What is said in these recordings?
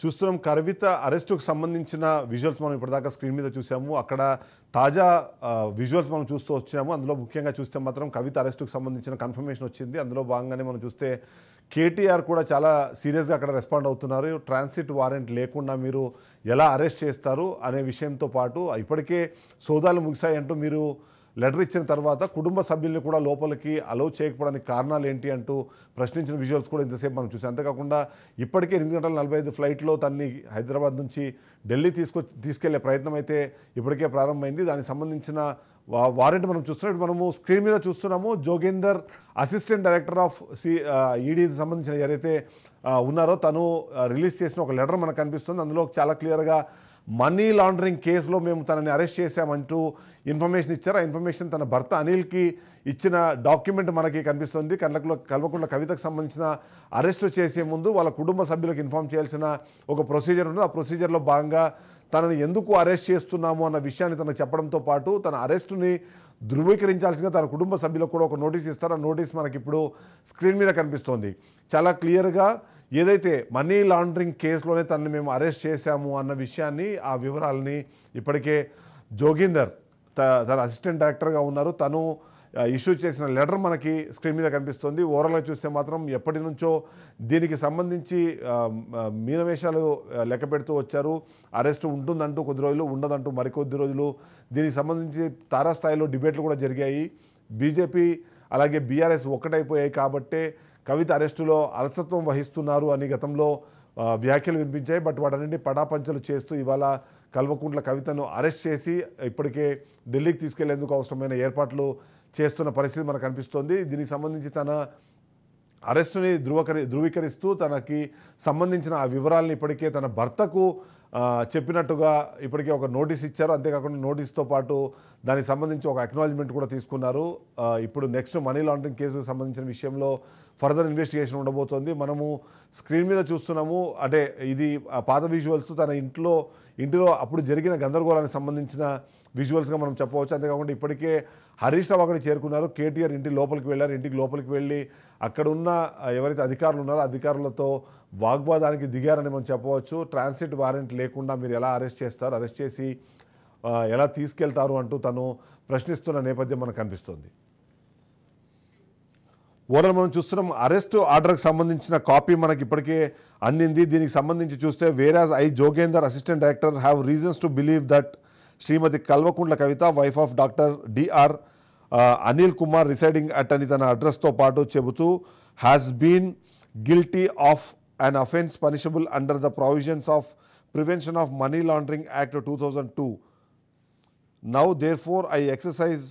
చూస్తున్నాం కవిత అరెస్టుకు సంబంధించిన విజువల్స్ మనం ఇప్పటిదాకా స్క్రీన్ మీద చూసాము. అక్కడ తాజా విజువల్స్ మనం చూస్తూ వచ్చాము. అందులో ముఖ్యంగా చూస్తే మాత్రం కవిత అరెస్టుకు సంబంధించిన కన్ఫర్మేషన్ వచ్చింది. అందులో భాగంగానే మనం చూస్తే కేటీఆర్ కూడా చాలా సీరియస్గా అక్కడ రెస్పాండ్ అవుతున్నారు. ట్రాన్సిట్ వారెంట్ లేకుండా మీరు ఎలా అరెస్ట్ చేస్తారు అనే విషయంతో పాటు ఇప్పటికే సోదాలు ముగిశాయంటూ మీరు లెటర్ ఇచ్చిన తర్వాత కుటుంబ సభ్యుల్ని కూడా లోపలికి అలౌ చేయకపోవడానికి కారణాలు ఏంటి అంటూ ప్రశ్నించిన విజువల్స్ కూడా ఇంతసేపు మనం చూసాం. అంతేకాకుండా ఇప్పటికే 8:45 ఫ్లైట్లో తన్ని హైదరాబాద్ నుంచి ఢిల్లీ తీసుకెళ్లే ప్రయత్నం అయితే ఇప్పటికే ప్రారంభమైంది. దానికి సంబంధించిన వారెంట్ మనం చూస్తున్నాం. మనము స్క్రీన్ మీద చూస్తున్నాము. జోగేందర్ అసిస్టెంట్ డైరెక్టర్ ఆఫ్ ఈడీకి సంబంధించిన ఎవరైతే ఉన్నారో తను రిలీజ్ చేసిన ఒక లెటర్ మనకు కనిపిస్తుంది. అందులో చాలా క్లియర్గా మనీ లాండరింగ్ కేసులో మేము తనని అరెస్ట్ చేశామంటూ ఇన్ఫర్మేషన్ ఇచ్చారు. ఆ ఇన్ఫర్మేషన్ తన భర్త అనిల్కి ఇచ్చిన డాక్యుమెంట్ మనకి కనిపిస్తుంది. కల్వకుంట్ల కవితకు సంబంధించిన అరెస్ట్ చేసే ముందు వాళ్ళ కుటుంబ సభ్యులకు ఇన్ఫామ్ చేయాల్సిన ఒక ప్రొసీజర్ ఉంది. ఆ ప్రొసీజర్లో భాగంగా తనని ఎందుకు అరెస్ట్ చేస్తున్నాము అన్న విషయాన్ని తనకు చెప్పడంతో పాటు తన అరెస్టుని ధృవీకరించాల్సిందిగా తన కుటుంబ సభ్యులకు కూడా ఒక నోటీస్ ఇస్తారు. ఆ నోటీస్ మనకి ఇప్పుడు స్క్రీన్ మీద కనిపిస్తోంది. చాలా క్లియర్గా ఏదైతే మనీ లాండరింగ్ కేసులోనే తనని మేము అరెస్ట్ చేశాము అన్న విషయాన్ని, ఆ వివరాలని ఇప్పటికే జోగేందర్ తన అసిస్టెంట్ డైరెక్టర్గా ఉన్నారు, తను ఇష్యూ చేసిన లెటర్ మనకి స్క్రీన్ మీద కనిపిస్తుంది. ఓవరాల్గా చూస్తే మాత్రం ఎప్పటి నుంచో దీనికి సంబంధించి మీనవేషాలు లెక్క పెడుతూ వచ్చారు. అరెస్ట్ ఉంటుందంటూ కొద్ది రోజులు, ఉండదంటూ మరికొద్ది రోజులు. దీనికి సంబంధించి తారాస్థాయిలో డిబేట్లు కూడా జరిగాయి. బీజేపీ అలాగే బీఆర్ఎస్ ఒక్కటైపోయాయి కాబట్టే కవిత అరెస్టులో అలసత్వం వహిస్తున్నారు అని గతంలో వ్యాఖ్యలు వినిపించాయి. బట్ వాటన్నింటినీ పటాపంచలు చేస్తూ ఇవాళ కల్వకుంట్ల కవితను అరెస్ట్ చేసి ఇప్పటికే ఢిల్లీకి తీసుకెళ్లేందుకు అవసరమైన ఏర్పాట్లు చేస్తున్న పరిస్థితి మనకు కనిపిస్తోంది. దీనికి సంబంధించి తన అరెస్టుని ధృవీకరిస్తూ తనకి సంబంధించిన ఆ వివరాలను ఇప్పటికే తన భర్తకు చెప్పినట్టుగా ఇప్పటికే ఒక నోటీస్ ఇచ్చారు. అంతేకాకుండా నోటీస్తో పాటు దానికి సంబంధించి ఒక అక్నాలజ్మెంట్ కూడా తీసుకున్నారు. ఇప్పుడు నెక్స్ట్ మనీ లాండరింగ్ కేసుకు సంబంధించిన విషయంలో ఫర్దర్ ఇన్వెస్టిగేషన్ ఉండబోతోంది. మనము స్క్రీన్ మీద చూస్తున్నాము. అంటే ఇది పాత విజువల్స్ తన ఇంటిలో అప్పుడు జరిగిన గందరగోళానికి సంబంధించిన విజువల్స్గా మనం చెప్పవచ్చు. అంతేకాకుండా ఇప్పటికే హరీష్ రావు అక్కడికి చేరుకున్నారు. కేటీఆర్ ఇంటి లోపలికి వెళ్ళారు. ఇంటికి లోపలికి వెళ్ళి అక్కడ ఉన్న ఎవరైతే అధికారులు ఉన్నారో అధికారులతో వాగ్వాదానికి దిగారని మనం చెప్పవచ్చు. ట్రాన్సిట్ వారెంట్ లేకుండా మీరు ఎలా అరెస్ట్ చేస్తారు, అరెస్ట్ చేసి ఎలా తీసుకెళ్తారు అంటూ తను ప్రశ్నిస్తున్న నేపథ్యం మనకు కనిపిస్తుంది. ఓవరాల్ మనం చూస్తున్నాం అరెస్ట్ ఆర్డర్కి సంబంధించిన కాపీ మనకి ఇప్పటికే అందింది. దీనికి సంబంధించి చూస్తే వేరాజ్ Jogender assistant director have reasons to believe that Shrimati Kalvakuntla Kavitha wife of doctor DR Anil Kumar residing at అని తన అడ్రస్తో పాటు చెబుతూ has been guilty of an offence punishable under the provisions of Prevention of Money Laundering Act 2002. Now therefore I exercise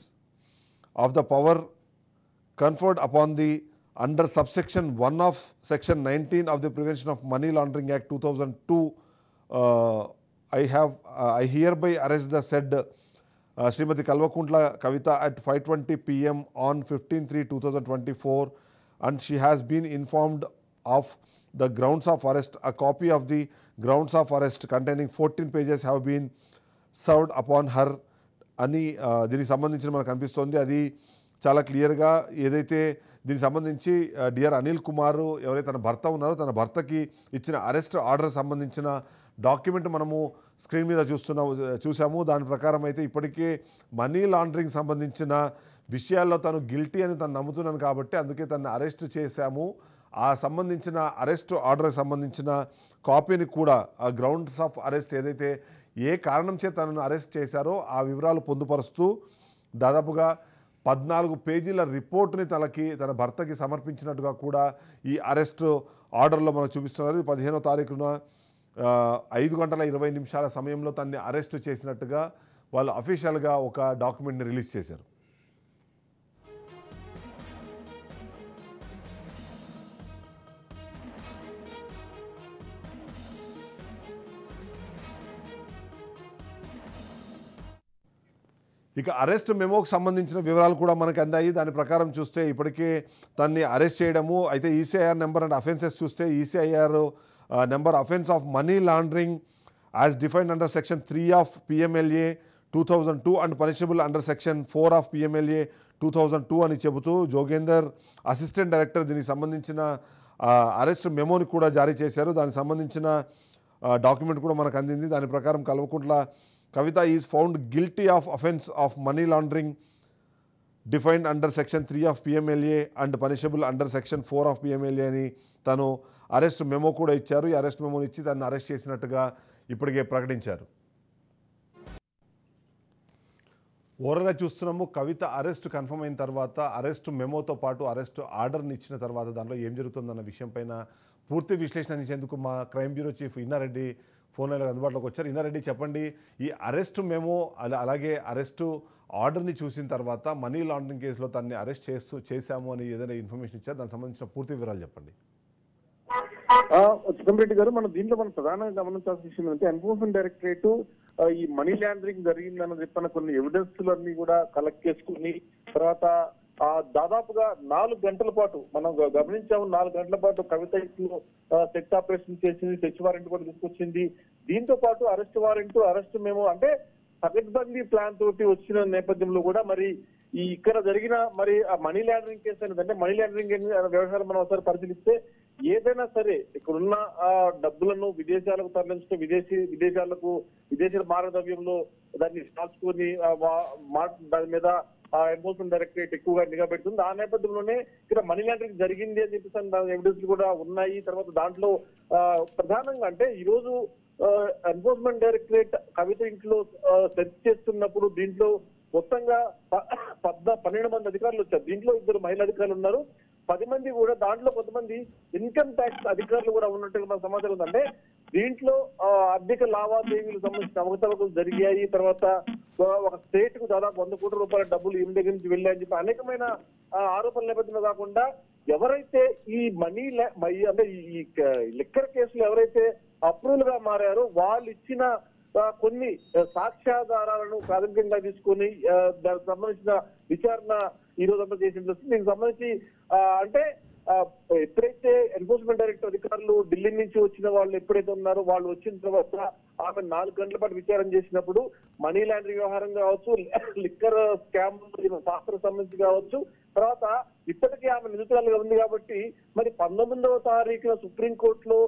of the power conferred upon the under subsection 1 of section 19 of the Prevention of Money Laundering Act 2002. I hereby arrest the said Srimati Kalvakuntla Kavita at 5:20 p.m. on 15/3/2024 and she has been informed of the grounds of arrest. A copy of the grounds of arrest containing 14 pages have been served upon her అని దీనికి సంబంధించిన మనకు కనిపిస్తోంది. అది చాలా క్లియర్గా ఏదైతే దీనికి సంబంధించి డిఆర్ అనిల్ కుమార్ ఎవరైతే తన భర్త ఉన్నారో తన భర్తకి ఇచ్చిన అరెస్ట్ ఆర్డర్ సంబంధించిన డాక్యుమెంట్ మనము స్క్రీన్ మీద చూసాము. దాని ప్రకారం అయితే ఇప్పటికే మనీ లాండరింగ్ సంబంధించిన విషయాల్లో తను గిల్టీ అని తను నమ్ముతున్నాను కాబట్టి అందుకే తను అరెస్ట్ చేశాము. ఆ సంబంధించిన అరెస్ట్ ఆర్డర్కి సంబంధించిన కాపీని కూడా ఆ గ్రౌండ్స్ ఆఫ్ అరెస్ట్ ఏదైతే ఏ కారణం చేత తనను అరెస్ట్ చేశారో ఆ వివరాలు పొందుపరుస్తూ దాదాపుగా 14 పేజీల రిపోర్ట్ని తన భర్తకి సమర్పించినట్టుగా కూడా ఈ అరెస్ట్ ఆర్డర్లో మనకు చూపిస్తున్నారు. 15వ తారీఖున 5:20 సమయంలో తనని అరెస్ట్ చేసినట్టుగా వాళ్ళు అఫీషియల్గా ఒక డాక్యుమెంట్ని రిలీజ్ చేశారు. ఇక అరెస్ట్ మెమోకి సంబంధించిన వివరాలు కూడా మనకు అందాయి. దాని ప్రకారం చూస్తే ఇప్పటికే తన్ని అరెస్ట్ చేయడము అయితే ఈసీఐఆర్ నెంబర్ అండ్ అఫెన్సెస్ చూస్తే ECIR number offence of money laundering as defined under section 3 of PMLA 2002 and punishable under section 4 of PMLA 2002 అని చెబుతూ జోగేందర్ అసిస్టెంట్ డైరెక్టర్ దీనికి సంబంధించిన అరెస్ట్ మెమోని కూడా జారీ చేశారు. దానికి సంబంధించిన డాక్యుమెంట్ కూడా మనకు అందింది. దాని ప్రకారం Kalvakuntla Kavitha is found guilty of offence of money laundering defined under section 3 of PMLA and punishable under section 4 of PMLA అని తను అరెస్ట్ మెమో కూడా ఇచ్చారు. ఈ అరెస్ట్ మెమోని ఇచ్చి తను అరెస్ట్ చేసినట్టుగా ఇప్పటికే ప్రకటించారు. ఓవరాల్గా చూస్తున్నాము కవిత అరెస్ట్ కన్ఫర్మ్ అయిన తర్వాత అరెస్ట్ మెమోతో పాటు అరెస్ట్ ఆర్డర్ని ఇచ్చిన తర్వాత దాంట్లో ఏం జరుగుతుందన్న విషయం పైన పూర్తి విశ్లేషణ అందించేందుకు మా crime bureau chief Inna Reddy phone లైన్లో అందుబాటులోకి వచ్చారు. ఇన్నారెడ్డి, చెప్పండి, ఈ అరెస్ట్ మెమో అలాగే అరెస్టు ఆర్డర్ని చూసిన తర్వాత మనీ లాండరింగ్ కేసులో తనని అరెస్ట్ చేశాము అని ఏదైనా ఇన్ఫర్మేషన్ ఇచ్చారు, దానికి సంబంధించిన పూర్తి వివరాలు చెప్పండి. చిదంబరెడ్డి గారు, దీంట్లో మనం ప్రధానంగా గమనించాల్సిన విషయం ఏంటంటే ఎన్ఫోర్స్మెంట్ డైరెక్టరేట్ ఈ మనీ లాండరింగ్ జరిగిందన్న చెప్పిన కొన్ని ఎవిడెన్స్ అన్ని కూడా కలెక్ట్ చేసుకుని తర్వాత దాదాపుగా 4 గంటల పాటు మనం గమనించాము. 4 గంటల పాటు కవిత ఇంట్లో సెట్ ఆపరేషన్ చేసింది, సెర్చ్ వారెంట్ కూడా తీసుకొచ్చింది. దీంతో పాటు అరెస్ట్ వారెంట్, అరెస్ట్ మేము అంటే పకడ్బందీ ప్లాన్ తోటి వచ్చిన నేపథ్యంలో కూడా మరి ఈ ఇక్కడ జరిగిన మరి ఆ మనీ లాండరింగ్ కేసు అనేది, అంటే మనీ లాండరింగ్ వ్యవహారం మనం ఒకసారి పరిశీలిస్తే ఏదైనా సరే ఇక్కడున్న డబ్బులను విదేశాలకు తరలించే విదేశీయ మార్గద్రవ్యంలో దాన్ని దాచుకొని దాని మీద ఎన్ఫోర్స్మెంట్ డైరెక్టరేట్ ఎక్కువగా నిఘా పెడుతుంది. ఆ నేపథ్యంలోనే ఇక్కడ మనీ లాండరింగ్ జరిగింది అని చెప్పేసి దాని ఎవిడెన్స్ కూడా ఉన్నాయి. తర్వాత దాంట్లో ప్రధానంగా అంటే ఈ రోజు ఎన్ఫోర్స్మెంట్ డైరెక్టరేట్ కవిత ఇంట్లో సెర్చ్ చేస్తున్నప్పుడు దీంట్లో మొత్తంగా 12 మంది అధికారులు వచ్చారు. దీంట్లో 2 మహిళా అధికారులు ఉన్నారు. 10 మంది కూడా, దాంట్లో కొంతమంది ఇన్కమ్ ట్యాక్స్ అధికారులు కూడా ఉన్నట్టుగా మన సమాచారం ఉందంటే దీంట్లో ఆర్థిక లావాదేవీలకు సంబంధించిన అవకతవకలు జరిగాయి. తర్వాత ఒక స్టేట్ కు దాదాపు 100 కోట్ల రూపాయల డబ్బులు ఈమె దగ్గర నుంచి వెళ్ళాయని చెప్పి అనేకమైన ఆరోపణల నేపథ్యంలో కాకుండా ఎవరైతే ఈ మనీ అంటే ఈ లిక్కర్ కేసులు ఎవరైతే అప్రూవల్ గా మారారో వాళ్ళు ఇచ్చిన కొన్ని సాక్ష్యాధారాలను ప్రాథమికంగా తీసుకొని దానికి సంబంధించిన విచారణ ఈ రోజు అంతా చేసి దీనికి సంబంధించి అంటే ఎప్పుడైతే ఎన్ఫోర్స్మెంట్ డైరెక్టర్ అధికారులు ఢిల్లీ నుంచి వచ్చిన వాళ్ళు ఎప్పుడైతే ఉన్నారో వాళ్ళు వచ్చిన తర్వాత ఆమె 4 గంటల పాటు విచారణ చేసినప్పుడు మనీ లాండరింగ్ వ్యవహారం కావచ్చు, లిక్కర్ స్కామ్ పాత్ర సంబంధించి కావచ్చు, తర్వాత ఇప్పటికీ ఆమె నిందితురాలుగా ఉంది కాబట్టి మరి 19వ తారీఖున సుప్రీంకోర్టులో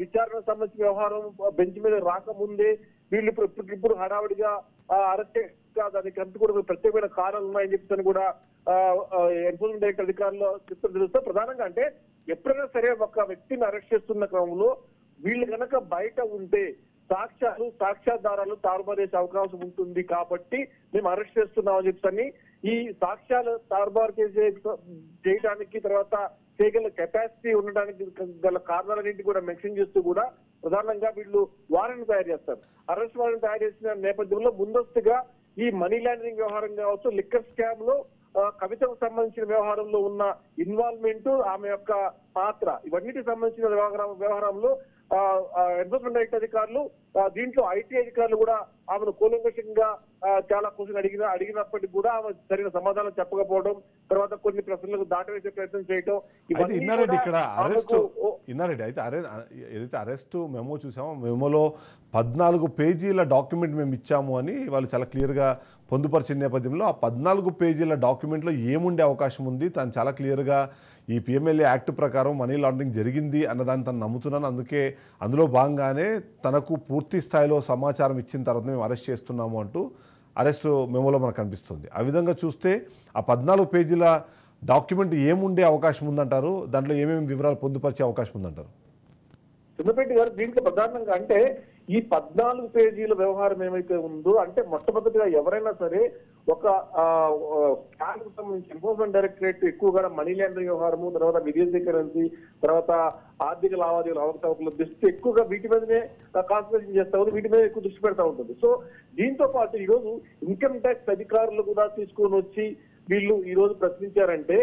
విచారణకు సంబంధించిన వ్యవహారం బెంచ్ మీద రాకముందే వీళ్ళు ఇప్పుడు హడావుడిగా అరెస్ట్ దానికి అంటూ కూడా ప్రత్యేకమైన కారణాలు ఉన్నాయని చెప్తాను కూడా ఎన్ఫోర్స్మెంట్ డైరెక్టర్ అధికారులు తెలుస్తా. ప్రధానంగా అంటే ఎప్పుడైనా సరే ఒక వ్యక్తిని అరెస్ట్ చేస్తున్న క్రమంలో వీళ్ళు కనుక బయట ఉంటే సాక్ష్యాధారాలు తారుమారేసే అవకాశం ఉంటుంది కాబట్టి మేము అరెస్ట్ చేస్తున్నామని చెప్తాను. ఈ సాక్ష్యాలు తారుమారు చేయడానికి తర్వాత చేయగల కెపాసిటీ ఉండడానికి గల కారణాలన్నింటి కూడా మెన్షన్ చేస్తూ కూడా ప్రధానంగా వీళ్ళు వారెంట్ తయారు చేస్తారు. అరెస్ట్ వారెంట్ తయారు చేసిన నేపథ్యంలో ముందస్తుగా ఈ మనీ లాండరింగ్ వ్యవహారం కావచ్చు, లిక్కర్ స్కామ్ లో కవితకు సంబంధించిన వ్యవహారంలో ఉన్న ఇన్వాల్వ్మెంట్, ఆమె యొక్క పాత్ర, ఇవన్నిటికి సంబంధించిన వ్యవహారంలో ఎన్ఫోర్స్మెంట్ డైరెక్టర్ అధికారులు దీంట్లో ఐటీ అధికారులు కూడా ఆమెను కూలంకషంగా చాలా క్వశ్చన్ అడిగినప్పటికీ కూడా ఆమె సరైన సమాధానం చెప్పకపోవడం, తర్వాత కొన్ని ప్రశ్నలకు దాటవేసే ప్రయత్నం చేయడం. ఇన్నారెడ్డి, ఇక్కడ ఏదైతే అరెస్ట్ మెమో చూసామో మెమోలో 14 పేజీల డాక్యుమెంట్ మేము ఇచ్చాము అని వాళ్ళు చాలా క్లియర్గా పొందుపరిచిన నేపథ్యంలో ఆ 14 పేజీల డాక్యుమెంట్లో ఏముండే అవకాశం ఉంది, తను చాలా క్లియర్గా ఈ పిఎంఎల్ఏ యాక్ట్ ప్రకారం మనీ లాండరింగ్ జరిగింది అన్నదాన్ని తను నమ్ముతున్నాను, అందుకే అందులో భాగంగానే తనకు పూర్తి స్థాయిలో సమాచారం ఇచ్చిన తర్వాత మేము అరెస్ట్ చేస్తున్నాము అంటూ అరెస్ట్ మెమోలో మనకు కనిపిస్తుంది. ఆ విధంగా చూస్తే ఆ 14 పేజీల డాక్యుమెంట్ ఏముండే అవకాశం ఉందంటారు, దాంట్లో ఏమేమి వివరాలు పొందుపరిచే అవకాశం ఉందంటారు? చంద్రపేట గారు, దీంట్లో ప్రధానంగా అంటే ఈ 14 పేజీల వ్యవహారం ఏమైతే ఉందో అంటే మొట్టమొదటిగా ఎవరైనా సరే ఒక స్కామ్ కు సంబంధించి ఎన్ఫోర్స్మెంట్ డైరెక్టరేట్ ఎక్కువగా మనీ లాండరింగ్ వ్యవహారము, తర్వాత విదేశీ కరెన్సీ, తర్వాత ఆర్థిక లావాదేవీలు అవకతవకల దృష్టి ఎక్కువగా వీటి మీదనే కాన్సన్ట్రేషన్ చేస్తా ఉంది, వీటి మీద ఎక్కువ దృష్టి పెడతా ఉంటుంది. సో దీంతో పాటు ఈ రోజు ఇన్కమ్ ట్యాక్స్ అధికారులు కూడా తీసుకొని వచ్చి వీళ్ళు ఈ రోజు ప్రశ్నించారంటే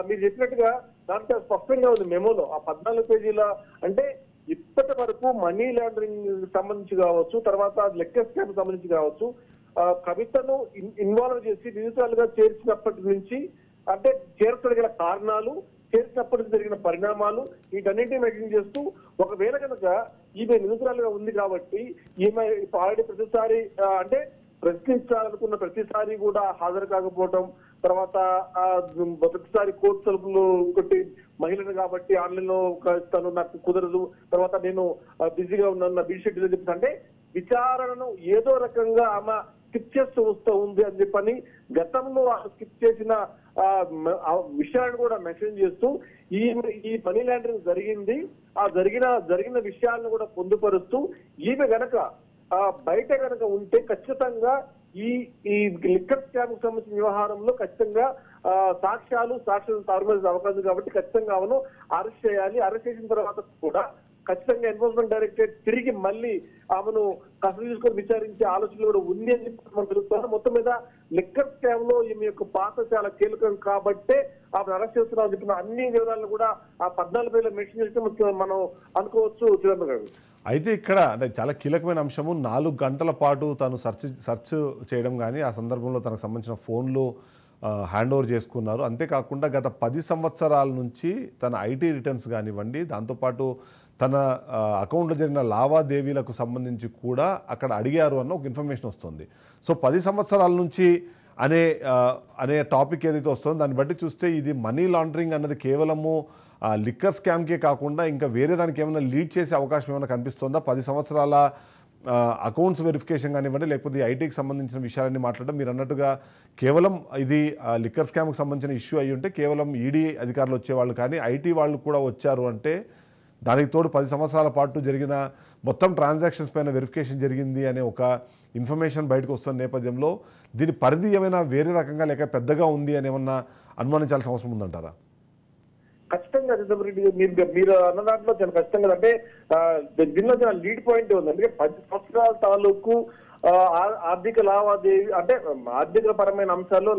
మీరు చెప్పినట్టుగా దాంట్లో స్పష్టంగా ఉంది మెమోలో ఆ 14 పేజీల అంటే ఇప్పటి వరకు మనీ లాండరింగ్ సంబంధించి కావచ్చు, తర్వాత లెక్కర్ స్కామ్ సంబంధించి కావచ్చు, కవితను ఇన్వాల్వ్ చేసి నిందితురాలుగా చేర్చినప్పటి నుంచి అంటే చేర్చగల కారణాలు, చేర్చినప్పటి నుంచి జరిగిన పరిణామాలు, వీటన్నింటినీ మెన్షన్ చేస్తూ ఒకవేళ కనుక ఈమె నిందితురాలుగా ఉంది కాబట్టి ఈమె ఆల్రెడీ ప్రతిసారి అంటే ప్రశ్నించాలనుకున్న ప్రతిసారి కూడా హాజరు కాకపోవడం, తర్వాత ప్రతిసారి కోర్టు తలుపులు కొట్టి మహిళను కాబట్టి ఆన్లైన్ లో ఇస్తాను నాకు కుదరదు, తర్వాత నేను బిజీగా ఉన్నాను, నా బిజీ షెడ్యూల్ చెప్తాను అంటే విచారణను ఏదో రకంగా ఆమె స్కిప్ చేస్తూ వస్తూ ఉంది అని చెప్పని గతంలో స్కిప్ చేసిన విషయాన్ని కూడా మెన్షన్ చేస్తూ ఈ మనీ లాండరింగ్ జరిగింది, ఆ జరిగిన విషయాలను కూడా పొందుపరుస్తూ ఈమె గనక బయట గనక ఉంటే ఖచ్చితంగా ఈ లిక్కర్ స్కామ్ కు సంబంధించిన వ్యవహారంలో ఖచ్చితంగా సాక్ష్యాలు తారుమారు అవకాశం కాబట్టి ఖచ్చితంగా ఆమెను అరెస్ట్ చేయాలి. అరెస్ట్ చేసిన తర్వాత కూడా ఖచ్చితంగా ఎన్ఫోర్స్మెంట్ డైరెక్టరేట్ తిరిగి మళ్ళీ ఆమెను కస్టడీ తీసుకొని విచారించే ఆలోచనలు కూడా ఉంది అని చెప్పి మనం తెలుస్తున్నాం. మొత్తం మీద లిక్కర్ స్కామ్ లో ఈమె యొక్క పాత్ర చాలా కీలకం కాబట్టే ఆమెను అరెస్ట్ చేస్తున్నామని చెప్పిన అన్ని వివరాలను కూడా ఆ 14 పేర్లు మెన్షన్ చేస్తే మనం అనుకోవచ్చు చిదంబరం గారు. అయితే ఇక్కడ అంటే చాలా కీలకమైన అంశము 4 గంటల పాటు తను సెర్చ్ చేయడం కానీ ఆ సందర్భంలో తనకు సంబంధించిన ఫోన్లు హ్యాండ్ ఓవర్ చేసుకున్నారు. అంతేకాకుండా గత 10 సంవత్సరాల నుంచి తన ఐటీ రిటర్న్స్ కానివ్వండి, దాంతోపాటు తన అకౌంట్లో జరిగిన లావాదేవీలకు సంబంధించి కూడా అక్కడ అడిగారు అన్న ఒక ఇన్ఫర్మేషన్ వస్తుంది. సో 10 సంవత్సరాల నుంచి అనే టాపిక్ ఏదైతే వస్తుందో దాన్ని బట్టి చూస్తే ఇది మనీ లాండరింగ్ అన్నది కేవలము లిక్కర్ స్కామ్కే కాకుండా ఇంకా వేరే దానికి ఏమైనా లీడ్ చేసే అవకాశం ఏమైనా కనిపిస్తుందా? 10 సంవత్సరాల అకౌంట్స్ వెరిఫికేషన్ కానివ్వండి, లేకపోతే ఐటీకి సంబంధించిన విషయాలన్నీ మాట్లాడడం మీరు అన్నట్టుగా కేవలం ఇది లిక్కర్ స్కామ్కి సంబంధించిన ఇష్యూ అయ్యి ఉంటే కేవలం ఈడీ అధికారులు వచ్చేవాళ్ళు, కానీ ఐటీ వాళ్ళు కూడా వచ్చారు అంటే దానికి తోడు 10 సంవత్సరాల పాటు జరిగిన మొత్తం ట్రాన్సాక్షన్స్ పైన వెరిఫికేషన్ జరిగింది అనే ఒక ఇన్ఫర్మేషన్ బయటకు వస్తున్న నేపథ్యంలో దీని పరిధి ఏమైనా వేరే రకంగా లేక పెద్దగా ఉంది అని ఏమన్నా అనుమానించాల్సిన అవసరం ఉందంటారా? ఖచ్చితంగా రెడ్డి మీరు అన్న దాంట్లో చాలా ఖచ్చితంగా అంటే దీనిలో చాలా లీడ్ పాయింట్ ఉంది. అందుకే 10 సంవత్సరాల తాలూకు ఆర్థిక లావాదేవీ అంటే ఆర్థిక పరమైన అంశాల్లో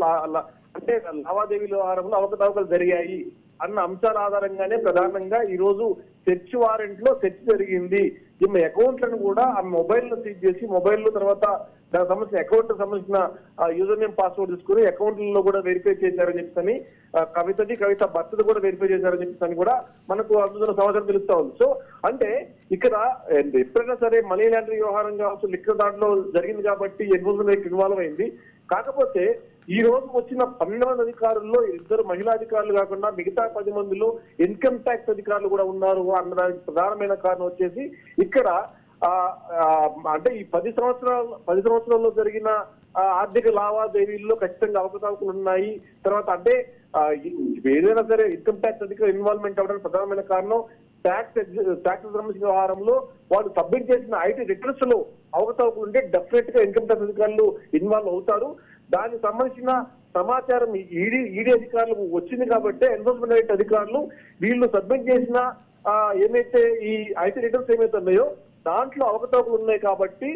అంటే లావాదేవీల వ్యవహారంలో అవకతవకలు జరిగాయి అన్న అంశాల ఆధారంగానే ప్రధానంగా ఈ రోజు సెర్చ్ వారెంట్ లో సెర్చ్ జరిగింది. ఈమె అకౌంట్లను కూడా ఆ మొబైల్ లో సీజ్ చేసి మొబైల్ తర్వాత దానికి సంబంధించిన అకౌంట్ సంబంధించిన యూజర్ నేమ్ పాస్వర్డ్ తీసుకుని అకౌంట్లలో కూడా వెరిఫై చేశారని చెప్పని కవిత భర్తది కూడా వెరిఫై చేశారని చెప్పని కూడా మనకు అందుతున్న సమాచారం తెలుస్తా ఉంది. సో అంటే ఇక్కడ ఎప్పుడైనా సరే మనీ లాండరింగ్ వ్యవహారం కావచ్చు లిక్కర్ దాంట్లో జరిగింది కాబట్టి ఎన్ఫోర్స్మెంట్ ఇన్వాల్వ్ అయింది. కాకపోతే ఈ రోజు వచ్చిన 12 మంది అధికారుల్లో 2 మహిళా అధికారులు కాకుండా మిగతా 10 మందిలో ఇన్కమ్ ట్యాక్స్ అధికారులు కూడా ఉన్నారు అన్నదానికి ప్రధానమైన కారణం వచ్చేసి ఇక్కడ అంటే ఈ 10 సంవత్సరాల్లో జరిగిన ఆర్థిక లావాదేవీల్లో ఖచ్చితంగా అవకతవకలు ఉన్నాయి. తర్వాత అంటే ఏదైనా సరే ఇన్కమ్ ట్యాక్స్ అధికారులు ఇన్వాల్వ్మెంట్ అవ్వడానికి ప్రధానమైన కారణం ట్యాక్స్ సంబంధించిన వ్యవహారంలో వాళ్ళు సబ్మిట్ చేసిన ఐటీ రిటర్న్స్ లో అవకతవకలు ఉంటే డెఫినెట్ గా ఇన్కమ్ ట్యాక్స్ అధికారులు ఇన్వాల్వ్ అవుతారు. దానికి సంబంధించిన సమాచారం ఈడీ అధికారులకు వచ్చింది కాబట్టి ఎన్ఫోర్స్మెంట్ డైరెక్టరేట్ అధికారులు వీళ్ళు సబ్మిట్ చేసిన ఏమైతే ఈ ఐటీ రిటర్న్స్ ఏమైతే ఉన్నాయో దాంట్లో అవకతవకలు ఉన్నాయి కాబట్టి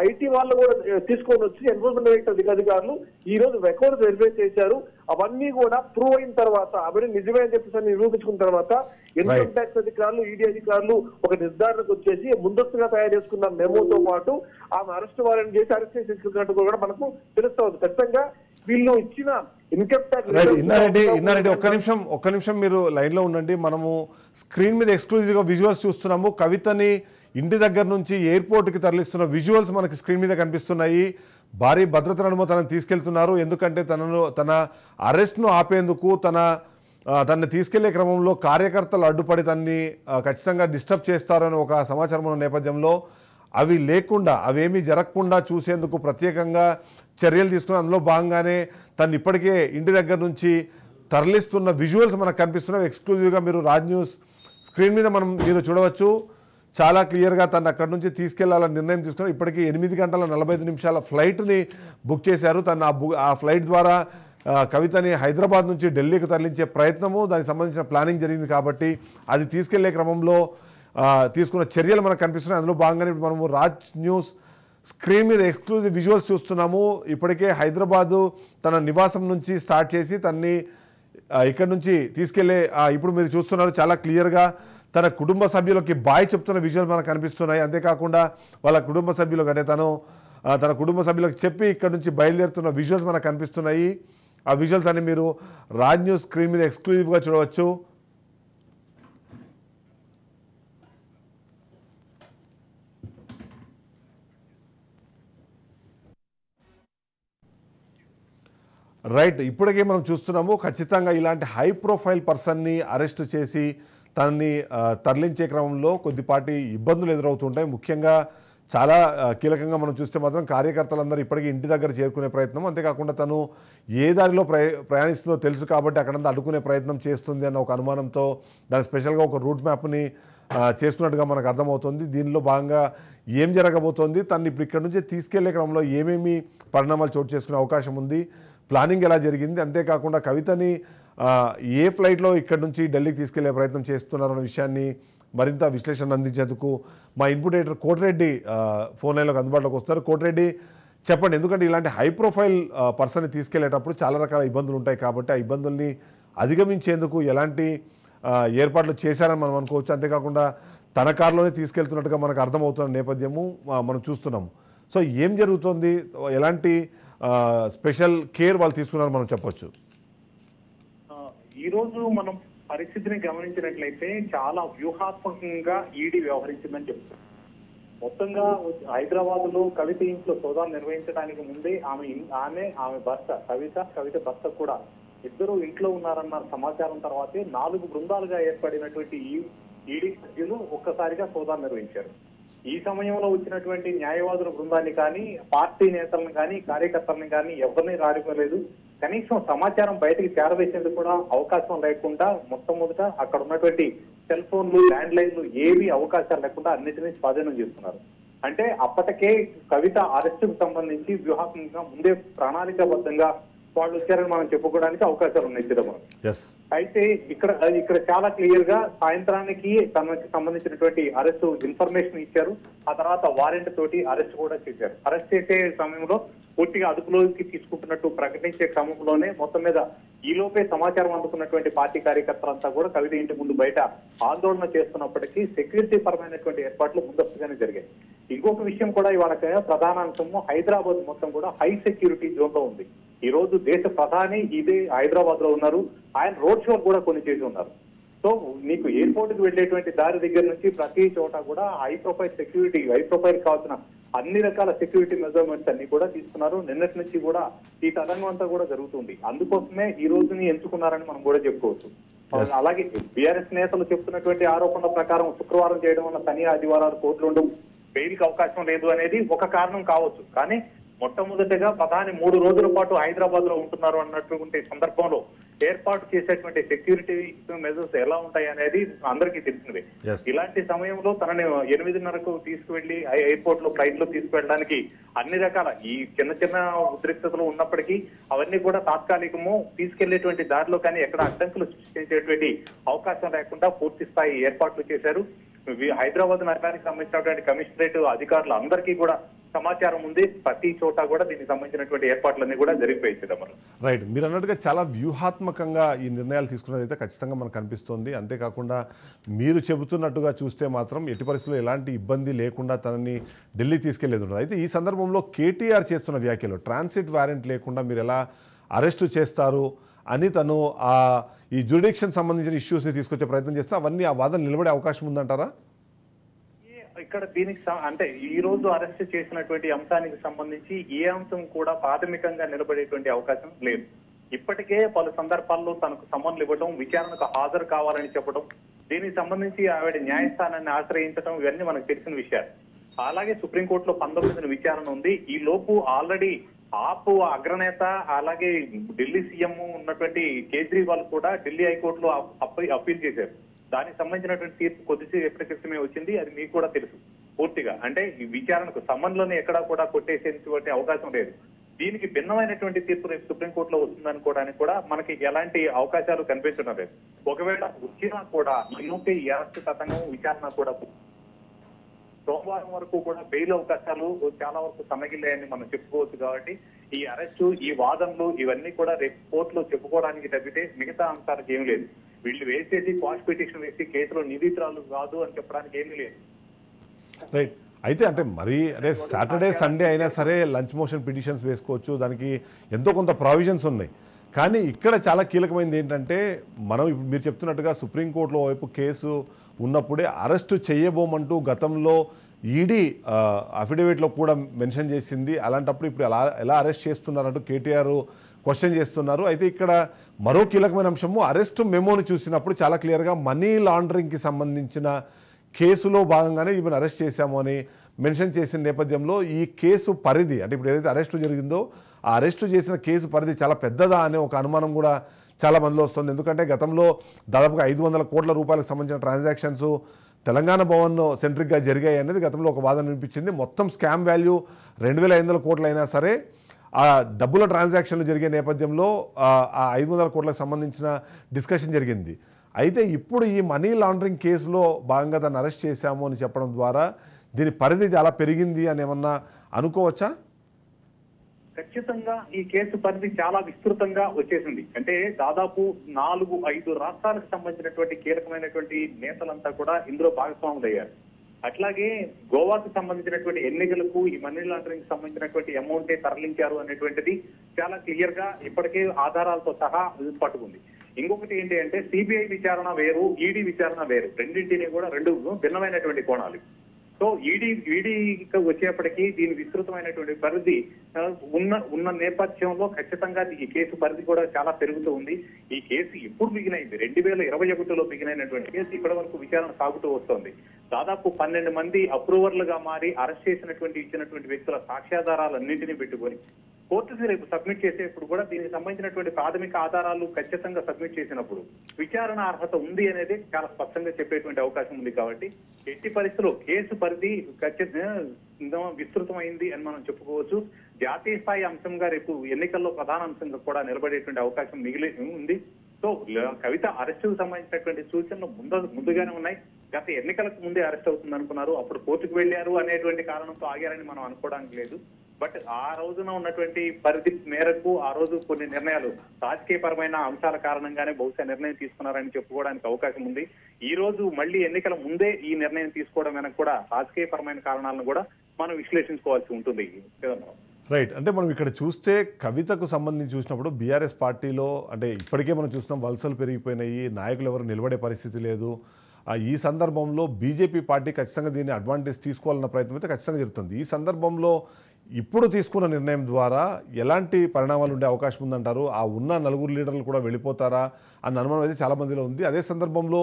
ఐటీ వాళ్ళు కూడా తీసుకొని వచ్చి ఎన్ఫోర్స్మెంట్ డైరెక్టరేట్ అధికారులు ఈ రోజు రికార్డ్స్ వెరిఫై చేశారు. అవన్నీ కూడా ప్రూవ్ అయిన తర్వాత అవన్నీ నిజమే అని చెప్పేసి నిరూపించుకున్న తర్వాత ఇన్కమ్ ట్యాక్స్ అధికారులు ఈడీ అధికారులు ఒక నిర్ధారణకు వచ్చేసి ముందస్తుగా తయారు చేసుకున్న మెమోతో పాటు ఆమె అరెస్ట్ వారెంట్ చేసి అరెస్ట్ చేసి తీసుకున్నట్టు కూడా మనకు తెలుస్తా ఉంది. ఖచ్చితంగా వీళ్ళు ఇచ్చిన ఇన్కమ్ ట్యాక్స్ ఇన్నారెడ్డి ఒక్క నిమిషం మీరు లైన్ లో ఉండండి. మనము స్క్రీన్ మీద ఎక్స్క్లూజివ్ గా విజువల్స్ చూస్తున్నాము. కవితని ఇంటి దగ్గర నుంచి ఎయిర్పోర్ట్కి తరలిస్తున్న విజువల్స్ మనకి స్క్రీన్ మీద కనిపిస్తున్నాయి. భారీ భద్రత నడుమ తనను తీసుకెళ్తున్నారు. ఎందుకంటే తన అరెస్ట్ను ఆపేందుకు తనని తీసుకెళ్లే క్రమంలో కార్యకర్తలు అడ్డుపడి తనని ఖచ్చితంగా డిస్టర్బ్ చేస్తారని ఒక సమాచారం ఉన్న నేపథ్యంలో అవేమీ జరగకుండా చూసేందుకు ప్రత్యేకంగా చర్యలు తీసుకుని అందులో భాగంగానే తను ఇప్పటికే ఇంటి దగ్గర నుంచి తరలిస్తున్న విజువల్స్ మనకు కనిపిస్తున్నాయి. ఎక్స్క్లూజివ్గా మీరు రాజ్ న్యూస్ స్క్రీన్ మీద మీరు చూడవచ్చు. చాలా క్లియర్గా తను అక్కడి నుంచి తీసుకెళ్లాలని నిర్ణయం తీసుకున్నారు. ఇప్పటికీ 8 గంటల 45 నిమిషాల ఫ్లైట్ని బుక్ చేశారు. తను ఆ ఫ్లైట్ ద్వారా కవితని హైదరాబాద్ నుంచి ఢిల్లీకి తరలించే ప్రయత్నము దానికి సంబంధించిన ప్లానింగ్ జరిగింది కాబట్టి అది తీసుకెళ్లే క్రమంలో తీసుకున్న చర్యలు మనకు కనిపిస్తున్నాయి. అందులో భాగంగానే మనము రాజ్ న్యూస్ స్క్రీన్ మీద ఎక్స్క్లూజివ్ విజువల్స్ చూస్తున్నాము. ఇప్పటికే హైదరాబాదు తన నివాసం నుంచి స్టార్ట్ చేసి తన్ని ఇక్కడి నుంచి తీసుకెళ్లే ఇప్పుడు మీరు చూస్తున్నారు చాలా క్లియర్గా తన కుటుంబ సభ్యులకి బాయ్ చెప్తున్న విజువల్ మనకు కనిపిస్తున్నాయి. అంతేకాకుండా వాళ్ళ కుటుంబ సభ్యులకు అంటే తన కుటుంబ సభ్యులకు చెప్పి ఇక్కడ నుంచి బయలుదేరుతున్న విజువల్స్ మనకు కనిపిస్తున్నాయి. ఆ విజువల్స్ అన్ని మీరు రాజ్ న్యూస్ స్క్రీన్ మీద ఎక్స్క్లూజివ్గా చూడవచ్చు. రైట్. ఇప్పటికే మనం చూస్తున్నాము ఖచ్చితంగా ఇలాంటి హై ప్రొఫైల్ పర్సన్ని అరెస్ట్ చేసి తనని తరలించే క్రమంలో కొద్దిపాటి ఇబ్బందులు ఎదురవుతుంటాయి. ముఖ్యంగా చాలా కీలకంగా మనం చూస్తే మాత్రం కార్యకర్తలందరూ ఇప్పటికీ ఇంటి దగ్గర చేరుకునే ప్రయత్నం, అంతేకాకుండా తను ఏ దారిలో ప్రయాణిస్తుందో తెలుసు కాబట్టి అక్కడంతా అడ్డుకునే ప్రయత్నం చేస్తుంది అన్న ఒక అనుమానంతో దాని స్పెషల్గా ఒక రూట్ మ్యాప్ని చేస్తున్నట్టుగా మనకు అర్థమవుతుంది. దీనిలో భాగంగా ఏం జరగబోతోంది, తను ఇప్పుడు ఇక్కడ నుంచి తీసుకెళ్లే క్రమంలో ఏమేమి పరిణామాలు చోటు చేసుకునే అవకాశం ఉంది, ప్లానింగ్ ఎలా జరిగింది, అంతేకాకుండా కవితని ఏ ఫ్లైట్లో ఇక్కడి నుంచి ఢిల్లీకి తీసుకెళ్లే ప్రయత్నం చేస్తున్నారన్న విషయాన్ని మరింత విశ్లేషణ అందించేందుకు మా ఇన్పుట్ ఎడిటర్ కోటిరెడ్డి ఫోన్ లైన్లోకి అందుబాటులోకి వస్తారు. కోటిరెడ్డి చెప్పండి, ఎందుకంటే ఇలాంటి హై ప్రొఫైల్ పర్సన్ని తీసుకెళ్లేటప్పుడు చాలా రకాల ఇబ్బందులు ఉంటాయి కాబట్టి ఆ ఇబ్బందుల్ని అధిగమించేందుకు ఎలాంటి ఏర్పాట్లు చేశారని మనం అనుకోవచ్చు. అంతేకాకుండా తన కారులోనే తీసుకెళ్తున్నట్టుగా మనకు అర్థమవుతున్న నేపథ్యము మనం చూస్తున్నాము. సో ఏం జరుగుతుంది, ఎలాంటి స్పెషల్ కేర్ వాళ్ళు తీసుకున్నారని మనం చెప్పొచ్చు? ఈ రోజు మనం పరిస్థితిని గమనించినట్లయితే చాలా వ్యూహాత్మకంగా ఈడీ వ్యవహరించిందని చెప్తారు. మొత్తంగా హైదరాబాద్ లో కవిత ఇంట్లో సోదాలు నిర్వహించడానికి ముందే ఆమె భర్త కవిత భర్త కూడా ఇద్దరు ఇంట్లో ఉన్నారన్న సమాచారం తర్వాతే 4 బృందాలుగా ఏర్పడినటువంటి ఈడీ సభ్యులు ఒక్కసారిగా సోదాలు నిర్వహించారు. ఈ సమయంలో వచ్చినటువంటి న్యాయవాదుల బృందాన్ని కానీ, పార్టీ నేతలను కానీ, కార్యకర్తలను కానీ ఎవరిని రానివ్వలేదు. కనీసం సమాచారం బయటకు చేరవేసేందుకు కూడా అవకాశం లేకుండా మొట్టమొదట అక్కడ ఉన్నటువంటి సెల్ ఫోన్లు, ల్యాండ్ లైన్లు ఏవి అవకాశాలు లేకుండా అన్నిటినీ స్వాధీనం చేస్తున్నారు. అంటే అప్పటికే కవిత అరెస్టుకు సంబంధించి వ్యూహాత్మకంగా ముందే ప్రణాళికాబద్ధంగా వాళ్ళు వచ్చారని మనం చెప్పుకోవడానికి అవకాశాలు ఉన్నాయి చిదంబరం. అయితే ఇక్కడ చాలా క్లియర్ గా సాయంత్రానికి తనకి సంబంధించినటువంటి అరెస్ట్ ఇన్ఫర్మేషన్ ఇచ్చారు. ఆ తర్వాత వారెంట్ తోటి అరెస్ట్ కూడా చేశారు. అరెస్ట్ చేసే సమయంలో పూర్తిగా అదుపులోకి తీసుకుంటున్నట్టు ప్రకటించే క్రమంలోనే మొత్తం మీద ఈ లోపే సమాచారం అందుకున్నటువంటి పార్టీ కార్యకర్తలంతా కూడా కవిత ఇంటి ముందు బయట ఆందోళన చేస్తున్నప్పటికీ సెక్యూరిటీ పరమైనటువంటి ఏర్పాట్లు ముందస్తుగానే జరిగాయి. ఇంకొక విషయం కూడా ఇవాళ ప్రధాన అంశము, హైదరాబాద్ మొత్తం కూడా హై సెక్యూరిటీ జోన్ లో ఉంది. ఈ రోజు దేశ ప్రధాని ఇదే హైదరాబాద్ లో ఉన్నారు. ఆయన రోడ్ షో కూడా కొన్ని చేసి ఉన్నారు. సో నీకు ఎయిర్పోర్ట్ కి వెళ్లేటువంటి దారి దగ్గర నుంచి ప్రతి చోట కూడా హై ప్రొఫైల్ కావాల్సిన అన్ని రకాల సెక్యూరిటీ మెజర్మెంట్స్ అన్ని కూడా తీసుకున్నారు. నిన్నటి నుంచి కూడా ఈ తతంగం అంతా కూడా జరుగుతుంది. అందుకోసమే ఈ రోజుని ఎంచుకున్నారని మనం కూడా చెప్పుకోవచ్చు. అలాగే బీఆర్ఎస్ నేతలు చెప్తున్నటువంటి ఆరోపణల ప్రకారం శుక్రవారం చేయడం వల్ల శని ఆదివారాలు కోర్టులు ఉండవు, బెయిల్కి అవకాశం లేదు అనేది ఒక కారణం కావచ్చు. కానీ మొట్టమొదటిగా ప్రధాని 3 రోజుల పాటు హైదరాబాద్ లో ఉంటున్నారు అన్నటువంటి సందర్భంలో ఏర్పాటు చేసేటువంటి సెక్యూరిటీ మెజర్స్ ఎలా ఉంటాయి అనేది అందరికీ తెలిసినవే. ఇలాంటి సమయంలో తనని 8:30కు తీసుకువెళ్లి ఎయిర్పోర్ట్ లో ఫ్లైట్ లో తీసుకువెళ్ళడానికి అన్ని రకాల ఈ చిన్న ఉద్రిక్తతలు ఉన్నప్పటికీ అవన్నీ కూడా తాత్కాలికము, తీసుకెళ్లేటువంటి దారిలో కానీ ఎక్కడ అడ్డంకులు సృష్టించేటువంటి అవకాశం లేకుండా పూర్తి స్థాయి ఏర్పాట్లు చేశారు. హైదరాబాద్ నగరానికి సంబంధించినటువంటి కమిషనరేట్ అధికారులు అందరికీ కూడా సమాచారం ఉంది. ప్రతి చోట కూడా దీనికి సంబంధించినటువంటి ఏర్పాట్లన్నీ కూడా జరిగిపోయింది. రైట్, మీరు అన్నట్టుగా చాలా వ్యూహాత్మకంగా ఈ నిర్ణయాలు తీసుకున్నది అయితే ఖచ్చితంగా మనకు కనిపిస్తోంది. అంతేకాకుండా మీరు చెబుతున్నట్టుగా చూస్తే మాత్రం ఎట్టి పరిస్థితుల్లో ఎలాంటి ఇబ్బంది లేకుండా తనని ఢిల్లీ తీసుకెళ్లేది ఉండదు. అయితే ఈ సందర్భంలో కేటీఆర్ చేస్తున్న వ్యాఖ్యలు, ట్రాన్సిట్ వారెంట్ లేకుండా మీరు ఎలా అరెస్టు చేస్తారు అని తను ఈ జ్యూరిడిక్షన్ సంబంధించిన ఇష్యూస్ని తీసుకొచ్చే ప్రయత్నం చేస్తే అవన్నీ ఆ వాదన నిలబడే అవకాశం ఉందంటారా? ఇక్కడ దీనికి అంటే ఈ రోజు అరెస్ట్ చేసినటువంటి అంశానికి సంబంధించి ఏ అంశం కూడా ప్రాథమికంగా నిలబడేటువంటి అవకాశం లేదు. ఇప్పటికే పలు సందర్భాల్లో తనకు సమన్లు ఇవ్వడం, విచారణకు హాజరు కావాలని చెప్పడం, దీనికి సంబంధించి ఆవిడ న్యాయస్థానాన్ని ఆశ్రయించడం ఇవన్నీ మనకు తెలిసిన విషయాలు. అలాగే సుప్రీంకోర్టులో 19న విచారణ ఉంది. ఈ లోపు ఆల్రెడీ ఆప్ అగ్రనేత అలాగే ఢిల్లీ సీఎం ఉన్నటువంటి కేజ్రీవాల్ కూడా ఢిల్లీ హైకోర్టులో అప్పీల్ చేశారు. దానికి సంబంధించినటువంటి తీర్పు కొద్దిసేపటి క్రితమే వచ్చింది. అది మీకు కూడా తెలుసు పూర్తిగా. అంటే ఈ విచారణకు సమన్లోనే ఎక్కడా కూడా కొట్టేసేటువంటి అవకాశం లేదు. దీనికి భిన్నమైనటువంటి తీర్పు రేపు సుప్రీంకోర్టులో వస్తుందనుకోవడానికి కూడా మనకి ఎలాంటి అవకాశాలు కనిపించడం లేదు. ఒకవేళ వచ్చినా కూడా ఈలోపే ఈ అరెస్టు తతంగం విచారణ కూడా సోమవారం వరకు కూడా బెయిల్ అవకాశాలు చాలా వరకు సన్నగిల్లాయని మనం చెప్పుకోవచ్చు. కాబట్టి ఈ అరెస్టు, ఈ వాదనలు ఇవన్నీ కూడా రేపు కోర్టులో చెప్పుకోవడానికి తప్పితే మిగతా అంశాలకు ఏమీ లేదు. వీళ్ళు వేసేసి క్వాష్ పిటిషన్ వేసి కేసులో నిందితురాలు కాదు అని చెప్పడానికి ఏమీ లేదు. రైట్, అయితే అంటే మరి అంటే సాటర్డే సండే అయినా సరే లంచ్ మోషన్ పిటిషన్స్ వేసుకోవచ్చు, దానికి ఎంతో కొంత ప్రావిజన్స్ ఉన్నాయి. కానీ ఇక్కడ చాలా కీలకమైనది ఏంటంటే మనం మీరు చెప్తున్నట్టుగా సుప్రీంకోర్టులో వైపు కేసు ఉన్నప్పుడే అరెస్టు చేయబోమంటూ గతంలో ఈడీ అఫిడవిట్లో కూడా మెన్షన్ చేసింది. అలాంటప్పుడు ఇప్పుడు ఎలా అరెస్ట్ చేస్తున్నారంటూ కేటీఆర్ క్వశ్చన్ చేస్తున్నారు. అయితే ఇక్కడ మరో కీలకమైన అంశము అరెస్ట్ మెమోని చూసినప్పుడు చాలా క్లియర్గా మనీ లాండరింగ్కి సంబంధించిన కేసులో భాగంగానే ఈమెను అరెస్ట్ చేశాము అని మెన్షన్ చేసిన నేపథ్యంలో ఈ కేసు పరిధి అంటే ఇప్పుడు ఏదైతే అరెస్టు జరిగిందో ఆ అరెస్టు చేసిన కేసు పరిధి చాలా పెద్దదా అనే ఒక అనుమానం కూడా చాలా మందిలో వస్తుంది. ఎందుకంటే గతంలో దాదాపుగా 500 కోట్ల రూపాయలకు సంబంధించిన ట్రాన్సాక్షన్స్ తెలంగాణ భవన్ సెంట్రిక్గా జరిగాయి అనేది గతంలో ఒక వాదన వినిపించింది. మొత్తం స్కామ్ వాల్యూ 2500 కోట్లు అయినా సరే ఆ డబ్బుల ట్రాన్సాక్షన్లు జరిగే నేపథ్యంలో ఆ 500 కోట్లకు సంబంధించిన డిస్కషన్ జరిగింది. అయితే ఇప్పుడు ఈ మనీ లాండరింగ్ కేసులో భాగంగా దాన్ని అరెస్ట్ చేశాము అని చెప్పడం ద్వారా దీని పరిధి చాలా పెరిగింది అని ఏమన్నా అనుకోవచ్చా? ఖచ్చితంగా ఈ కేసు పరిధి చాలా విస్తృతంగా వచ్చేసింది. అంటే దాదాపు 4-5 రాష్ట్రాలకు సంబంధించినటువంటి కీలకమైనటువంటి నేతలంతా కూడా ఇందులో భాగస్వాములు అయ్యారు. అట్లాగే గోవాకు సంబంధించినటువంటి ఎన్నికలకు ఈ మనీ లాండరింగ్ సంబంధించినటువంటి అమౌంటే తరలించారు అనేటువంటిది చాలా క్లియర్ గా ఇప్పటికే ఆధారాలతో సహా పట్టుకుంది. ఇంకొకటి ఏంటి అంటే సిబిఐ విచారణ వేరు, ఈడీ విచారణ వేరు. రెండింటినీ కూడా రెండు భిన్నమైనటువంటి కోణాలు. సో ఈడీకి వచ్చేప్పటికీ దీని విస్తృతమైనటువంటి పరిధి ఉన్న నేపథ్యంలో ఖచ్చితంగా ఈ కేసు పరిధి కూడా చాలా పెరుగుతూ ఉంది. ఈ కేసు ఎప్పుడు బిగినైంది? 2021లో బిగినైనటువంటి కేసు ఇప్పటి వరకు విచారణ సాగుతూ వస్తోంది. దాదాపు 12 మంది అప్రూవర్లుగా మారి అరెస్ట్ ఇచ్చినటువంటి వ్యక్తుల సాక్ష్యాధారాలన్నింటినీ పెట్టుకొని కోర్టుకి రేపు సబ్మిట్ చేసేప్పుడు కూడా దీనికి సంబంధించినటువంటి ప్రాథమిక ఆధారాలు ఖచ్చితంగా సబ్మిట్ చేసినప్పుడు విచారణ అర్హత ఉంది అనేది చాలా స్పష్టంగా చెప్పేటువంటి అవకాశం ఉంది. కాబట్టి ఎట్టి పరిస్థితుల్లో కేసు పరిధి ఖచ్చితంగా విస్తృతమైంది అని మనం చెప్పుకోవచ్చు. జాతీయ స్థాయి అంశంగా రేపు ఎన్నికల్లో ప్రధాన అంశంగా కూడా నిలబడేటువంటి అవకాశం మిగిలి ఉంది. సో కవిత అరెస్టుకు సంబంధించినటువంటి సూచనలు ముందుగానే ఉన్నాయి. గత ఎన్నికలకు ముందే అరెస్ట్ అవుతుంది అనుకున్నారు, అప్పుడు కోర్టుకు వెళ్లారు అనేటువంటి కారణంతో ఆగారని మనం అనుకోవడానికి లేదు. బట్ ఆ రోజున ఉన్నటువంటి పరిధి మేరకు ఆ రోజు కొన్ని నిర్ణయాలు రాజకీయపరమైన అంశాల కారణంగానే బహుశా నిర్ణయం తీసుకున్నారని చెప్పుకోవడానికి అవకాశం ఉంది. ఈ రోజు మళ్ళీ ఎన్నికల ముందే ఈ నిర్ణయం తీసుకోవడం వెనక కూడా రాజకీయపరమైన కారణాలను కూడా మనం విశ్లేషించుకోవాల్సి ఉంటుంది. రైట్. అంటే మనం ఇక్కడ చూస్తే కవితకు సంబంధించి చూసినప్పుడు బీఆర్ఎస్ పార్టీలో అంటే ఇప్పటికే మనం చూస్తున్నాం వలసలు పెరిగిపోయినాయి, నాయకులు ఎవరు నిలబడే పరిస్థితి లేదు. ఈ సందర్భంలో బీజేపీ పార్టీ ఖచ్చితంగా దీన్ని అడ్వాంటేజ్ తీసుకోవాలన్న ప్రయత్నం అయితే ఖచ్చితంగా జరుగుతుంది. ఈ సందర్భంలో ఇప్పుడు తీసుకున్న నిర్ణయం ద్వారా ఎలాంటి పరిణామాలు ఉండే అవకాశం ఉందంటారు? ఆ ఉన్న 4 లీడర్లు కూడా వెళ్ళిపోతారా అన్న అనుమానం అయితే చాలామందిలో ఉంది. అదే సందర్భంలో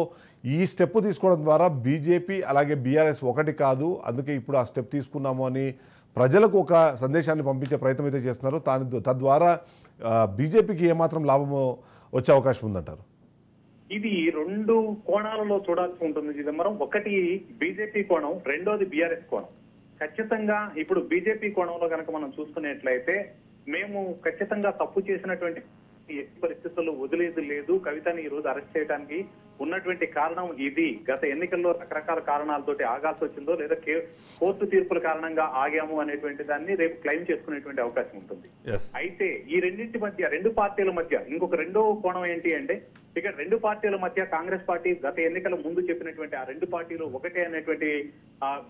ఈ స్టెప్ తీసుకోవడం ద్వారా బీజేపీ అలాగే బీఆర్ఎస్ ఒకటి కాదు, అందుకే ఇప్పుడు ఆ స్టెప్ తీసుకున్నాము అని ప్రజలకు ఒక సందేశాన్ని పంపించే ప్రయత్నం అయితే చేస్తున్నారు. తద్వారా బీజేపీకి ఏమాత్రం లాభం వచ్చే అవకాశం ఉందంటారు? ఇది 2 కోణాలలో చూడాల్సి ఉంటుంది చిదంబరం. ఒకటి బీజేపీ కోణం, రెండోది బీఆర్ఎస్ కోణం. ఖచ్చితంగా ఇప్పుడు బీజేపీ కోణంలో కనుక మనం చూసుకున్నట్లయితే మేము ఖచ్చితంగా తప్పు చేసినటువంటి పరిస్థితుల్లో వదిలేది లేదు. కవితని ఈ రోజు అరెస్ట్ చేయడానికి ఉన్నటువంటి కారణం ఇది. గత ఎన్నికల్లో రకరకాల కారణాలతోటి ఆగాల్సి వచ్చిందో లేదా కోర్టు తీర్పుల కారణంగా ఆగాము అనేటువంటి దాన్ని రేపు క్లెయిమ్ చేసుకునేటువంటి అవకాశం ఉంటుంది. అయితే ఈ రెండింటి మధ్య 2 పార్టీల మధ్య ఇంకొక రెండో కోణం ఏంటి అంటే ఇక్కడ 2 పార్టీల మధ్య కాంగ్రెస్ పార్టీ గత ఎన్నికల ముందు చెప్పినటువంటి ఆ 2 పార్టీలు ఒకటే అనేటువంటి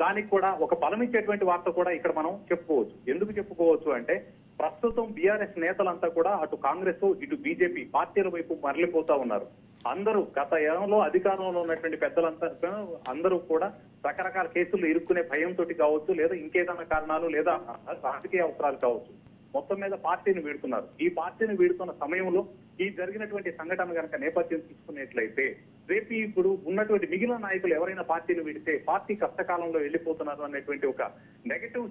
దానికి కూడా ఒక బలమిచ్చేటువంటి వార్త కూడా ఇక్కడ మనం చెప్పుకోవచ్చు. ఎందుకు చెప్పుకోవచ్చు అంటే ప్రస్తుతం బీఆర్ఎస్ నేతలంతా కూడా అటు కాంగ్రెస్ ఇటు బీజేపీ పార్టీల వైపు మరలిపోతా ఉన్నారు. అందరూ గత ఏళ్ళలో అధికారంలో ఉన్నటువంటి పెద్దలంతా అందరూ కూడా రకరకాల కేసులు ఇరుక్కునే భయంతో కావచ్చు, లేదా ఇంకేదైనా కారణాలు లేదా రాజకీయ అవసరాలు కావచ్చు, మొత్తం మీద పార్టీని వీడుతున్నారు. ఈ పార్టీని వీడుతున్న సమయంలో ఈ జరిగినటువంటి సంఘటన కనుక నేపథ్యం తీసుకున్నట్లయితే రేపు ఇప్పుడు ఉన్నటువంటి మిగిలిన నాయకులు ఎవరైనా పార్టీని వీడితే పార్టీ కష్టకాలంలో వెళ్ళిపోతున్నారు అనేటువంటి ఒక నెగటివ్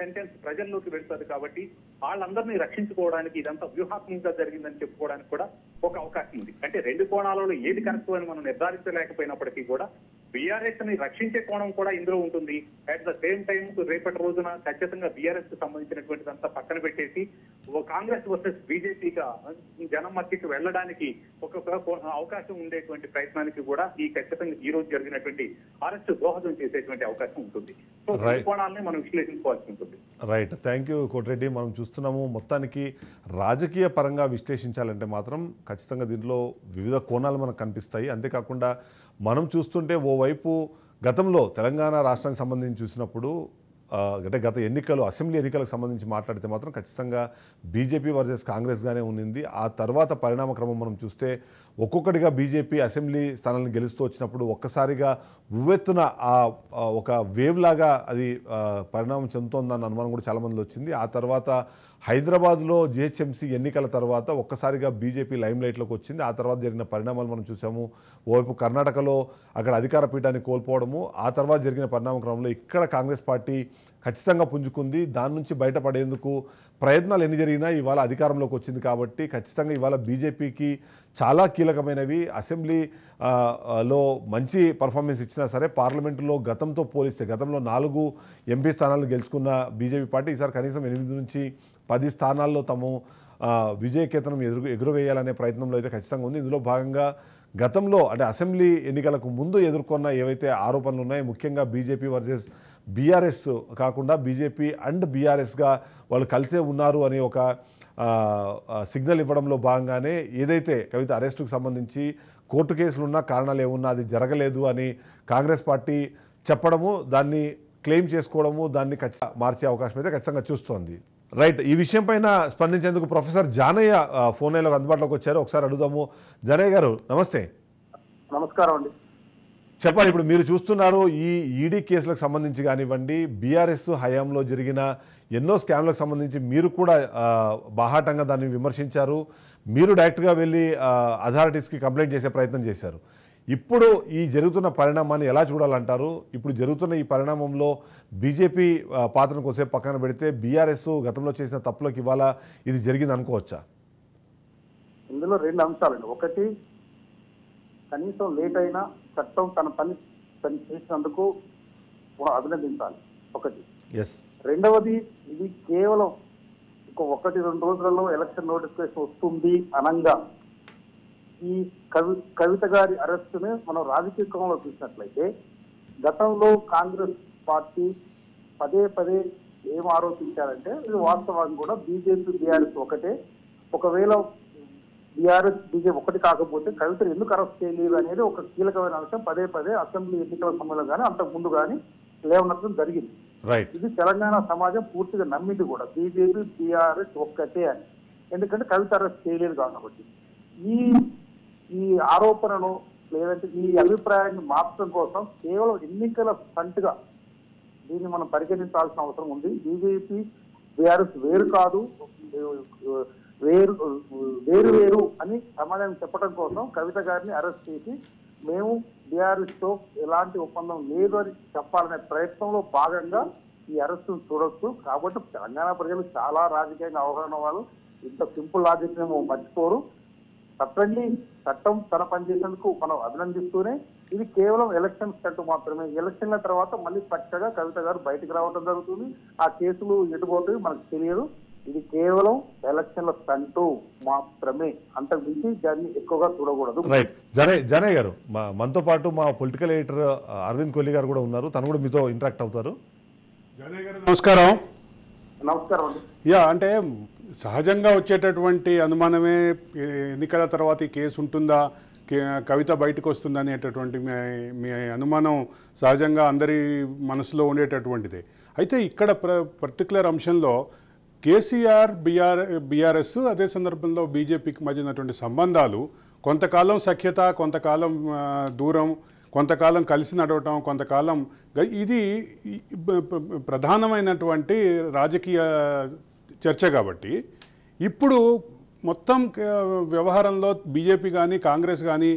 సెంటెన్స్ ప్రజల్లోకి వెళ్తుంది. కాబట్టి వాళ్ళందరినీ రక్షించుకోవడానికి ఇదంతా వ్యూహాత్మకంగా జరిగిందని చెప్పుకోవడానికి కూడా ఒక అవకాశం ఉంది. అంటే 2 కోణాలలో ఏది కరెక్ట్ అని మనం నిర్ధారించలేకపోయినప్పటికీ కూడా బీఆర్ఎస్ ని రక్షించే కోణం కూడా ఇందులో ఉంటుంది. అట్ ద సేమ్ టైం రేపటి రోజున ఖచ్చితంగా బీఆర్ఎస్ కు సంబంధించినటువంటిదంతా పక్కన పెట్టేసి కాంగ్రెస్ వర్సెస్ బీజేపీగా జనం మధ్యకి వెళ్ళడానికి ఒక అవకాశం ఉండేటువంటి ప్రయత్నానికి కూడా ఈ ఖచ్చితంగా ఈ రోజు జరిగినటువంటి అరెస్ట్ దోహదం చేసేటువంటి అవకాశం ఉంటుంది. సో ఈ కోణాలని మనం విశ్లేషించుకోవాల్సి ఉంటుంది. రైట్. Thank you Koti Reddy. మనం చూస్తున్నాము మొత్తానికి రాజకీయ పరంగా విశ్లేషించాలంటే మాత్రం ఖచ్చితంగా దీంట్లో వివిధ కోణాలు మనకు కనిపిస్తాయి. అంతేకాకుండా మనం చూస్తుంటే ఓవైపు గతంలో తెలంగాణ రాష్ట్రానికి సంబంధించి చూసినప్పుడు అంటే గత ఎన్నికలు అసెంబ్లీ ఎన్నికలకు సంబంధించి మాట్లాడితే మాత్రం ఖచ్చితంగా బీజేపీ వర్సెస్ కాంగ్రెస్గానే ఉన్నింది. ఆ తర్వాత పరిణామక్రమం మనం చూస్తే ఒక్కొక్కటిగా బీజేపీ అసెంబ్లీ స్థానాలను గెలుస్తూ వచ్చినప్పుడు ఒక్కసారిగా ఉవ్వెత్తున ఒక వేవ్ లాగా అది పరిణామం చెందుతోందన్న అనుమానం కూడా చాలామందిలో వచ్చింది. ఆ తర్వాత హైదరాబాద్లో జిహెచ్ఎంసీ ఎన్నికల తర్వాత ఒక్కసారిగా బీజేపీ లైమ్ లైట్లోకి వచ్చింది. ఆ తర్వాత జరిగిన పరిణామాలు మనం చూసాము. ఓవైపు కర్ణాటకలో అక్కడ అధికార పీఠాన్ని కోల్పోవడము, ఆ తర్వాత జరిగిన పరిణామ క్రమంలో ఇక్కడ కాంగ్రెస్ పార్టీ ఖచ్చితంగా పుంజుకుంది. దాని నుంచి బయటపడేందుకు ప్రయత్నాలు ఎన్ని జరిగినా ఇవాళ అధికారంలోకి వచ్చింది కాబట్టి ఖచ్చితంగా ఇవాళ బీజేపీకి చాలా కీలకమైనవి. అసెంబ్లీ లో మంచి పర్ఫార్మెన్స్ ఇచ్చినా సరే పార్లమెంటులో గతంతో పోలిస్తే గతంలో 4 ఎంపీ స్థానాలు గెలుచుకున్న బీజేపీ పార్టీ ఈసారి కనీసం 8 నుంచి 10 స్థానాల్లో తాము విజయకేతనం ఎగురవేయాలనే ప్రయత్నంలో అయితే ఖచ్చితంగా ఉంది. ఇందులో భాగంగా గతంలో అంటే అసెంబ్లీ ఎన్నికలకు ముందు ఎదుర్కొన్న ఏవైతే ఆరోపణలు ఉన్నాయో ముఖ్యంగా బీజేపీ వర్సెస్ బీఆర్ఎస్ కాకుండా బీజేపీ అండ్ బీఆర్ఎస్గా వాళ్ళు కలిసే ఉన్నారు అనే ఒక సిగ్నల్ ఇవ్వడంలో భాగంగానే ఏదైతే కవిత అరెస్టుకు సంబంధించి కోర్టు కేసులున్నా కారణాలు ఏమున్నా అది జరగలేదు అని కాంగ్రెస్ పార్టీ చెప్పడము, దాన్ని క్లెయిమ్ చేసుకోవడము, దాన్ని మార్చే అవకాశం అయితే ఖచ్చితంగా చూస్తోంది. రైట్, ఈ విషయం పైన స్పందించేందుకు ప్రొఫెసర్ జానయ్య ఫోన్ లైన్లో అందుబాటులోకి వచ్చారు. ఒకసారి అడుగుదాము. జానయ్య గారు నమస్తే. నమస్కారం అండి. చెప్పాలి, ఇప్పుడు మీరు చూస్తున్నారు ఈ ఈడీ కేసులకు సంబంధించి కానివ్వండి, బీఆర్ఎస్ హయాంలో జరిగిన ఎన్నో స్కామ్లకు సంబంధించి మీరు కూడా బాహాటంగా దాన్ని విమర్శించారు. మీరు డైరెక్ట్గా వెళ్ళి అథారిటీస్కి కంప్లైంట్ చేసే ప్రయత్నం చేశారు. ఇప్పుడు ఈ జరుగుతున్న పరిణామాన్ని ఎలా చూడాలంటారు? ఇప్పుడు జరుగుతున్న ఈ పరిణామంలో బీజేపీ పాత్రను కొద్దిసేపు పక్కన పెడితే బీఆర్ఎస్ గతంలో చేసిన తప్పులకు ఇవాళ ఇది జరిగింది అనుకోవచ్చా? ఇందులో 2 అంశాలండి. ఒకటి, కనీసం లేట్ అయినా చట్టం తన పని చేసినందుకు అభినందించాలి ఒకటి. రెండవది, ఇది కేవలం 1-2 రోజులలో ఎలక్షన్ నోటిఫికేషన్ వస్తుంది అనంగా ఈ కవిత గారి అరెస్టుని మనం రాజకీయ కోణంలో చూసినట్లయితే గతంలో కాంగ్రెస్ పార్టీ పదే ఏం ఆరోపించారంటే ఇది వాస్తవాన్ని కూడా బీజేపీ బీఆర్ఎస్ ఒకటే. ఒకవేళ బీఆర్ఎస్ బీజేపీ ఒకటి కాకపోతే కవితను ఎందుకు అరెస్ట్ చేయలేదు అనేది ఒక కీలకమైన అంశం పదే అసెంబ్లీ ఎన్నికల సమయంలో కానీ అంతకు ముందు కానీ లేవనడం జరిగింది. ఇది తెలంగాణ సమాజం పూర్తిగా నమ్మింది కూడా బీజేపీ బీఆర్ఎస్ ఒక్కటే అని. ఎందుకంటే కవిత అరెస్ట్ చేయలేదు కాబట్టి ఈ ఆరోపణను లేదంటే ఈ అభిప్రాయాన్ని మార్చడం కోసం కేవలం ఎన్నికల స్టంట్గా దీన్ని మనం పరిగణించాల్సిన అవసరం ఉంది. బీజేపీ బీఆర్ఎస్ వేరు కాదు, వేరు అని సమాధానం చెప్పడం కోసం కవిత గారిని అరెస్ట్ చేసి మేము బీఆర్ఎస్ తో ఎలాంటి ఒప్పందం లేదు అని చెప్పాలనే ప్రయత్నంలో భాగంగా ఈ అరెస్టు చూడొచ్చు. కాబట్టి తెలంగాణ ప్రజలు చాలా రాజకీయంగా అవగాహన వాళ్ళు ఇంత సింపుల్ లాజిక్ మర్చిపోరు. చట్టం తన పనిచేసేందుకు మనం అభినందిస్తూనే ఇది కేవలం ఎలక్షన్ స్టంట్ మాత్రమే. ఎలక్షన్ల తర్వాత మళ్ళీ పచ్చగా కవిత గారు బయటకు రావడం జరుగుతుంది. ఆ కేసులు ఎటుపోతాయి మనకు తెలియదు. ఇది కేవలం ఎలక్షన్ల స్టంట్ మాత్రమే, అంతకు మించి దాన్ని ఎక్కువగా చూడకూడదు. రైట్, జనయ్ గారు మనతో పాటు మా పొలిటికల్ ఎడిటర్ అరవింద్ కోహ్లీ గారు కూడా ఉన్నారు. తను కూడా మీతో ఇంటరాక్ట్ అవుతారు. జనయ్ గారు నమస్కారం. నమస్కారం అండి. అంటే సహజంగా వచ్చేటటువంటి అనుమానమే ఎన్నికల తర్వాత ఈ కేసు ఉంటుందా, కవిత బయటకు వస్తుందా అనేటటువంటి మీ అనుమానం సహజంగా అందరి మనసులో ఉండేటటువంటిదే. అయితే ఇక్కడ పర్టికులర్ అంశంలో కేసీఆర్ బీఆర్ఎస్ అదే సందర్భంలో బీజేపీకి మధ్య ఉన్నటువంటి సంబంధాలు కొంతకాలం సఖ్యత, కొంతకాలం దూరం, కొంతకాలం కలిసి నడవటం, కొంతకాలం ఇది ప్రధానమైనటువంటి రాజకీయ చర్చ. కాబట్టి ఇప్పుడు మొత్తం వ్యవహారంలో బీజేపీ కానీ కాంగ్రెస్ కానీ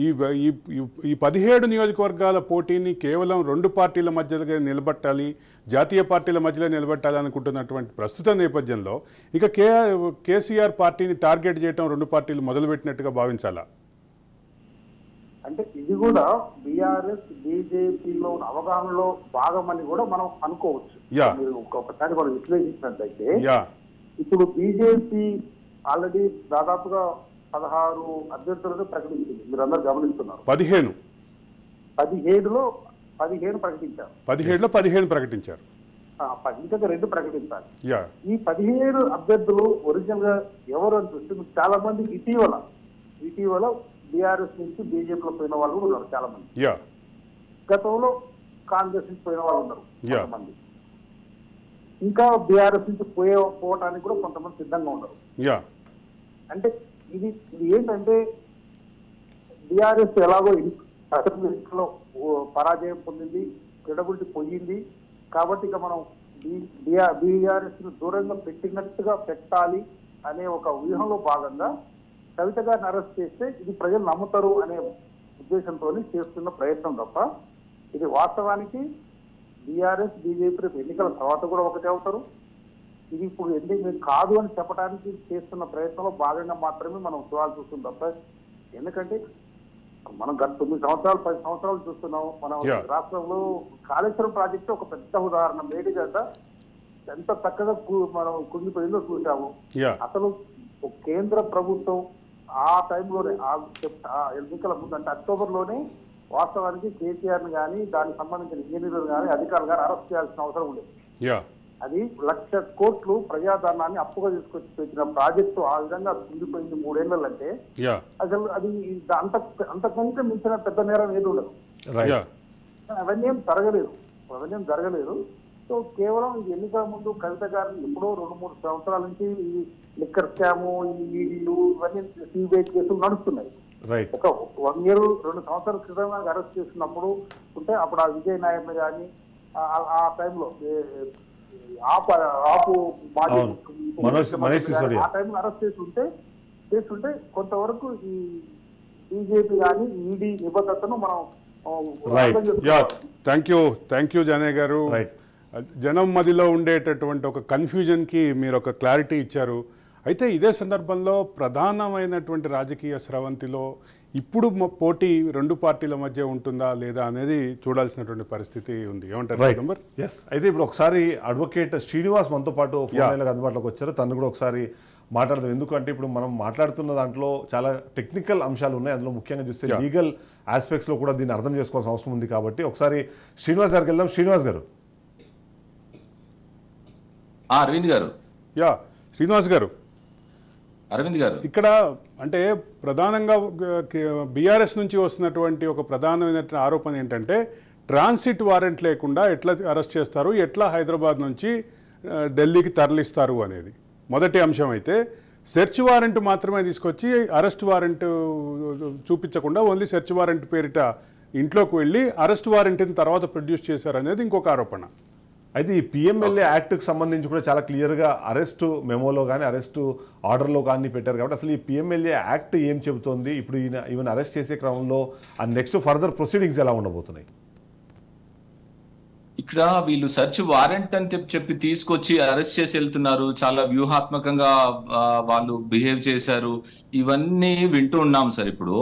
ఈ 17 నియోజకవర్గాల పోటీని కేవలం 2 పార్టీల మధ్యలో నిలబెట్టాలి, జాతీయ పార్టీల మధ్యలో నిలబెట్టాలి అనుకుంటున్నటువంటి ప్రస్తుత నేపథ్యంలో ఇక కేసీఆర్ పార్టీని టార్గెట్ చేయడం 2 పార్టీలు మొదలుపెట్టినట్టుగా భావించాలా? అంటే ఇది కూడా బీఆర్ఎస్ బీజేపీలో అవగాహనలో భాగమని కూడా మనం అనుకోవచ్చు. మీరు ఒకసారి మనం విశ్లేషించినట్లయితే ఇప్పుడు బీజేపీ ఆల్రెడీ దాదాపుగా 16 అభ్యర్థులను ప్రకటించింది. మీరు అందరూ గమనిస్తున్నారు. 17లో 15 ప్రకటించారు. 17 ప్రకటించారు. ఇంకా 2 ప్రకటించాలి. ఈ 17 అభ్యర్థులు ఒరిజినల్ గా ఎవరు అని చూస్తే చాలా మంది ఇటీవల బీఆర్ఎస్ నుంచి బీజేపీలో పోయిన వాళ్ళు కూడా ఉన్నారు చాలా మంది. గతంలో కాంగ్రెస్ నుంచి పోయిన వాళ్ళు ఉన్నారు కొంతమంది. ఇంకా బీఆర్ఎస్ నుంచి పోవటానికి కూడా కొంతమంది సిద్ధంగా ఉన్నారు. అంటే ఇది ఏంటంటే బీఆర్ఎస్ ఎలాగో అసెంబ్లీ ఎన్నికల్లో పరాజయం పొందింది, క్రెడిబిలిటీ పోయింది. కాబట్టి ఇక మనం బీఆర్ఎస్ ను దూరంగా పెట్టినట్టుగా పెట్టాలి అనే ఒక వ్యూహంలో భాగంగా కవిత గారిని అరెస్ట్ చేస్తే ఇది ప్రజలు నమ్ముతారు అనే ఉద్దేశంతో చేస్తున్న ప్రయత్నం తప్ప ఇది వాస్తవానికి బీఆర్ఎస్ బీజేపీ ఎన్నికల తర్వాత కూడా ఒకటే అవుతారు. ఇది ఇప్పుడు ఎందుకు కాదు అని చెప్పడానికి చేస్తున్న ప్రయత్నంలో భాగంగా మాత్రమే మనం చూడాల్సి వస్తుంది తప్ప, ఎందుకంటే మనం గత 9 సంవత్సరాలు 10 సంవత్సరాలు చూస్తున్నాం. మనం రాష్ట్రంలో కాళేశ్వరం ప్రాజెక్టు ఒక పెద్ద ఉదాహరణ. మేడిగడ్డ ఎంత చక్కగా మనం కుంగిపోయిందో చూసాము. అసలు కేంద్ర ప్రభుత్వం ఆ టైంలోనే ఎన్నికల ముందు అంటే అక్టోబర్లోనే వాస్తవానికి కేసీఆర్ ని కానీ దానికి సంబంధించిన ఇంజనీర్లు కానీ అధికారులు కానీ అరెస్ట్ చేయాల్సిన అవసరం ఉండేది. అది 1,00,000 కోట్లు ప్రజాధనాన్ని అప్పుగా తీసుకొచ్చి పెట్టిన ప్రాజెక్టు ఆ విధంగా కుంగిపోయింది 3 ఏళ్ళంటే అసలు అది అంతకంటే మించిన పెద్ద నేరం ఏది ఉండదు. అవన్నీ ఏం జరగలేదు. సో కేవలం ఇది ఎన్నికల ముందు కవిత గారిని ఎప్పుడో 2-3 సంవత్సరాల నుంచి ఈ లిక్కర్ స్కాము, ఈ ఈడీలు ఇవన్నీ సిబిఐ కేసులు నడుస్తున్నాయి. ఒక 1 year 2 సంవత్సరాల క్రితం అరెస్ట్ చేసినప్పుడు ఉంటే అప్పుడు ఆ విజయ్ నాయర్ని కానీ ఆ టైంలో ఆపు ఆ టైంలో అరెస్ట్ చేస్తుంటే కొంతవరకు ఈ బీజేపీ కానీ ఈడీ నిబద్ధతను మనం థ్యాంక్ యూ జానయ్య గారు. జనం మదిలో ఉండేటటువంటి ఒక కన్ఫ్యూజన్కి మీరు ఒక క్లారిటీ ఇచ్చారు. అయితే ఇదే సందర్భంలో ప్రధానమైనటువంటి రాజకీయ స్రవంతిలో ఇప్పుడు పోటీ 2 పార్టీల మధ్య ఉంటుందా లేదా అనేది చూడాల్సినటువంటి పరిస్థితి ఉంది. ఏమంటారు? అయితే ఇప్పుడు ఒకసారి అడ్వకేట్ శ్రీనివాస్ మనతో పాటు ఫోన్ అందుబాటులోకి వచ్చారు. తను కూడా ఒకసారి మాట్లాడదాం. ఎందుకంటే ఇప్పుడు మనం మాట్లాడుతున్న దాంట్లో చాలా టెక్నికల్ అంశాలు ఉన్నాయి. అందులో ముఖ్యంగా చూస్తే లీగల్ ఆస్పెక్ట్స్లో కూడా దీన్ని అర్థం చేసుకోవాల్సిన అవసరం ఉంది. కాబట్టి ఒకసారి శ్రీనివాస్ గారికి వెళ్దాం. శ్రీనివాస్ గారు. శ్రీనివాస్ గారు, అరవింద్ గారు, ఇక్కడ అంటే ప్రధానంగా బీఆర్ఎస్ నుంచి వస్తున్నటువంటి ఒక ప్రధానమైన ఆరోపణ ఏంటంటే ట్రాన్సిట్ వారెంట్ లేకుండా ఎట్లా అరెస్ట్ చేస్తారు, ఎట్లా హైదరాబాద్ నుంచి ఢిల్లీకి తరలిస్తారు అనేది మొదటి అంశం. అయితే సెర్చ్ వారెంట్ మాత్రమే తీసుకొచ్చి అరెస్ట్ వారెంట్ చూపించకుండా ఓన్లీ సెర్చ్ వారెంట్ పేరిట ఇంట్లోకి వెళ్ళి అరెస్ట్ వారెంట్ని తర్వాత ప్రొడ్యూస్ చేశారనేది ఇంకొక ఆరోపణ. అయితే ఈ పిఎంఎల్ఏ యాక్ట్కి సంబంధించి కూడా చాలా క్లియర్గా అరెస్టు మెమోలో కానీ అరెస్టు ఆర్డర్లో కానీ పెట్టారు. కాబట్టి అసలు ఈ పిఎంఎల్ఏ యాక్ట్ ఏం చెబుతోంది, ఇప్పుడు ఈవెన్ అరెస్ట్ చేసే క్రమంలో ఆ నెక్స్ట్ ఫర్దర్ ప్రొసీడింగ్స్ ఎలా ఉండబోతున్నాయి? ఇక్కడ వీళ్ళు సర్చ్ వారెంట్ అని చెప్పి తీసుకొచ్చి అరెస్ట్ చేసి వెళ్తున్నారు. చాలా వ్యూహాత్మకంగా వాళ్ళు బిహేవ్ చేశారు. ఇవన్నీ వింటూ ఉన్నాం సార్. ఇప్పుడు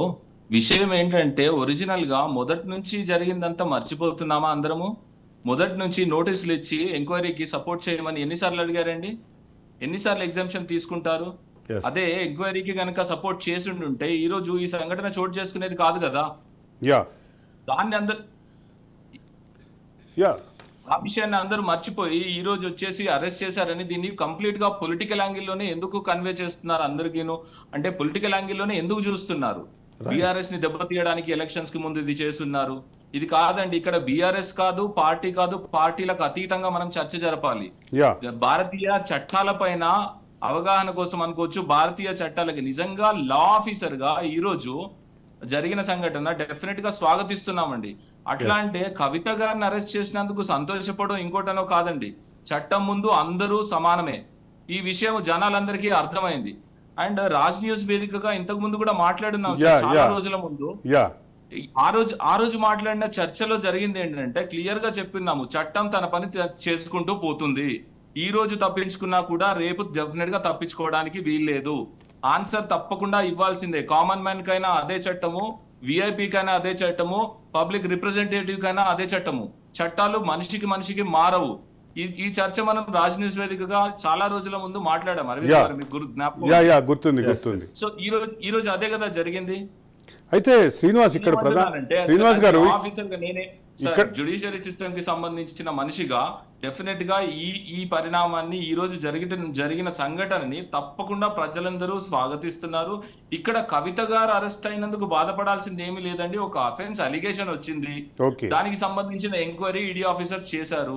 విషయం ఏంటంటే ఒరిజినల్ గా మొదటి నుంచి జరిగిందంతా మర్చిపోతున్నామా అందరము? మొదటి నుంచి నోటీసులు ఇచ్చి ఎంక్వైరీకి సపోర్ట్ చేయమని ఎన్నిసార్లు అడిగారండి? ఎన్నిసార్లు ఎగ్జామ్షన్ తీసుకుంటారు? అదే ఎంక్వైరీకి కనుక సపోర్ట్ చేసి ఉంటే ఈ రోజు ఈ సంఘటన చోటు చేసుకునేది కాదు కదా. దాన్ని అందరు ఆ విషయాన్ని అందరూ మర్చిపోయి ఈ రోజు వచ్చేసి అరెస్ట్ చేశారని దీన్ని కంప్లీట్ గా పొలిటికల్ యాంగిల్లోనే ఎందుకు కన్వే చేస్తున్నారు అందరికీను? అంటే పొలిటికల్ యాంగిల్లోనే ఎందుకు చూస్తున్నారు? బీఆర్ఎస్ ని దెబ్బతీయడానికి ఎలక్షన్స్ కి ముందు ఇది చేస్తున్నారు. ఇది కాదండి. ఇక్కడ బీఆర్ఎస్ కాదు, పార్టీ కాదు, పార్టీలకు అతీతంగా మనం చర్చ జరపాలి. భారతీయ చట్టాల పైన అవగాహన కోసం అనుకోవచ్చు. భారతీయ చట్టాలకి నిజంగా లా ఆఫీసర్ గా ఈ రోజు జరిగిన సంఘటన డెఫినెట్ గా స్వాగతిస్తున్నామండి. అట్లా అంటే కవిత గారిని అరెస్ట్ చేసినందుకు సంతోషపడడం ఇంకోటనో కాదండి. చట్టం ముందు అందరూ సమానమే. ఈ విషయం జనాలందరికీ అర్థమైంది. అండ్ రాజ్ న్యూస్ వేదికగా ఇంతకు ముందు కూడా మాట్లాడున్నాం చాలా రోజుల ముందు. ఆ రోజు మాట్లాడిన చర్చలో జరిగింది ఏంటంటే క్లియర్ గా చెప్పినాము, చట్టం తన పని చేసుకుంటూ పోతుంది. ఈ రోజు తప్పించుకున్నా కూడా రేపు డెఫినెట్ గా తప్పించుకోవడానికి వీల్లేదు. ఆన్సర్ తప్పకుండా ఇవ్వాల్సిందే. కామన్ మ్యాన్ కైనా అదే చట్టము, విఐపి కైనా అదే చట్టము, పబ్లిక్ రిప్రజెంటేటివ్ కైనా అదే చట్టము. చట్టాలు మనిషికి మారవు. ఈ చర్చ మనం రాజ్ న్యూస్ వేదికగా చాలా రోజుల ముందు మాట్లాడాం. అరవింద్ గారు మీకు గుర్తుంది. సో ఈ రోజు అదే కదా జరిగింది. అయితే శ్రీనివాస్ ఇక్కడ శ్రీనివాస్ గారు ఆఫీసర్ గా నేనే జ్యుడిషియరీ సిస్టమ్ కి సంబంధించిన మనిషిగా డెఫినెట్ గా ఈ పరిణామాన్ని ఈ రోజు జరిగిన సంఘటనని తప్పకుండా ప్రజలందరూ స్వాగతిస్తున్నారు. ఇక్కడ కవిత గారు అరెస్ట్ అయినందుకు బాధపడాల్సింది ఏమీ లేదండి. ఒక అఫెన్స్ అలిగేషన్ వచ్చింది, దానికి సంబంధించిన ఎంక్వైరీ ఈడీ ఆఫీసర్స్ చేశారు,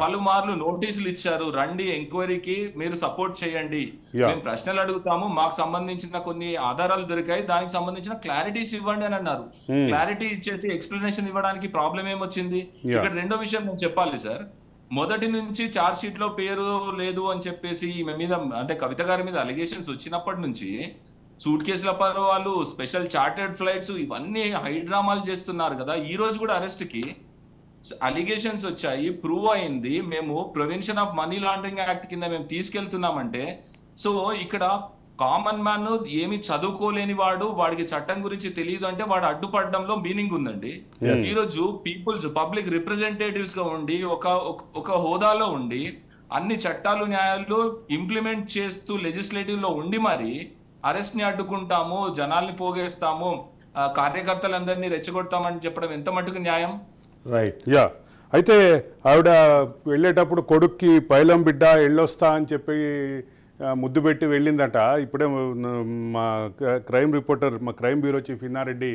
పలుమార్లు నోటీసులు ఇచ్చారు, రండి ఎంక్వైరీకి మీరు సపోర్ట్ చేయండి, మేము ప్రశ్నలు అడుగుతాము, మాకు సంబంధించిన కొన్ని ఆధారాలు దొరికాయి, దానికి సంబంధించిన క్లారిటీస్ ఇవ్వండి అని అన్నారు. క్లారిటీ ఇచ్చేసి ఎక్స్ప్లెనేషన్ ఇవ్వడానికి ప్రాబ్లం ఏమొచ్చింది? ఇక్కడ రెండో విషయం నేను చెప్పాలి సార్, మొదటి నుంచి చార్జ్ షీట్ లో పేరు లేదు అని చెప్పేసి ఈమె మీద అంటే కవిత గారి మీద అలిగేషన్స్ వచ్చినప్పటి నుంచి సూట్ కేసుల పర్వాలు, స్పెషల్ చార్టెడ్ ఫ్లైట్స్, ఇవన్నీ హైడ్రామాలు చేస్తున్నారు కదా. ఈ రోజు కూడా అరెస్ట్ కి అలిగేషన్స్ వచ్చాయి, ప్రూవ్ అయింది, మేము prevention of money laundering act కింద మేము తీసుకెళ్తున్నామంటే, సో ఇక్కడ కామన్ మ్యాన్ ఏమి చదువుకోలేని వాడు, వాడికి చట్టం గురించి తెలియదు అంటే వాడు అడ్డుపడడంలో మీనింగ్ ఉందండి. ఈ రోజు పీపుల్స్ పబ్లిక్ రిప్రజెంటేటివ్స్ గా ఉండి ఒక హోదాలో ఉండి అన్ని చట్టాలు న్యాయాలు ఇంప్లిమెంట్ చేస్తూ లెజిస్లేటివ్ లో ఉండి మరి అరెస్ట్ ని అడ్డుకుంటాము, జనాల్ని పోగేస్తాము, కార్యకర్తలందరినీ రెచ్చగొడతామని చెప్పడం ఎంత మటుకు న్యాయం? రైట్. యా, అయితే ఆవిడ వెళ్ళేటప్పుడు కొడుక్కి పైలం బిడ్డ ఎళ్ళొస్తా అని చెప్పి ముద్దు పెట్టి వెళ్ళిందట. ఇప్పుడే మా క్రైమ్ రిపోర్టర్, మా crime bureau chief Inna Reddy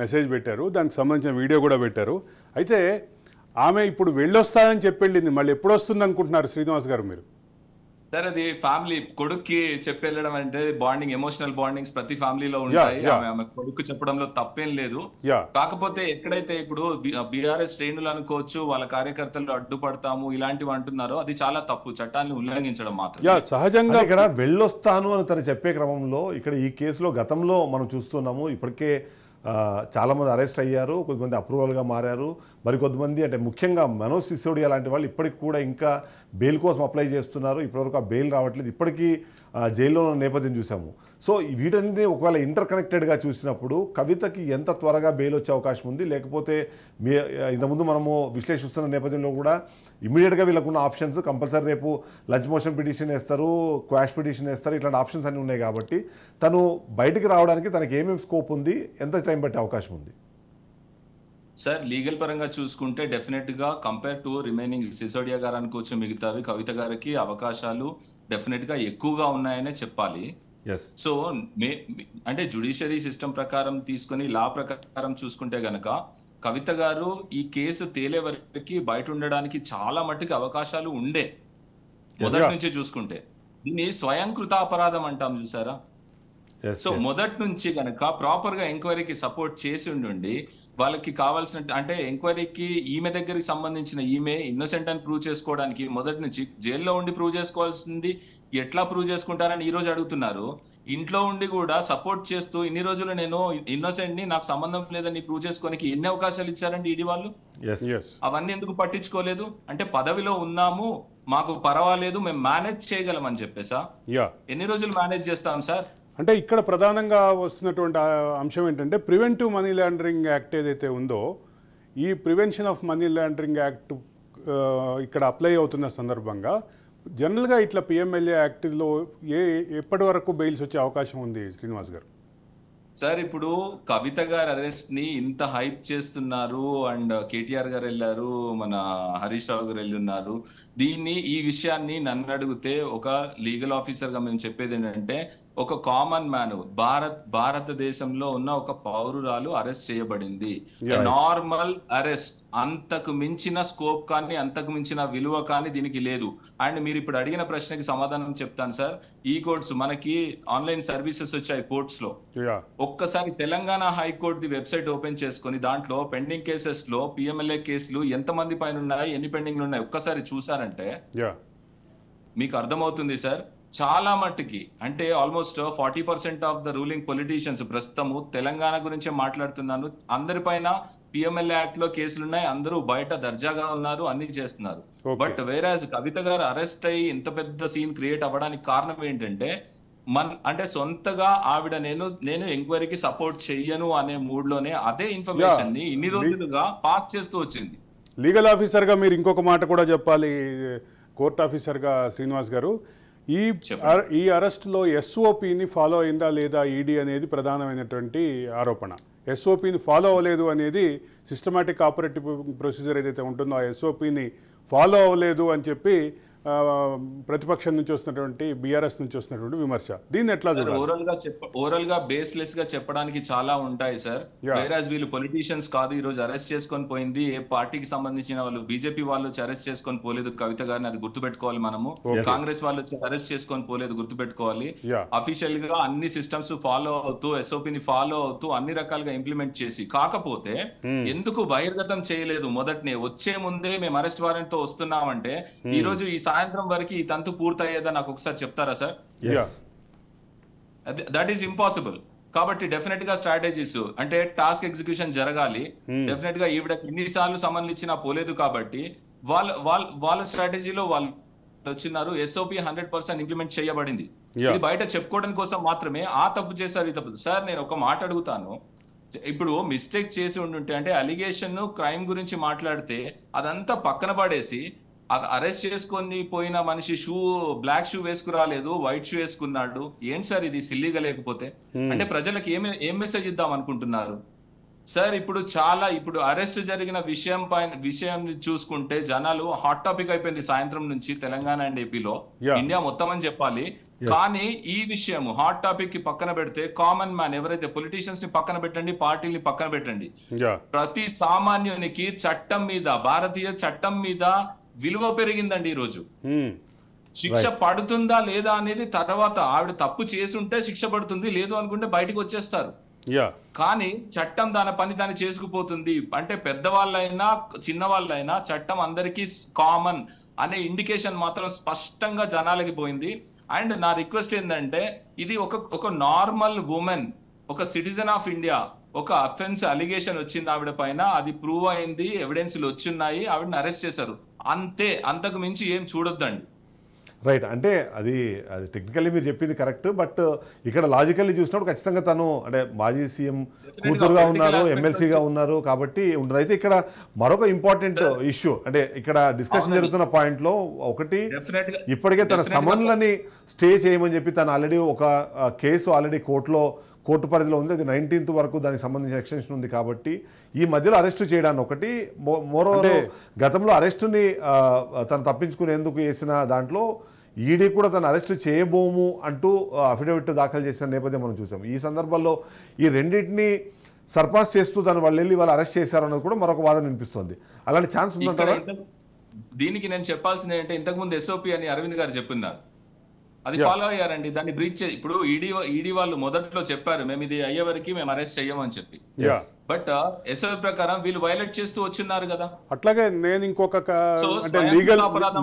message పెట్టారు, దానికి సంబంధించిన వీడియో కూడా పెట్టారు. అయితే ఆమె ఇప్పుడు వెళ్ళొస్తానని చెప్పి వెళ్ళింది, మళ్ళీ ఎప్పుడు వస్తుంది అనుకుంటున్నారు శ్రీనివాస్ గారు మీరు? సార్ అది ఫ్యామిలీ కొడుక్కి చెప్పెళ్ళడం అంటే బాండింగ్, ఎమోషనల్ బాండింగ్స్ ప్రతి ఫ్యామిలీలో ఉంటాయి. ఆమె కొడుకు చెప్పడంలో తప్పేం లేదు. కాకపోతే ఎక్కడైతే ఇప్పుడు బీఆర్ఎస్ శ్రేణులు అనుకోవచ్చు వాళ్ళ కార్యకర్తలు అడ్డుపడతాము ఇలాంటివి అంటున్నారో అది చాలా తప్పు, చట్టాన్ని ఉల్లంఘించడం మాత్రం. సహజంగా ఇక్కడ వెళ్ళొస్తాను అని తను చెప్పే క్రమంలో ఇక్కడ ఈ కేసులో గతంలో మనం చూస్తున్నాము, ఇప్పటికే చాలామంది అరెస్ట్ అయ్యారు, కొంతమంది అప్రూవల్గా మారారు, మరి కొంతమంది అంటే ముఖ్యంగా మనోజ్ సిసోడియా లాంటి వాళ్ళు ఇప్పటికి కూడా ఇంకా బెయిల్ కోసం అప్లై చేస్తున్నారు. ఇప్పటివరకు ఆ బెయిల్ రావట్లేదు, ఇప్పటికీ జైల్లో ఉన్న నేపథ్యం చూసాము. సో వీటన్నిటిని ఒకవేళ ఇంటర్ కనెక్టెడ్గా చూసినప్పుడు కవితకి ఎంత త్వరగా బెయిల్ వచ్చే అవకాశం ఉంది, లేకపోతే ఇంతకుముందు మనము విశ్లేషిస్తున్న నేపథ్యంలో కూడా ఇమీడియట్గా వీళ్ళకున్న ఆప్షన్స్ కంపల్సరీ రేపు లంచ్ మోషన్ పిటిషన్ వేస్తారు, క్వాష్ పిటిషన్ వేస్తారు, ఇట్లాంటి ఆప్షన్స్ అన్నీ ఉన్నాయి కాబట్టి తను బయటికి రావడానికి తనకి ఏమేమి స్కోప్ ఉంది, ఎంత టైం పట్టే అవకాశం ఉంది? సార్ లీగల్ పరంగా చూసుకుంటే డెఫినెట్ గా కంపేర్ టు రిమైనింగ్ సిసోడియా గారు అనుకోవచ్చు, మిగతావి కవిత గారికి అవకాశాలు డెఫినెట్ గా ఎక్కువగా ఉన్నాయనే చెప్పాలి. సో అంటే జ్యుడిషియరీ సిస్టమ్ ప్రకారం తీసుకుని లా ప్రకారం చూసుకుంటే గనక కవిత గారు ఈ కేసు తేలే వరకు బయట ఉండడానికి చాలా మట్టుకు అవకాశాలు ఉండే మొదటి నుంచి చూసుకుంటే. దీన్ని స్వయంకృత అపరాధం అంటాం చూసారా. సో మొదటి నుంచి గనక ప్రాపర్ గా ఎంక్వైరీకి సపోర్ట్ చేసి ఉండి వాళ్ళకి కావాల్సిన అంటే ఎంక్వైరీకి ఈమె దగ్గరికి సంబంధించిన ఈమె ఇన్నోసెంట్ అని ప్రూవ్ చేసుకోవడానికి మొదటి నుంచి జైల్లో ఉండి ప్రూవ్ చేసుకోవాల్సింది ఎట్లా ప్రూవ్ చేసుకుంటారని ఈ రోజు అడుగుతున్నారు. ఇంట్లో ఉండి కూడా సపోర్ట్ చేస్తూ ఇన్ని రోజులు నేను ఇన్నోసెంట్ ని, నాకు సంబంధం లేదని ప్రూవ్ చేసుకోనికి ఎన్ని అవకాశాలు ఇచ్చారండి ఈడీ వాళ్ళు? అవన్నీ ఎందుకు పట్టించుకోలేదు? అంటే పదవిలో ఉన్నాము, మాకు పర్వాలేదు, మేము మేనేజ్ చేయగలం అని చెప్పేసా? ఎన్ని రోజులు మేనేజ్ చేస్తాం సార్? అంటే ఇక్కడ ప్రధానంగా వస్తున్నటువంటి అంశం ఏంటంటే ప్రివెంటివ్ మనీ లాండరింగ్ యాక్ట్ ఏదైతే ఉందో, ఈ prevention of money laundering act ఇక్కడ అప్లై అవుతున్న సందర్భంగా జనరల్గా ఇట్లా పిఎంఎల్ఏ యాక్ట్లో ఎప్పటి వరకు బెయిల్స్ వచ్చే అవకాశం ఉంది శ్రీనివాస్ గారు? సార్ ఇప్పుడు కవిత గారు అరెస్ట్ ని ఇంత హైప్ చేస్తున్నారు, అండ్ కేటీఆర్ గారు వెళ్ళారు, మన హరీష్ రావు గారు వెళ్ళి ఉన్నారు. ఈ విషయాన్ని నన్ను అడిగితే ఒక లీగల్ ఆఫీసర్ గా మేము చెప్పేది ఏంటంటే, ఒక కామన్ మ్యాన్ భారతదేశంలో ఉన్న ఒక పౌరురాలు అరెస్ట్ చేయబడింది, నార్మల్ అరెస్ట్, అంతకు మించిన స్కోప్ కానీ అంతకు మించిన విలువ కానీ దీనికి లేదు. అండ్ మీరు ఇప్పుడు అడిగిన ప్రశ్నకి సమాధానం చెప్తాను సార్. ఈ కోర్ట్స్ మనకి ఆన్లైన్ సర్వీసెస్ వచ్చాయి కోర్ట్స్ లో. ఒక్కసారి తెలంగాణ హైకోర్టు వెబ్సైట్ ఓపెన్ చేసుకుని దాంట్లో పెండింగ్ కేసెస్ లో పిఎంఎల్ఏ కేసులు ఎంతమంది పైన ఉన్నాయి, ఎన్ని పెండింగ్లు ఉన్నాయి ఒక్కసారి చూసారంటే మీకు అర్థమవుతుంది సార్. చాలా మట్టుకి అంటే almost 40% of the ruling politicians ప్రస్తుతము తెలంగాణ గురించే మాట్లాడుతున్నాను. అందరిపైన పిఎంఎల్ఏ యాక్ట్ లో కేసులున్నాయి, అందరూ బయట దర్జాగా ఉన్నారు, అన్ని చేస్తున్నారు. బట్ వేరాజ్ కవిత గారు అరెస్ట్ అయ్యి ఇంత పెద్ద సీన్ క్రియేట్ అవ్వడానికి కారణం ఏంటంటే అంటే సొంతగా ఆవిడ నేను ఎంక్వైరీకి సపోర్ట్ చెయ్యను అనే మూడ్ లోనే అదే ఇన్ఫర్మేషన్ ని ఇన్ని రోజులుగా పాస్ చేస్తూ వచ్చింది. లీగల్ ఆఫీసర్ గా మీరు ఇంకొక మాట కూడా చెప్పాలి కోర్ట్ ఆఫీసర్ గా శ్రీనివాస్ గారు. ఈ అరెస్ట్లో ఎస్ఓపిని ఫాలో అయిందా లేదా ఈడీ అనేది ప్రధానమైనటువంటి ఆరోపణ. ఎస్ఓపిని ఫాలో అవ్వలేదు అనేది సిస్టమాటిక్ ఆపరేటివ్ ప్రొసీజర్ ఏదైతే ఉంటుందో ఆ ఎస్ఓపిని ఫాలో అవ్వలేదు అని చెప్పి ప్రతిపక్షం నుంచి వస్తున్నటువంటి బీఆర్ఎస్ నుంచి వస్తున్నటువంటి విమర్శ. దీన్ని ఎట్లా చూడాలి? ఓవరాల్ గా బేస్లెస్ గా చెప్పడానికి చాలా ఉంటాయి సార్. వేరాజ్ వీళ్ళు పొలిటీషియన్స్ కాదు. ఈ రోజు అరెస్ట్ చేసుకొని పోయింది ఏ పార్టీకి సంబంధించిన వాళ్ళు, బీజేపీ వాళ్ళు వచ్చి అరెస్ట్ చేసుకొని పోలేదు కవిత గారిని, అది గుర్తుపెట్టుకోవాలి మనము. కాంగ్రెస్ వాళ్ళు వచ్చి అరెస్ట్ చేసుకొని పోలేదు, గుర్తుపెట్టుకోవాలి. అఫీషియల్ గా అన్ని సిస్టమ్స్ ఫాలో అవుతూ, ఎస్ఓపి ని ఫాలో అవుతూ అన్ని రకాలుగా ఇంప్లిమెంట్ చేసి, కాకపోతే ఎందుకు బహిర్గతం చేయలేదు మొదటనే, వచ్చే ముందే మేము అరెస్ట్ వారెంట్ తో వస్తున్నామంటే ఈ రోజు ఈ సాయంత్రం వరకు ఈ తంతు పూర్తయ్యేదా నాకు ఒకసారి చెప్తారా సార్? That is impossible. కాబట్టి డెఫినెట్ గా స్ట్రాటజీస్ అంటే టాస్క్ ఎగ్జిక్యూషన్ జరగాలి. డెఫినెట్ గా ఈవిడ ఎన్నిసార్లు సంబంధించినా పోలేదు కాబట్టి వాళ్ళ స్ట్రాటజీలో వాళ్ళు వచ్చినారు. ఎస్ఓపి 100% ఇంప్లిమెంట్ చేయబడింది. ఇది బయట చెప్పుకోవడం కోసం మాత్రమే ఆ తప్పు చేశారు, ఈ తప్పు. సార్ నేను ఒక మాట అడుగుతాను, ఇప్పుడు మిస్టేక్ చేసి ఉండుంటే అంటే అలిగేషన్ క్రైమ్ గురించి మాట్లాడితే అదంతా పక్కన పడేసి అరెస్ట్ చేసుకొని పోయిన మనిషి బ్లాక్ షూ వేసుకురాలేదు, వైట్ షూ వేసుకున్నాడు. ఏంటి సార్ ఇది సిల్లీగా? లేకపోతే అంటే ప్రజలకు ఏం మెసేజ్ ఇద్దాం అనుకుంటున్నారు సార్? ఇప్పుడు అరెస్ట్ జరిగిన విషయం చూసుకుంటే జనాలు హాట్ టాపిక్ అయిపోయింది సాయంత్రం నుంచి తెలంగాణ అండ్ ఏపీలో, ఇండియా మొత్తం అని చెప్పాలి. కానీ ఈ విషయం హాట్ టాపిక్ కి పక్కన పెడితే కామన్ మ్యాన్ ఎవరైతే పొలిటీషియన్స్ ని పక్కన పెట్టండి, పార్టీని పక్కన పెట్టండి, ప్రతి సామాన్యునికి చట్టం మీద, భారతీయ చట్టం మీద విలువ పెరిగిందండి. ఈ రోజు శిక్ష పడుతుందా లేదా అనేది తర్వాత, ఆవిడ తప్పు చేసి ఉంటే శిక్ష పడుతుంది, లేదు అనుకుంటే బయటకు వచ్చేస్తారు. కానీ చట్టం దాని పని దాన్ని చేసుకుపోతుంది. అంటే పెద్దవాళ్ళైనా చిన్నవాళ్ళైనా చట్టం అందరికీ కామన్ అనే ఇండికేషన్ మాత్రం స్పష్టంగా జనాలకి పోయింది. అండ్ నా రిక్వెస్ట్ ఏంటంటే, ఇది ఒక నార్మల్ ఉమెన్, ఒక సిటిజన్ ఆఫ్ ఇండియా, ఒక అఫెన్స్ అలిగేషన్ వచ్చింది ఆవిడ పైన, అది ప్రూవ్ అయింది, ఎవిడెన్స్లు వచ్చిన్నాయి, ఆవిడని అరెస్ట్ చేశారు, అంతే. అంతకు మించి ఏం చూడొద్దండి. రైట్. అంటే అది టెక్నికల్లీ మీరు చెప్పింది కరెక్ట్. బట్ ఇక్కడ లాజికల్లీ చూసినప్పుడు ఖచ్చితంగా తను అంటే మాజీ సీఎం కూతురుగా ఉన్నారు, ఎమ్మెల్సీగా ఉన్నారు కాబట్టి ఉండదు. అయితే ఇక్కడ మరొక ఇంపార్టెంట్ ఇష్యూ అంటే ఇక్కడ డిస్కషన్ జరుగుతున్న పాయింట్లో ఒకటి, ఇప్పటికే తన సమన్లని స్టే చేయమని చెప్పి తను ఆల్రెడీ ఒక కేసు ఆల్రెడీ కోర్టు పరిధిలో ఉంది. అది 19th వరకు దానికి సంబంధించిన ఎక్స్టెన్షన్ ఉంది. కాబట్టి ఈ మధ్యలో అరెస్టు చేయడాన్ని ఒకటి, మోరోవర్ గతంలో అరెస్టుని తను తప్పించుకునేందుకు చేసిన దాంట్లో ఈడీ కూడా తను అరెస్టు చేయబోము అంటూ అఫిడవిట్ దాఖలు చేసిన నేపథ్యం మనం చూసాం. ఈ సందర్భంలో ఈ రెండింటిని సర్పాస్ చేస్తూ తను వాళ్ళు వెళ్ళి వాళ్ళు అరెస్ట్ చేశారన్నది కూడా మరొక వాదన వినిపిస్తుంది. అలాంటి ఛాన్స్ ఉందంటారా? దీనికి నేను చెప్పాల్సింది ఏంటంటే, ఇంతకుముందు ఎస్ఓపి అని అరవింద్ గారు చెప్తున్నారు, అది ఫాలో అయ్యారండి. దాన్ని బ్రీచ్ ఇప్పుడు ఈడీ వాళ్ళు మొదట్లో చెప్పారు మేము ఇది అయ్యే వరకు మేము అరెస్ట్ చెయ్యమని చెప్పి. బట్ ఎస్ఓపి ప్రకారం వీళ్ళు వైలేట్ చేస్తూ వచ్చిన్నారు కదా. అట్లాగే నేను ఇంకొక అంటే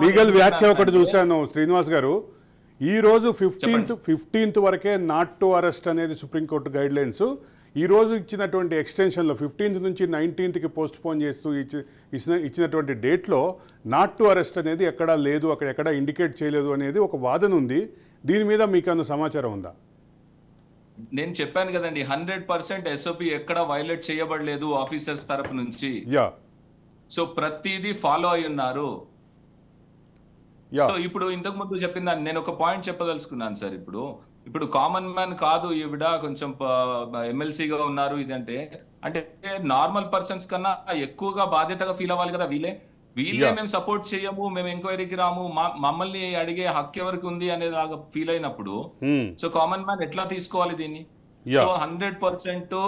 లీగల్ వ్యాఖ్య ఒకటి చూశాను శ్రీనివాస్ గారు. ఈ రోజు 15th వరకే నాట్ టు అరెస్ట్ అనేది సుప్రీంకోర్టు గైడ్ లైన్స్. ఈ రోజు ఇచ్చినటువంటి ఎక్స్టెన్షన్లో 15th నుంచి 19th పోస్ట్ పోన్ చేస్తూ ఇచ్చినటువంటి డేట్లో నాట్ టు అరెస్ట్ అనేది ఎక్కడా లేదు, అక్కడ ఎక్కడా ఇండికేట్ చేయలేదు అనేది ఒక వాదన ఉంది. దీని మీద మీకు అన్న సమాచారం ఉందా? నేను చెప్పాను కదండి, 100% ఎస్ఓపి ఎక్కడ వైలేట్ చేయబడలేదు ఆఫీసర్స్ తరపు నుంచి. సో ప్రతిదీ ఫాలో అయి ఉన్నారు. సో ఇప్పుడు ఇంతకు ముందు చెప్పిన దాన్ని నేను ఒక పాయింట్ చెప్పదలుచుకున్నాను సార్. ఇప్పుడు కామన్ మ్యాన్ కాదు ఈవిడ, కొంచెం ఎమ్మెల్సీగా ఉన్నారు. ఇదంటే అంటే నార్మల్ పర్సన్స్ కన్నా ఎక్కువగా బాధ్యతగా ఫీల్ అవ్వాలి కదా. వీళ్ళే మేము సపోర్ట్ చేయము, మేము ఎంక్వైరీకి రాము, మమ్మల్ని అడిగే హక్కు ఎవరికి ఉంది అనేలాగా ఫీల్ అయినప్పుడు సో కామన్ మ్యాన్ ఎట్లా తీసుకోవాలి దీన్ని? సో 100%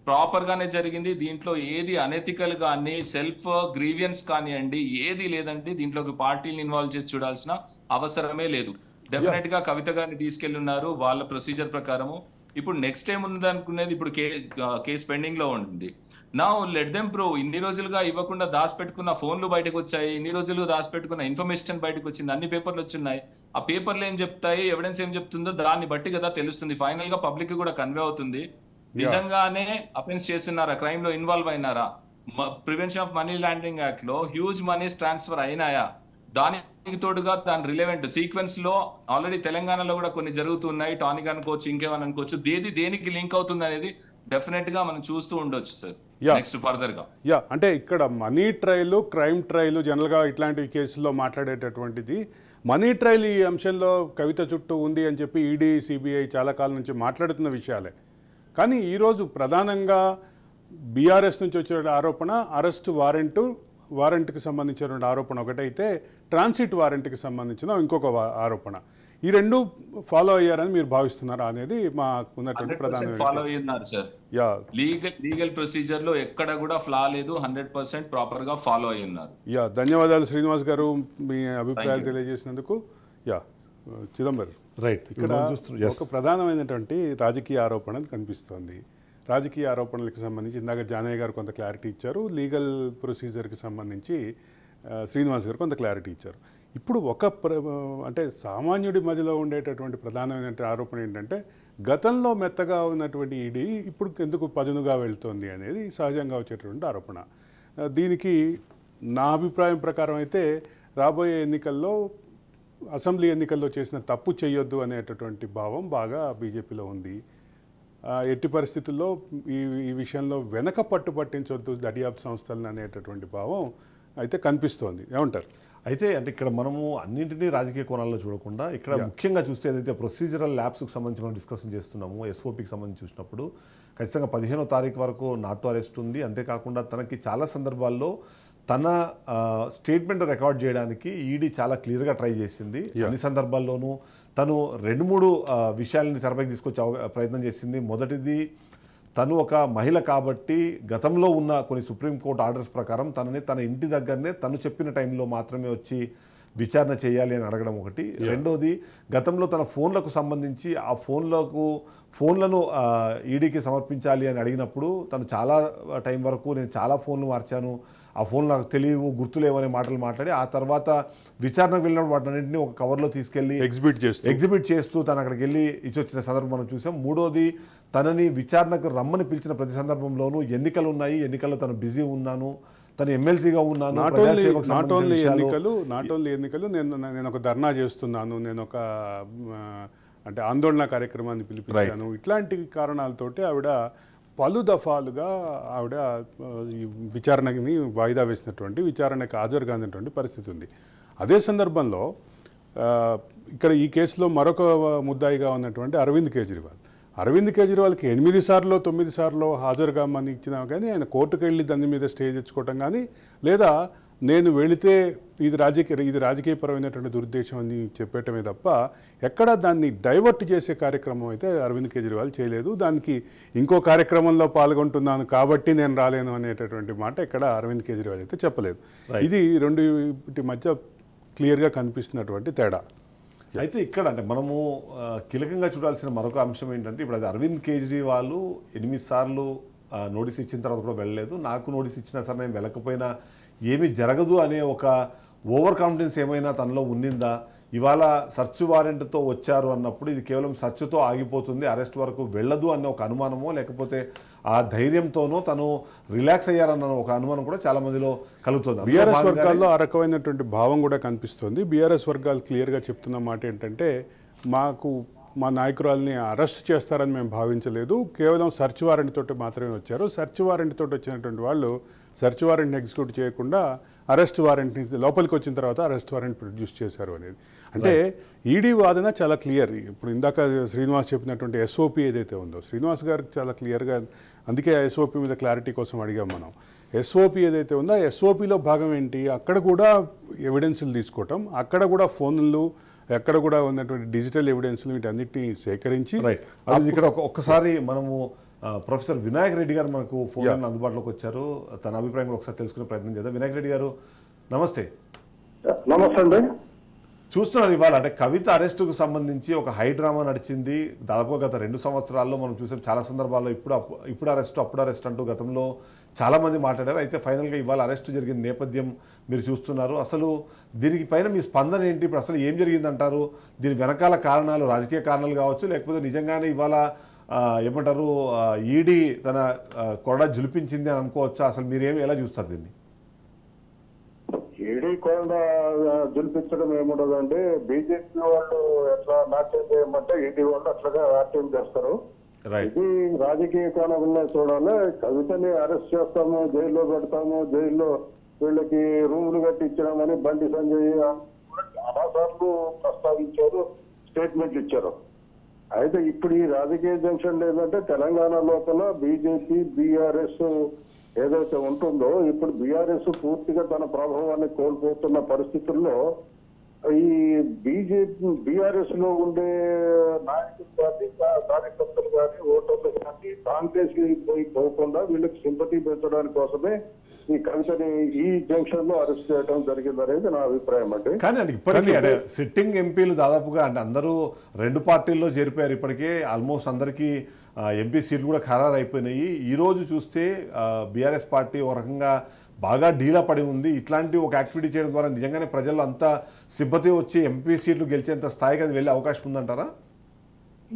ప్రాపర్ గానే జరిగింది. దీంట్లో ఏది అనెథికల్ కానీ సెల్ఫ్ గ్రీవియన్స్ కానివ్వండి ఏది లేదండి. దీంట్లోకి పార్టీని ఇన్వాల్వ్ చేసి చూడాల్సిన అవసరమే లేదు. డెఫినెట్ గా కవిత గారిని తీసుకెళ్తున్నారు వాళ్ళ ప్రొసీజర్ ప్రకారము. ఇప్పుడు నెక్స్ట్ టైం ఉంది అనుకునేది, ఇప్పుడు కేసు పెండింగ్ లో ఉంటుంది. నా లెట్ దెమ్ ప్రూవ్. ఇన్ని రోజులుగా ఇవ్వకుండా దాచిపెట్టుకున్న ఫోన్లు బయటకు వచ్చాయి, ఇన్ని రోజులు దాచిపెట్టుకున్న ఇన్ఫర్మేషన్ బయటకు వచ్చింది, అన్ని పేపర్లు వచ్చున్నాయి. ఆ పేపర్లు ఏం చెప్తాయి, ఎవిడెన్స్ ఏం చెప్తుందో దాన్ని బట్టి కదా తెలుస్తుంది. ఫైనల్ గా పబ్లిక్ కూడా కన్వే అవుతుంది. నిజంగానే అఫెన్స్ చేస్తున్నారా, క్రైమ్ లో ఇన్వాల్వ్ అయినారా, prevention of money laundering act లో హ్యూజ్ మనీస్ ట్రాన్స్ఫర్ అయినాయా, దానికి తోడుగా దాని రిలవెంట్ సీక్వెన్స్ లో ఆల్రెడీ తెలంగాణలో కూడా కొన్ని జరుగుతున్నాయి. టానిక్ అనుకోవచ్చు, ఇంకేమని అనుకోవచ్చు, దేనికి లింక్ అవుతుంది అనేది డెఫినెట్ గా మనం చూస్తూ ఉండొచ్చు సార్ నెక్స్ట్ ఫర్దర్ గా. అంటే ఇక్కడ money trial, crime trial general గా ఇట్లాంటి కేసుల్లో మాట్లాడేటటువంటిది. మనీ ట్రయల్ ఈ అంశంలో కవిత చుట్టూ ఉంది అని చెప్పి ఈడీ, సిబిఐ చాలా కాలం నుంచి మాట్లాడుతున్న విషయాలే. కానీ ఈరోజు ప్రధానంగా బీఆర్ఎస్ నుంచి వచ్చిన ఆరోపణ అరెస్ట్ వారెంటు వారెంట్కి సంబంధించినటువంటి ఆరోపణ ఒకటైతే ట్రాన్సిట్ వారెంట్కి సంబంధించిన ఇంకొక ఆరోపణ. ఈ రెండు ఫాలో అయ్యారని మీరు భావిస్తున్నారా అనేది మాకు ఉన్నటువంటి ప్రధాన. ఫాలో అయ్యున్నారు సార్. లీగల్ ప్రొసీజర్ లో ఎక్కడ కూడా ఫ్లా లేదు, 100% ప్రాపర్ గా ఫాలో అయ్యున్నారు. ధన్యవాదాలు శ్రీనివాస్ గారు మీ అభిప్రాయాలు తెలియజేసినందుకు. చిదంబరం, రైట్, ఇక్కడ ఒక ప్రధానమైనటువంటి రాజకీయ ఆరోపణ కనిపిస్తోంది. రాజకీయ ఆరోపణలకు సంబంధించి ఇందాక జానయ్య గారు కొంత క్లారిటీ ఇచ్చారు, లీగల్ ప్రొసీజర్కి సంబంధించి శ్రీనివాస్ గారు కొంత క్లారిటీ ఇచ్చారు. ఇప్పుడు అంటే సామాన్యుడి మధ్యలో ఉండేటటువంటి ప్రధానమైనటువంటి ఆరోపణ ఏంటంటే గతంలో మెత్తగా ఉన్నటువంటి ఈడీ ఇప్పుడు ఎందుకు పదునుగా వెళ్తోంది అనేది సహజంగా వచ్చేటటువంటి ఆరోపణ. దీనికి నా అభిప్రాయం ప్రకారం అయితే రాబోయే ఎన్నికల్లో, అసెంబ్లీ ఎన్నికల్లో చేసిన తప్పు చేయొద్దు అనేటటువంటి భావం బాగా బీజేపీలో ఉంది. ఎట్టి పరిస్థితుల్లో ఈ విషయంలో వెనక పట్టించొద్దు దర్యాప్తు సంస్థలను అనేటటువంటి భావం అయితే కనిపిస్తోంది. ఏమంటారు? అయితే అంటే ఇక్కడ మనము అన్నింటినీ రాజకీయ కోణాల్లో చూడకుండా ఇక్కడ ముఖ్యంగా చూస్తే ఏదైతే ప్రొసీజరల్ ల్యాబ్స్కి సంబంధించి మనం డిస్కషన్ చేస్తున్నామో, ఎస్ఓపికి సంబంధించి చూసినప్పుడు ఖచ్చితంగా 15వ తారీఖు వరకు నాట్ టు అరెస్ట్ ఉంది. అంతేకాకుండా తనకి చాలా సందర్భాల్లో తన స్టేట్మెంట్ రికార్డ్ చేయడానికి ఈడీ చాలా క్లియర్గా ట్రై చేసింది. అన్ని సందర్భాల్లోనూ తను 2-3 విషయాలని తెరపైకి తీసుకొచ్చే ప్రయత్నం చేసింది. మొదటిది, తను ఒక మహిళ కాబట్టి గతంలో ఉన్న కొన్ని సుప్రీంకోర్టు ఆర్డర్స్ ప్రకారం తనని తన ఇంటి దగ్గరనే తను చెప్పిన టైంలో మాత్రమే వచ్చి విచారణ చేయాలి అని అడగడం ఒకటి. రెండోది, గతంలో తన ఫోన్లకు సంబంధించి ఆ ఫోన్లను ఈడీకి సమర్పించాలి అని అడిగినప్పుడు తను చాలా టైం వరకు నేను చాలా ఫోన్లు మార్చాను, ఆ ఫోన్ నాకు తెలియవు, గుర్తులేవు అనే మాటలు మాట్లాడి ఆ తర్వాత విచారణకు వెళ్ళినప్పుడు వాటిన్నింటినీ ఒక కవర్లో తీసుకెళ్లి ఎగ్జిబిట్ చేస్తూ తను అక్కడికి వెళ్ళి ఇచ్చొచ్చిన సందర్భం మనం చూసాం. మూడోది, తనని విచారణకు రమ్మని పిలిచిన ప్రతి సందర్భంలోనూ ఎన్నికలు ఉన్నాయి, ఎన్నికల్లో తను బిజీ ఉన్నాను, తను ఎమ్మెల్సీగా ఉన్నాను, నాట్ ఓన్లీ ఎన్నికలు నేను ఒక ధర్నా చేస్తున్నాను, నేను ఒక అంటే ఆందోళన కార్యక్రమాన్ని పిలిపించాను, ఇట్లాంటి కారణాలతోటి ఆవిడ పలు దఫాలుగా ఆవిడ ఈ విచారణని వాయిదా వేసినటువంటి, విచారణకు హాజరు కానిటువంటి పరిస్థితి ఉంది. అదే సందర్భంలో ఇక్కడ ఈ కేసులో మరొక ముద్దాయిగా ఉన్నటువంటి అరవింద్ కేజ్రీవాల్కి 8 సార్లు 9 సార్లు హాజరు కామని ఇచ్చినా కానీ ఆయన కోర్టుకు వెళ్ళి దాని మీద స్టే తెచ్చుకోవటం కానీ, లేదా నేను వెళితే ఇది రాజకీయపరమైనటువంటి దురుద్దేశం అని చెప్పటమే తప్ప ఎక్కడా దాన్ని డైవర్ట్ చేసే కార్యక్రమం అయితే అరవింద్ కేజ్రీవాల్ చేయలేదు. దానికి ఇంకో కార్యక్రమంలో పాల్గొంటున్నాను కాబట్టి నేను రాలేను అనేటటువంటి మాట ఇక్కడ అరవింద్ కేజ్రీవాల్ అయితే చెప్పలేదు. ఇది రెండింటి మధ్య క్లియర్గా కనిపిస్తున్నటువంటి తేడా. అయితే ఇక్కడ అంటే మనము కీలకంగా చూడాల్సిన మరొక అంశం ఏంటంటే, ఇప్పుడు అది అరవింద్ కేజ్రీవాల్ 8 సార్లు నోటీస్ ఇచ్చిన తర్వాత కూడా వెళ్ళలేదు, నాకు నోటీస్ ఇచ్చినా సరే నేను వెళ్ళకపోయినా ఏమీ జరగదు అనే ఒక ఓవర్ కాన్ఫిడెన్స్ ఏమైనా తనలో ఉండిందా? ఇవాళ సర్చ్ వారెంట్తో వచ్చారు అన్నప్పుడు ఇది కేవలం సర్చ్తో ఆగిపోతుంది, అరెస్ట్ వరకు వెళ్ళదు అన్న ఒక అనుమానమో, లేకపోతే ఆ ధైర్యంతోనో తను రిలాక్స్ అయ్యారన్న ఒక అనుమానం కూడా చాలా మందిలో కలుగుతుంది. బీఆర్ఎస్ వర్గాల్లో ఆ రకమైనటువంటి భావం కూడా కనిపిస్తుంది. బీఆర్ఎస్ వర్గాలు క్లియర్గా చెప్తున్న మాట ఏంటంటే, మా నాయకురాల్ని అరెస్ట్ చేస్తారని మేము భావించలేదు, కేవలం సర్చ్ వారెంట్ తోటి మాత్రమే వచ్చారు, సర్చ్ వారెంట్ తోటి వచ్చినటువంటి వాళ్ళు సర్చ్ వారెంట్ని ఎగ్జిక్యూట్ చేయకుండా అరెస్ట్ వారెంట్ని లోపలికి వచ్చిన తర్వాత అరెస్ట్ వారెంట్ ప్రొడ్యూస్ చేశారు అనేది. అంటే ఈడీ వాదన చాలా క్లియర్. ఇప్పుడు ఇందాక శ్రీనివాస్ చెప్పినటువంటి ఎస్ఓపి ఏదైతే ఉందో, శ్రీనివాస్ గారికి చాలా క్లియర్గా, అందుకే ఎస్ఓపి మీద క్లారిటీ కోసం అడిగాం మనం. ఎస్ఓపి ఏదైతే ఉందో ఆ ఎస్ఓపిలో భాగం ఏంటి, అక్కడ కూడా ఎవిడెన్సులు తీసుకోవటం, అక్కడ కూడా ఫోన్లు, ఎక్కడ కూడా ఉన్నటువంటి డిజిటల్ ఎవిడెన్స్లు వీటన్నిటిని సేకరించి. ఇక్కడ ఒక్కసారి మనము ప్రొఫెసర్ వినాయక్ రెడ్డి గారు మనకు ఫోన్ అందుబాటులోకి వచ్చారు, తన అభిప్రాయం కూడా ఒకసారి తెలుసుకునే ప్రయత్నం చేద్దాం. వినాయక్ రెడ్డి గారు నమస్తే. నమస్తే అండి. చూస్తున్నారు ఇవాళ అంటే కవిత అరెస్టుకు సంబంధించి ఒక హై డ్రామా నడిచింది. దాదాపుగా గత 2 సంవత్సరాల్లో మనం చూసాం చాలా సందర్భాల్లో ఇప్పుడు అరెస్ట్ అంటూ గతంలో చాలా మంది మాట్లాడారు. అయితే ఫైనల్గా ఇవాళ అరెస్టు జరిగిన నేపథ్యం మీరు చూస్తున్నారు. అసలు దీనికి పైన మీ స్పందన ఏంటి? ఇప్పుడు అసలు ఏం జరిగిందంటారు? దీని వెనకాల కారణాలు రాజకీయ కారణాలు కావచ్చు, లేకపోతే నిజంగానే ఇవాళ ఏమంటారు ఈడీ తన కొరడా జులిపించింది అని అనుకోవచ్చా? అసలు మీరేమి ఎలా చూస్తారు దీన్ని? ఈడీ కొరడా జులిపించడం ఏముండదండి. బీజేపీ వాళ్ళు ఎట్లా నాట్యం చేయమంటే ఈడీ వాళ్ళు అట్లాగా నాట్యం చేస్తారు. ఇది రాజకీయ కోణంలో చూడాలి. కవితని అరెస్ట్ చేస్తాము, జైల్లో పెడతాము, జైల్లో వీళ్ళకి రూములు కట్టించడమని బండి సంజయ్ చాలా సార్లు ప్రస్తావించారు, స్టేట్మెంట్లు ఇచ్చారు. అయితే ఇప్పుడు ఈ రాజకీయ జంక్షన్ లేదంటే తెలంగాణ లోపల బీజేపీ బీఆర్ఎస్ ఏదైతే ఉంటుందో ఇప్పుడు బీఆర్ఎస్ పూర్తిగా తన ప్రభావాన్ని కోల్పోతున్న పరిస్థితుల్లో ఈ బీఆర్ఎస్ లో ఉండే నాయకులు కానీ కార్యకర్తలు కానీ ఓటర్లు కానీ కాంగ్రెస్ పోకుండా వీళ్ళకి సింపతి పెంచడానికి కోసమే ఈ కవితని ఈ జంక్షన్ లో అరెస్ట్ చేయడం జరిగింది అనేది నా అభిప్రాయం అండి. కానీ అంటే ఇప్పటికీ అంటే సిట్టింగ్ ఎంపీలు దాదాపుగా అంటే అందరూ 2 పార్టీల్లో చేరిపోయారు. ఇప్పటికే ఆల్మోస్ట్ అందరికీ ఎంపీ సీట్లు కూడా ఖరారు అయిపోయినాయి. ఈరోజు చూస్తే బీఆర్ఎస్ పార్టీ ఒక రకంగా బాగా డీలా పడి ఉంది. ఇట్లాంటి ఒక యాక్టివిటీ చేయడం ద్వారా నిజంగానే ప్రజల్లో అంత సింపతి వచ్చి ఎంపీ సీట్లు గెలిచేంత స్థాయికి అది వెళ్ళే అవకాశం ఉందంటారా?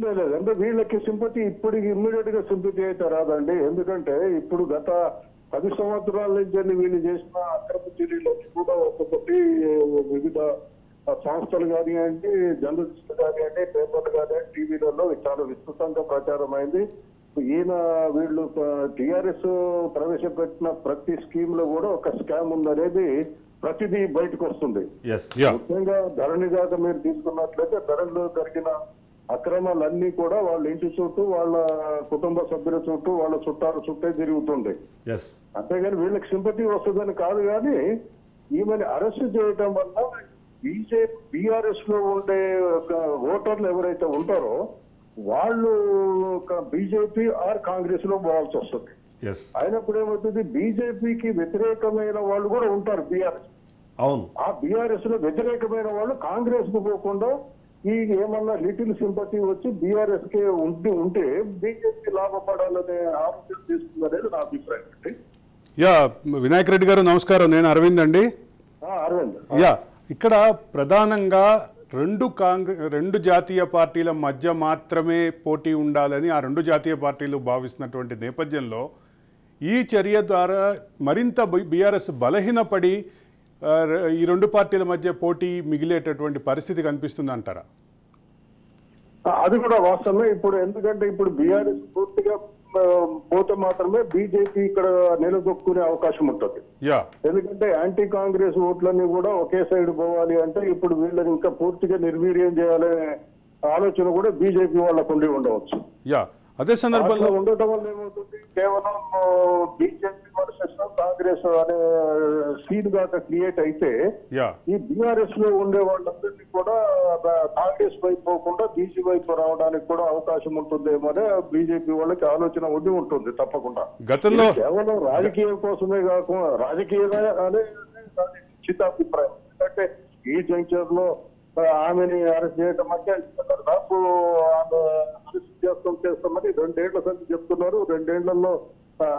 లేదు, అంటే వీళ్ళకి సింపతి ఇప్పటికి ఇమ్మీడియట్ గా సింపతి అయితే రాదండి. ఎందుకంటే ఇప్పుడు గత 10 సంవత్సరాల నుంచి వీళ్ళు చేసిన అక్రమ చర్యలకి కూడా ఒక్కొక్కటి వివిధ సంస్థలు కానివ్వండి, జర్నలిస్టులు కానివ్వండి, పేపర్లు కానివ్వండి, టీవీలలో చాలా విస్తృతంగా ప్రచారం అయింది. వీళ్ళు టిఆర్ఎస్ ప్రవేశపెట్టిన ప్రతి స్కీమ్ లో కూడా ఒక స్కామ్ ఉందనేది ప్రతిదీ బయటకు వస్తుంది. ముఖ్యంగా ధరణి దాకా మీరు తీసుకున్నట్లయితే ధరణిలో జరిగిన అక్రమాలన్నీ కూడా వాళ్ళ ఇంటి చుట్టూ, వాళ్ళ కుటుంబ సభ్యుల చుట్టూ, వాళ్ళ చుట్టాల చుట్టే తిరుగుతుంది. అంతేగాని వీళ్ళకి సింపతి వస్తుందని కాదు. కానీ ఈమెను అరెస్ట్ చేయడం వల్ల బీఆర్ఎస్ లో ఉండే ఓటర్లు ఎవరైతే ఉంటారో వాళ్ళు బీజేపీ ఆర్ కాంగ్రెస్ లో పోవాల్సి వస్తుంది. అయినప్పుడు ఏమవుతుంది, బీజేపీకి వ్యతిరేకమైన వాళ్ళు కూడా ఉంటారు బీఆర్ఎస్. అవును, ఆ బీఆర్ఎస్ లో వ్యతిరేకమైన వాళ్ళు కాంగ్రెస్ కు పోకుండా ఈ ఏమన్నా లిటిల్ సింపతి వచ్చి బీఆర్ఎస్ కే ఉంటే బీజేపీ లాభపడాలనే ఆలోచన తీసుకుందనేది నా అభిప్రాయం అండి. వినాయక్ రెడ్డి గారు నమస్కారం, నేను అరవింద్ అండి. అరవింద్, ఇక్కడ ప్రధానంగా రెండు జాతీయ పార్టీల మధ్య మాత్రమే పోటీ ఉండాలని ఆ 2 జాతీయ పార్టీలు భావిస్తున్నటువంటి నేపథ్యంలో ఈ చర్య ద్వారా మరింత బీఆర్ఎస్ బలహీనపడి ఈ 2 పార్టీల మధ్య పోటీ మిగిలేటటువంటి పరిస్థితి కనిపిస్తుంది అంటారా? అది కూడా వాస్తవమే. ఇప్పుడు ఎందుకంటే ఇప్పుడు బీఆర్ఎస్ పూర్తిగా పోతే మాత్రమే బీజేపీ ఇక్కడ నిలదొక్కునే అవకాశం ఉంటుంది. ఎందుకంటే యాంటీ కాంగ్రెస్ ఓట్లన్నీ కూడా ఒకే సైడ్ పోవాలి అంటే ఇప్పుడు వీళ్ళని ఇంకా పూర్తిగా నిర్వీర్యం చేయాలనే ఆలోచన కూడా బీజేపీ వాళ్ళకు ఉండి ఉండవచ్చు. అదే సందర్భంలో ఉండటం వల్ల ఏమవుతుంది, కేవలం బీజేపీ వర్సెస్ కాంగ్రెస్ అనే సీన్ గాక క్రియేట్ అయితే ఈ బీఆర్ఎస్ లో ఉండే వాళ్ళందరినీ కూడా కాంగ్రెస్ వైపు పోకుండా బీజీ వైపు రావడానికి కూడా అవకాశం ఉంటుందేమో అనే బీజేపీ వాళ్ళకి ఆలోచన ఉండి ఉంటుంది తప్పకుండా. గతంలో కేవలం రాజకీయం కోసమే కాకుండా రాజకీయమే అనే చిత్తాభిప్రాయం. ఎందుకంటే ఈ జంక్చర్ లో ఆమెని అరెస్ట్ చేయడం అంటే దాదాపు ఆమె అరెస్ట్ చేస్తామని 2 ఏళ్ల సంగతి చెప్తున్నారు. 2 ఏళ్లలో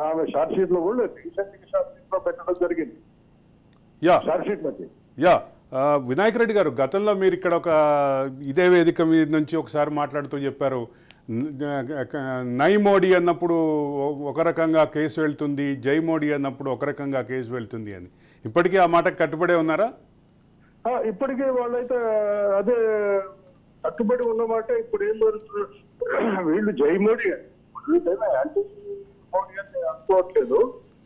ఆమె షార్ట్ షీట్ లో కూడా రీసెంట్ షార్ట్ షీట్ లో పెట్టడం జరిగింది. షార్ట్ షీట్ మధ్య వినాయక్ రెడ్డి గారు, గతంలో మీరు ఇక్కడ ఒక ఇదే వేదిక మీద నుంచి ఒకసారి మాట్లాడుతూ చెప్పారు, నై మోడీ అన్నప్పుడు ఒక రకంగా కేసు వెళ్తుంది, జై మోడీ అన్నప్పుడు ఒక రకంగా కేసు వెళ్తుంది అని. ఇప్పటికీ ఆ మాటకు కట్టుబడే ఉన్నారా? ఇప్పటికే వాళ్ళైతే అదే కట్టుబడి ఉన్నమాట. ఇప్పుడు ఏం జరుగుతుంది, వీళ్ళు జై మోడీ యాంటీ మోడీ అని అనుకోవట్లేదు.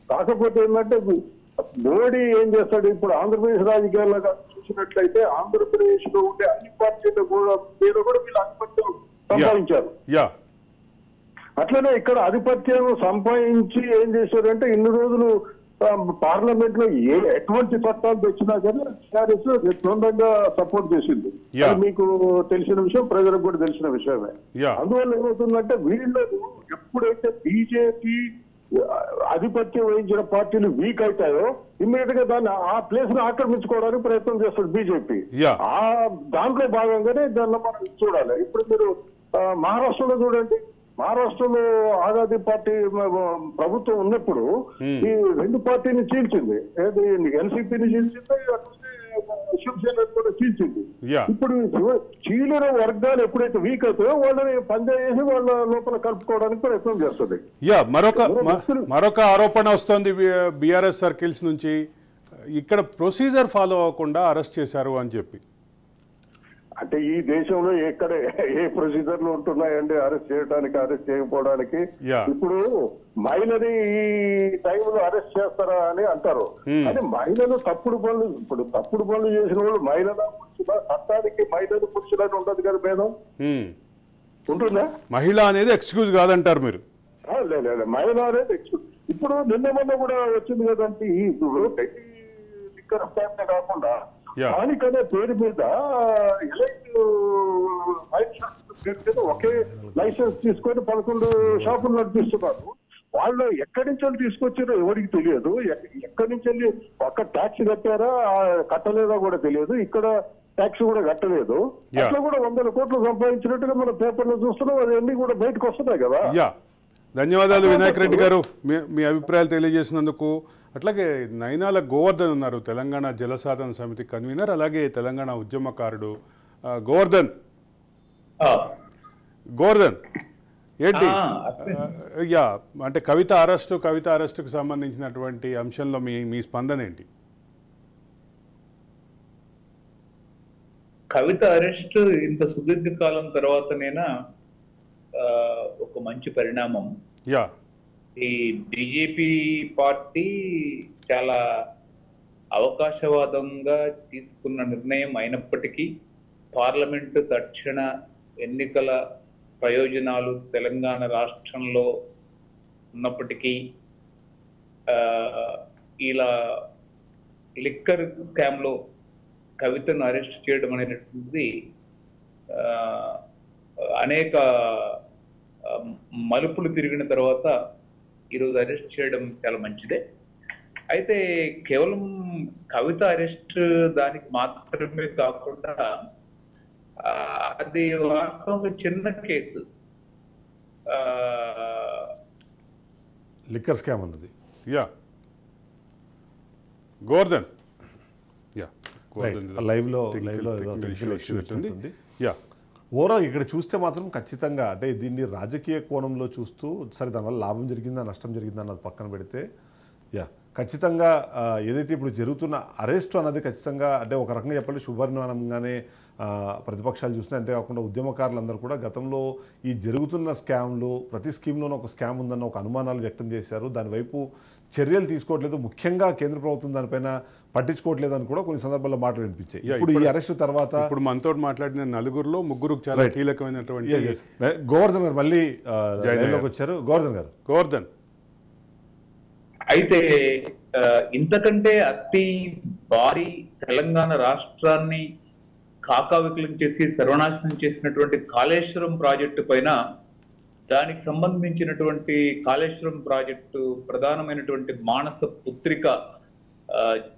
కాకపోతే ఏంటంటే మోడీ ఏం చేస్తాడు, ఇప్పుడు ఆంధ్రప్రదేశ్ రాజకీయాల్లో చూసినట్లయితే ఆంధ్రప్రదేశ్ లో ఉండే అన్ని పార్టీలు కూడా వీళ్ళు ఆధిపత్యం సంపాదించారు. అట్లనే ఇక్కడ ఆధిపత్యం సంపాదించి ఏం చేశారంటే ఇన్ని రోజులు పార్లమెంట్ లో ఎటువంటి చట్టాలు తెచ్చినా కానీ టీఆర్ఎస్ నిర్బంధంగా సపోర్ట్ చేసింది. మీకు తెలిసిన విషయం, ప్రజలకు కూడా తెలిసిన విషయమే. అందువల్ల ఏమవుతుందంటే వీళ్ళు ఎప్పుడైతే బీజేపీ ఆధిపత్యం వహించిన పార్టీలు వీక్ అవుతాయో ఇమ్మీడియట్ గా దాన్ని ఆ ప్లేస్ ను ఆక్రమించుకోవడానికి ప్రయత్నం చేస్తుంది బీజేపీ. ఆ దాంట్లో భాగంగానే దాన్ని మనం చూడాలి. ఇప్పుడు మీరు మహారాష్ట్రలో చూడండి, మహారాష్ట్రలో ఆజాదీ పార్టీ ప్రభుత్వం ఉన్నప్పుడు ఈ 2 పార్టీని చీల్చింది. ఏది ఎన్సీపీని చీల్చింది, శివసేన కూడా చీల్చింది. ఇప్పుడు చీలిన వర్గాలు ఎప్పుడైతే వీక్ అవుతాయో వాళ్ళని పనిచేసి వాళ్ళ లోపల కలుపుకోవడానికి ప్రయత్నం చేస్తుంది. మరొక ఆరోపణ వస్తుంది బీఆర్ఎస్ సర్కిల్స్ నుంచి, ఇక్కడ ప్రొసీజర్ ఫాలో అవ్వకుండా అరెస్ట్ చేశారు అని చెప్పి. అంటే ఈ దేశంలో ఎక్కడ ఏ ప్రొసీజర్లు ఉంటున్నాయండి అరెస్ట్ చేయడానికి, అరెస్ట్ చేయకపోవడానికి? ఇప్పుడు మహిళని ఈ టైంలో అరెస్ట్ చేస్తారా అని అంటారు. కానీ మహిళలు తప్పుడు పనులు చేసిన వాళ్ళు మహిళల పురుషుల, చట్టానికి మహిళలు పురుషులని ఉండదు కదా భేదం ఉంటుందా? మహిళ అనేది ఎక్స్క్యూజ్ కాదంటారు మీరు? లేదు, మహిళ అనేది ఎక్స్క్యూజ్. ఇప్పుడు నిన్న మొన్న కూడా వచ్చింది కదంటే ఇప్పుడు పెట్టి లిక్కర్ స్కామ్ కాకుండా టానిక్ అనే పేరు మీద ఒకే లైసెన్స్ తీసుకొని 11 షాపులు నడిపిస్తున్నారు. వాళ్ళు ఎక్కడి నుంచి తీసుకొచ్చారో ఎవరికి తెలియదు. ఎక్కడి నుంచి అక్కడ ట్యాక్స్ కట్టారా కట్టలేదా కూడా తెలియదు. ఇక్కడ ట్యాక్స్ కూడా కట్టలేదు. అట్లా కూడా 100 కోట్లు సంపాదించినట్టుగా మన పేపర్లో చూస్తున్నాం. అవన్నీ కూడా బయటకు వస్తున్నాయి కదా. ధన్యవాదాలు వినాయక్ రెడ్డి గారు మీ అభిప్రాయాలు తెలియజేసినందుకు. అట్లాగే నైనాల గోవర్ధన్ ఉన్నారు, తెలంగాణ జలసాధన సమితి కన్వీనర్, అలాగే తెలంగాణ ఉద్యమకారుడు. గోవర్ధన్ ఏంటి అంటే కవిత అరెస్టుకు సంబంధించినటువంటి అంశంలో మీ స్పందన ఏంటి? కవిత అరెస్ట్ ఇంత సుదీర్ఘకాలం తర్వాతనైనా ఒక మంచి పరిణామం. ఈ బీజేపీ పార్టీ చాలా అవకాశవాదంగా తీసుకున్న నిర్ణయం అయినప్పటికీ పార్లమెంటు తక్షణ ఎన్నికల ప్రయోజనాలు తెలంగాణ రాష్ట్రంలో ఉన్నప్పటికీ ఇలా లిక్కర్ స్కామ్లో కవితను అరెస్ట్ చేయడం అనేటువంటిది అనేక మలుపులు తిరిగిన తర్వాత ఈరోజు అరెస్ట్ చేయడం చాలా మంచిదే. అయితే కేవలం కవిత అరెస్ట్ దానికి మాత్రమే కాకుండా అది వాస్తవంగా చిన్న కేసు. లిక్కర్ స్కామ్ అన్నది గోవర్ధన్ లైవ్ లో ఓవరాల్ ఇక్కడ చూస్తే మాత్రం ఖచ్చితంగా అంటే దీన్ని రాజకీయ కోణంలో చూస్తూ సరే దానివల్ల లాభం జరిగిందా నష్టం జరిగిందా అన్నది పక్కన పెడితే ఖచ్చితంగా ఏదైతే ఇప్పుడు జరుగుతున్న అరెస్ట్ అన్నది ఖచ్చితంగా అంటే ఒక రకంగా చెప్పాలి శుభపరిణామంగానే ప్రతిపక్షాలు చూసినా, అంతేకాకుండా ఉద్యమకారులందరూ కూడా గతంలో ఈ జరుగుతున్న స్కామ్లు ప్రతి స్కీమ్లోనూ ఒక స్కామ్ ఉందన్న ఒక అనుమానాలు వ్యక్తం చేశారు. దానివైపు చర్యలు తీసుకోవట్లేదు, ముఖ్యంగా కేంద్ర ప్రభుత్వం దానిపైన పట్టించుకోవట్లేదు అని కూడా కొన్ని సందర్భాల్లో మాటలు వినిపించాయి. ఇప్పుడు ఈ అరెస్ట్ తర్వాత ఇప్పుడు మనతో మాట్లాడిన నలుగురులో ముగ్గురు చాలా కీలకమైనటువంటి గోవర్ధన్ గారు మళ్ళీ లైవ్లోకి వచ్చారు. గోవర్ధన్ అయితే ఇంతకంటే అతి భారీ తెలంగాణ రాష్ట్రాన్ని కాకావికలం చేసి సర్వనాశనం చేసినటువంటి కాళేశ్వరం ప్రాజెక్టు పైన దానికి సంబంధించినటువంటి కాళేశ్వరం ప్రాజెక్టు ప్రధానమైనటువంటి మానస పుత్రిక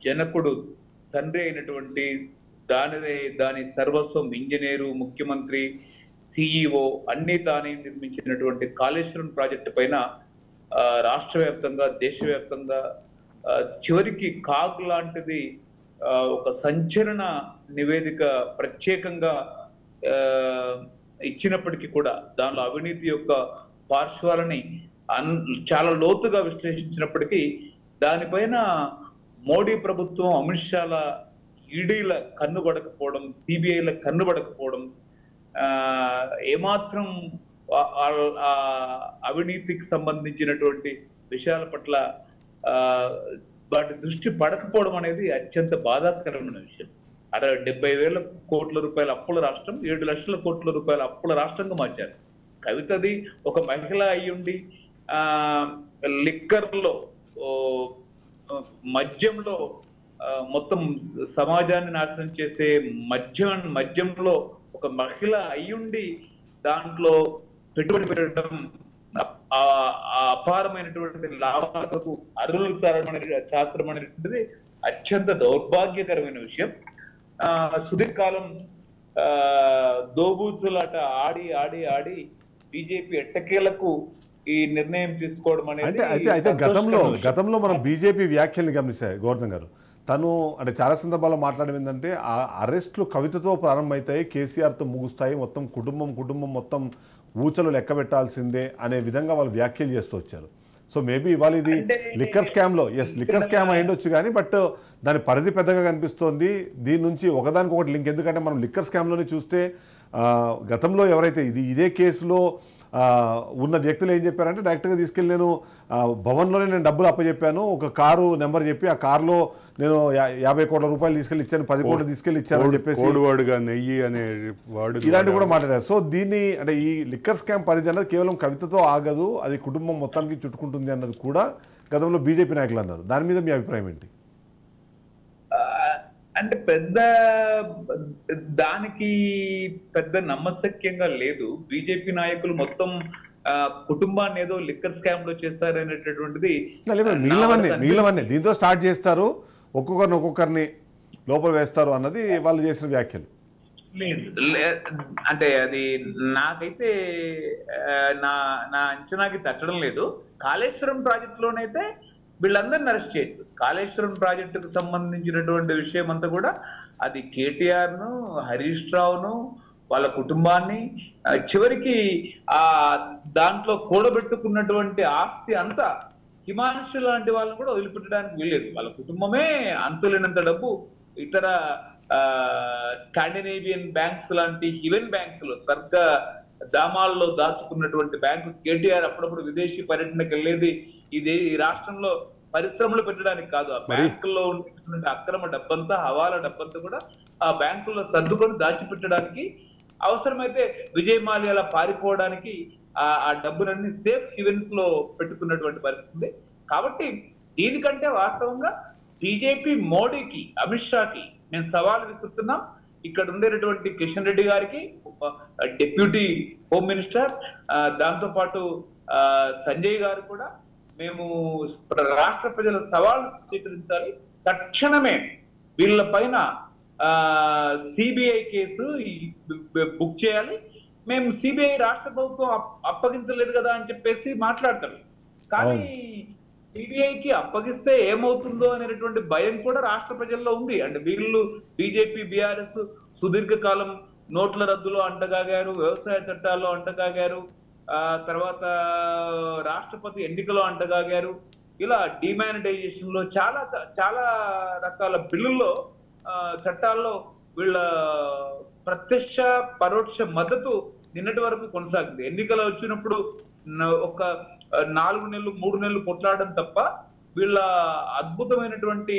జనకుడు తండ్రి అయినటువంటి దాని సర్వస్వం ఇంజనీరు, ముఖ్యమంత్రి, సిఇఓ అన్ని తానే నిర్మించినటువంటి కాళేశ్వరం ప్రాజెక్టు పైన రాష్ట్ర వ్యాప్తంగా దేశవ్యాప్తంగా చివరికి కాగ్ లాంటిది ఒక సంచలన నివేదిక ప్రత్యేకంగా ఇచ్చినప్పటికీ కూడా దానిలో అవినీతి యొక్క పార్శ్వాలని చాలా లోతుగా విశ్లేషించినప్పటికీ దానిపైన మోడీ ప్రభుత్వం, అమిత్ షాల ఈడీల కన్నుబడకపోవడం, సిబిఐల కన్నుబడకపోవడం, ఏమాత్రం అవినీతికి సంబంధించినటువంటి విషయాల పట్ల వాటి దృష్టి పడకపోవడం అనేది అత్యంత బాధాకరమైన విషయం. 70,000 కోట్ల రూపాయల అప్పుల రాష్ట్రం 7 లక్షల కోట్ల రూపాయల అప్పుల రాష్ట్రంగా మార్చారు. కవితది ఒక మహిళ అయ్యుండి లిక్కర్లో మద్యంలో మొత్తం సమాజాన్ని నాశనం చేసే మద్యంలో ఒక మహిళ అయ్యుండి దాంట్లో పెట్టుబడి పెట్టడం, అపారమైనటువంటి లాభాలకు అర్హులకు శాస్త్రం అనేటువంటిది అత్యంత దౌర్భాగ్యకరమైన విషయం. సుదీర్ఘకాలం దోబూచులాట ఆడి ఆడి ఆడి బీజేపీ ఎట్టకేలకు ఈ నిర్ణయం తీసుకోవడం అనేది అయితే గతంలో మనం బీజేపీ వ్యాఖ్యల్ని గమనిస్తాయి. గోవర్ధన్ గారు తను అంటే చాలా సందర్భాల్లో మాట్లాడడం ఏంటంటే ఆ అరెస్టులు కవితతో ప్రారంభమవుతాయి, కేసీఆర్తో ముగుస్తాయి, మొత్తం కుటుంబం మొత్తం ఊచలు లెక్క పెట్టాల్సిందే అనే విధంగా వాళ్ళు వ్యాఖ్యలు చేస్తూ వచ్చారు. సో మేబీ ఇవాళ ఇది లిక్కర్ స్కామ్లో లిక్కర్ స్కామ్ అయ్యిండొచ్చు కానీ బట్ దాని పరిధి పెద్దగా కనిపిస్తోంది. దీని నుంచి ఒకదానికొకటి లింక్, ఎందుకంటే మనం లిక్కర్ స్కామ్లోనే చూస్తే గతంలో ఎవరైతే ఇదే కేసులో ఉన్న వ్యక్తులు ఏం చెప్పారంటే డైరెక్ట్గా తీసుకెళ్ళి నేను భవన్లోనే నేను డబ్బులు అప్పచెప్పాను, ఒక కారు నెంబర్ చెప్పి ఆ కారులో నేను 50 కోట్ల రూపాయలు తీసుకెళ్ళి ఇచ్చాను, 10 కోట్లు తీసుకెళ్ళి ఇచ్చాను అని చెప్పేసి నెయ్యి అనే వాడు ఇలాంటివి కూడా మాట్లాడారు. సో దీన్ని అంటే ఈ లిక్కర్ స్కామ్ పరిధి అన్నది కేవలం కవితతో ఆగదు, అది కుటుంబం మొత్తానికి చుట్టుకుంటుంది అన్నది కూడా గతంలో బీజేపీ నాయకులు అన్నారు. దాని మీద మీ అభిప్రాయం ఏంటి? అంటే దానికి పెద్ద నమ్మశక్యంగా లేదు. బీజేపీ నాయకులు మొత్తం కుటుంబాన్ని ఏదో లిక్కర్ స్కామ్ లో చేస్తారనేటటువంటిది మిగిలినవన్నీ దీంతో స్టార్ట్ చేస్తారు, ఒక్కొక్కరిని లోపల వేస్తారు అన్నది వాళ్ళు చేసిన వ్యాఖ్యలు. అంటే అది నాకైతే నా అంచనాకి తట్టడం లేదు. కాళేశ్వరం ప్రాజెక్టులోనైతే వీళ్ళందరిని అరెస్ట్ చేయొచ్చు. కాళేశ్వరం ప్రాజెక్టుకు సంబంధించినటువంటి విషయం అంతా కూడా అది కేటీఆర్ను, హరీష్ రావును, వాళ్ళ కుటుంబాన్ని, చివరికి దాంట్లో కూడబెట్టుకున్నటువంటి ఆస్తి అంతా హిమాంశు లాంటి వాళ్ళని కూడా వదిలిపెట్టడానికి వీల్లేదు. వాళ్ళ కుటుంబమే అంతులేనంత డబ్బు ఇతర స్కాండినేవియన్ బ్యాంక్స్ లాంటి హివెన్ బ్యాంక్స్ లో స్వర్గ దామాల్లో దాచుకున్నటువంటి బ్యాంకు. కేటీఆర్ అప్పుడప్పుడు విదేశీ పర్యటనకు వెళ్ళేది ఇది ఈ రాష్ట్రంలో పరిశ్రమలు పెట్టడానికి కాదు. ఆ బ్యాంకుల్లో ఉన్నటువంటి అక్రమ డబ్బంతా, హవాలా డబ్బంతా కూడా ఆ బ్యాంకుల్లో సర్దుకొని దాచిపెట్టడానికి, అవసరమైతే విజయ్ మాల్యాల పారిపోవడానికి ఆ డబ్బులన్నీ సేఫ్ హివెన్స్ లో పెట్టుకున్నటువంటి పరిస్థితి. కాబట్టి దీనికంటే వాస్తవంగా బీజేపీ మోడీకి, అమిత్ షాకి నేను సవాల్ విసురుతున్నాం. ఇక్కడ ఉండేటటువంటి కిషన్ రెడ్డి గారికి, డిప్యూటీ హోమ్ మినిస్టర్, దాంతో పాటు సంజయ్ గారు కూడా మేము రాష్ట్ర ప్రజల సవాల్ స్వీకరించాలి. తక్షణమే వీళ్ళ పైన సిబిఐ కేసు బుక్ చేయాలి. మేము సిబిఐ రాష్ట్ర ప్రభుత్వం అప్పగించలేదు కదా అని చెప్పేసి మాట్లాడతారు. కానీ సిబిఐకి అప్పగిస్తే ఏమవుతుందో అనేటువంటి భయం కూడా రాష్ట్ర ప్రజల్లో ఉంది. అంటే వీళ్ళు బీజేపీ, బీఆర్ఎస్ సుదీర్ఘకాలం నోట్ల రద్దులో అంటగాగారు, వ్యవసాయ చట్టాల్లో అంటగాగారు, తర్వాత రాష్ట్రపతి ఎన్నికలో అంటగాగారు. ఇలా డిమానిటైజేషన్ లో చాలా రకాల బిల్లుల్లో, చట్టాల్లో వీళ్ళ ప్రత్యక్ష పరోక్ష మద్దతు నిన్నటి వరకు కొనసాగింది. ఎన్నికలు వచ్చినప్పుడు ఒక 4 నెలలు 3 నెలలు కొట్లాడడం తప్ప వీళ్ళ అద్భుతమైనటువంటి